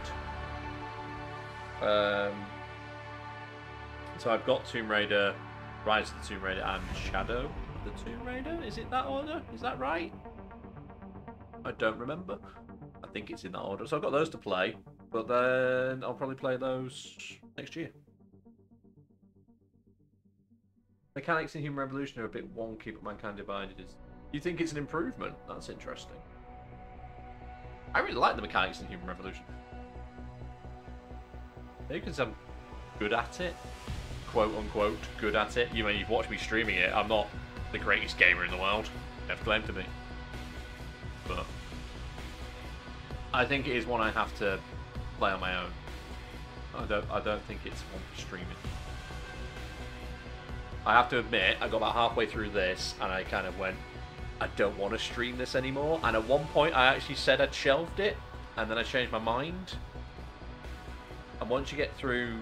So I've got Tomb Raider, Rise of the Tomb Raider, and Shadow of the Tomb Raider. Is it that order? Is that right? I don't remember. I think it's in that order. So I've got those to play, but then I'll probably play those next year. Mechanics in Human Revolution are a bit wonky, but Mankind Divided is... You think it's an improvement? That's interesting. I really like the mechanics in Human Revolution. Maybe because I'm good at it. quote-unquote good at it. You mean, you've watched me streaming it. I'm not the greatest gamer in the world. I have claimed to be. But I think it is one I have to play on my own. I don't think it's one for streaming. I have to admit, I got about halfway through this and I kind of went, I don't want to stream this anymore. And at one point I actually said I'd shelved it, and then I changed my mind. And once you get through...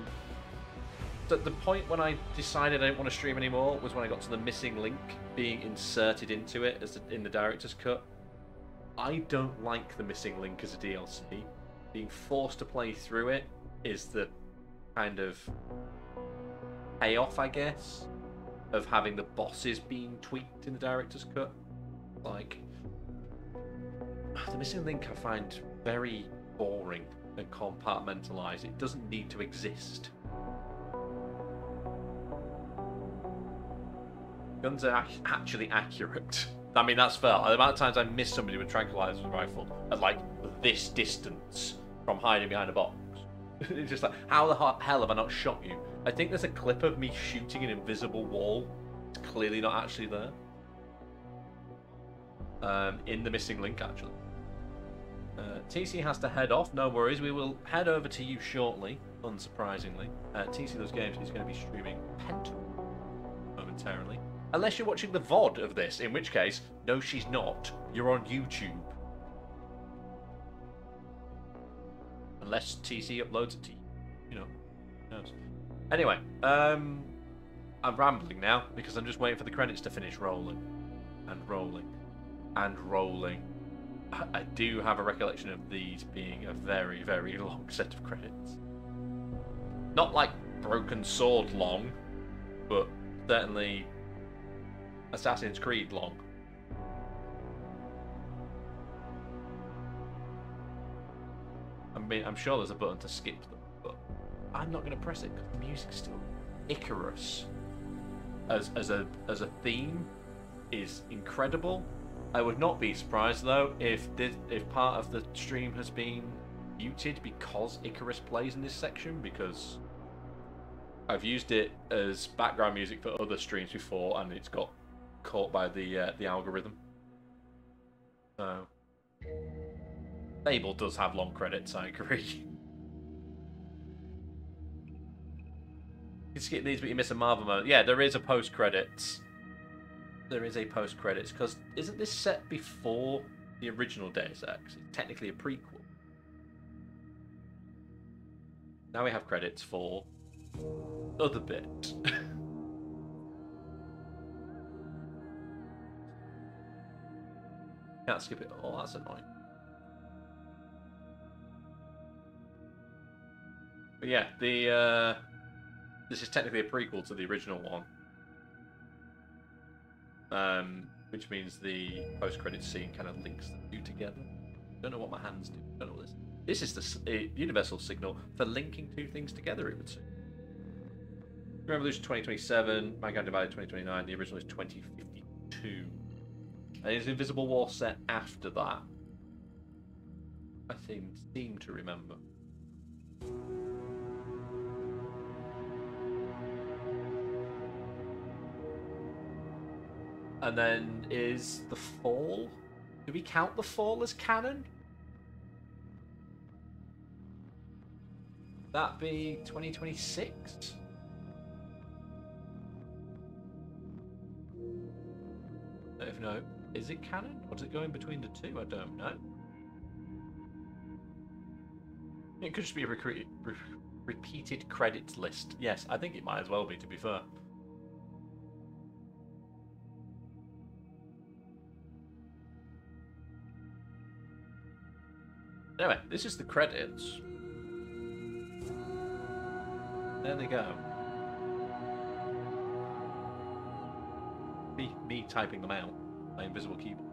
The point when I decided I didn't want to stream anymore was when I got to the missing link being inserted into it in the director's cut. I don't like the missing link as a DLC. Being forced to play through it is the kind of payoff, I guess, of having the bosses being tweaked in the director's cut. Like, the missing link I find very boring and compartmentalized. It doesn't need to exist. Guns are actually accurate. I mean, that's fair. The amount of times I missed somebody with a tranquilizer rifle at like this distance from hiding behind a box. It's just like, how the hell have I not shot you? I think there's a clip of me shooting an invisible wall. It's clearly not actually there. In the missing link, actually. TC has to head off. No worries. We will head over to you shortly, unsurprisingly. TC Those Games is going to be streaming Pent momentarily. Unless you're watching the VOD of this, in which case, no, she's not. You're on YouTube. Unless TC uploads it to you. You know, who knows. Anyway, I'm rambling now because I'm just waiting for the credits to finish rolling. And rolling. And rolling. I do have a recollection of these being a very, very long set of credits. Not like Broken Sword long, but certainly Assassin's Creed long. I mean, I'm sure there's a button to skip them, but I'm not going to press it because the music's still Icarus as a theme is incredible. I would not be surprised though if part of the stream has been muted because Icarus plays in this section, because I've used it as background music for other streams before and it's got caught by the algorithm. So Fable does have long credits, I agree. You can skip these, but you miss a Marvel moment. Yeah, there is a post credits. There is a post credits because isn't this set before the original Deus Ex? It's technically a prequel. Now we have credits for other bit. Can't skip it all. That's annoying. But yeah, this is technically a prequel to the original one. Which means the post-credits scene kind of links the two together. Don't know what my hands do. Don't know what this. This is the universal signal for linking two things together. It would seem. Revolution 2027, Mankind Divided 2029. The original is 2052. And there's Invisible War set after that. I seem to remember. And then is The Fall? Do we count The Fall as canon? That be 2026? If no, is it canon? Or is it going between the two? I don't know. It could just be a repeated credits list. Yes, I think it might as well be, to be fair. Anyway, this is the credits. There they go. Me typing them out. My invisible keyboard.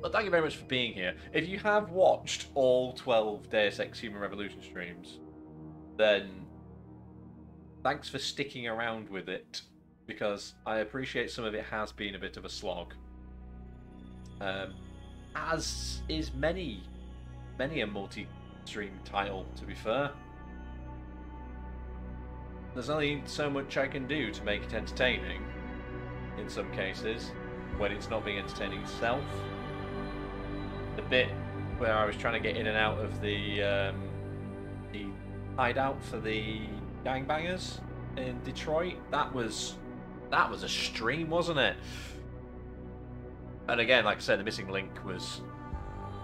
Well, thank you very much for being here. If you have watched all 12 Deus Ex Human Revolution streams, then thanks for sticking around with it, because I appreciate some of it has been a bit of a slog. As is many a multi-stream title, to be fair. there's only so much I can do to make it entertaining. In some cases, when it's not being entertaining itself. The bit where I was trying to get in and out of the hideout for the gangbangers in Detroit, that was a stream, wasn't it? And again, like I said, the missing link was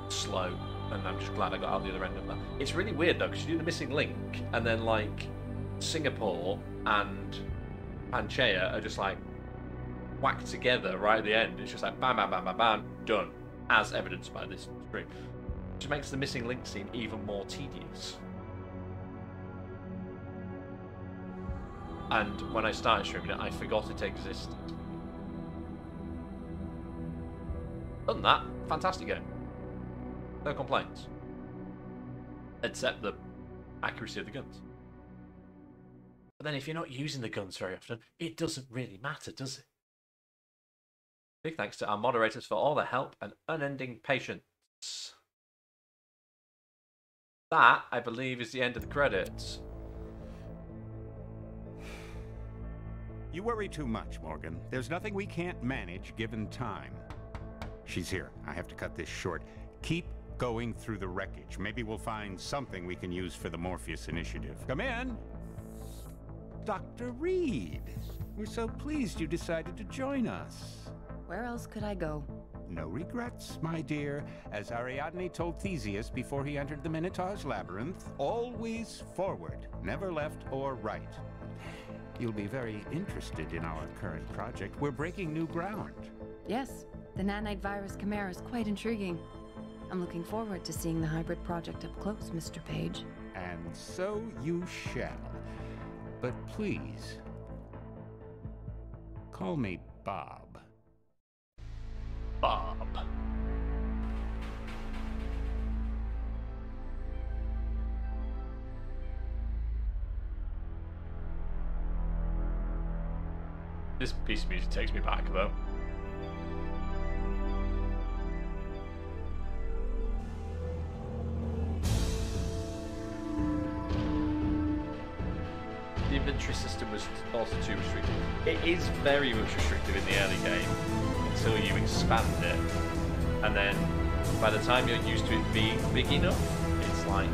slow, and I'm just glad I got out the other end of that. It's really weird though, because you do the missing link, and then like Singapore and Panchea are just like whacked together right at the end. It's just like bam, bam, bam, bam, bam, done, as evidenced by this stream, which makes the missing link scene even more tedious. And when I started streaming it, I forgot it existed. Other than that, fantastic game. No complaints. Except the accuracy of the guns. But then if you're not using the guns very often, it doesn't really matter, does it? Big thanks to our moderators for all their help and unending patience. That, I believe, is the end of the credits. You worry too much, Morgan. There's nothing we can't manage given time. She's here. I have to cut this short. Keep going through the wreckage. Maybe we'll find something we can use for the Morpheus initiative. Come in. Dr. Reed. We're so pleased you decided to join us. Where else could I go? No regrets, my dear. As Ariadne told Theseus before he entered the Minotaur's labyrinth, always forward, never left or right. You'll be very interested in our current project. We're breaking new ground. Yes, the nanite virus chimera is quite intriguing. I'm looking forward to seeing the hybrid project up close, Mr. Page. And so you shall. But please, call me Bob. Bob. This piece of music takes me back, though. The inventory system was also too restrictive. It is very much restrictive in the early game until you expand it, and then by the time you're used to it being big enough, it's like,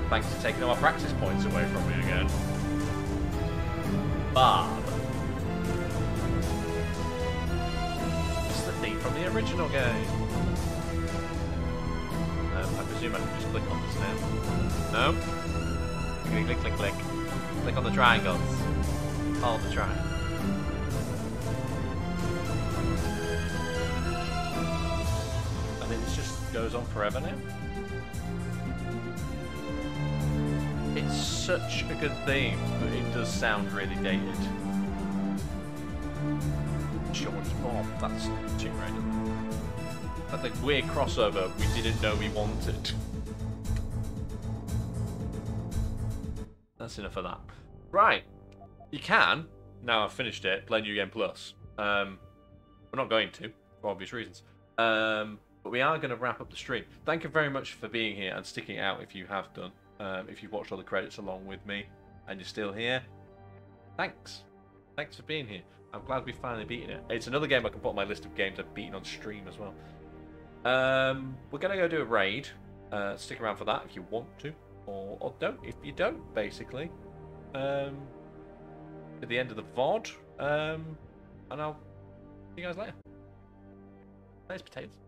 thanks for taking all my practice points away from me again. Bob. It's the theme from the original game. I presume I can just click on this now. No? Click, click, click, click. Click on the triangles. Hold the triangle. And it just goes on forever now. It's such a good theme, but it does sound really dated. George Bob, that's too random. That's like weird crossover we didn't know we wanted. That's enough of that. Right. You can, now I've finished it, play New Game Plus. We're not going to, for obvious reasons. But we are going to wrap up the stream. Thank you very much for being here and sticking it out if you have done. If you've watched all the credits along with me and you're still here, thanks. Thanks for being here. I'm glad we finally beaten it. It's another game I can put on my list of games I've beaten on stream as well. We're going to go do a raid. Stick around for that if you want to. Or don't, if you don't, basically. At the end of the VOD. And I'll see you guys later. Nice potatoes.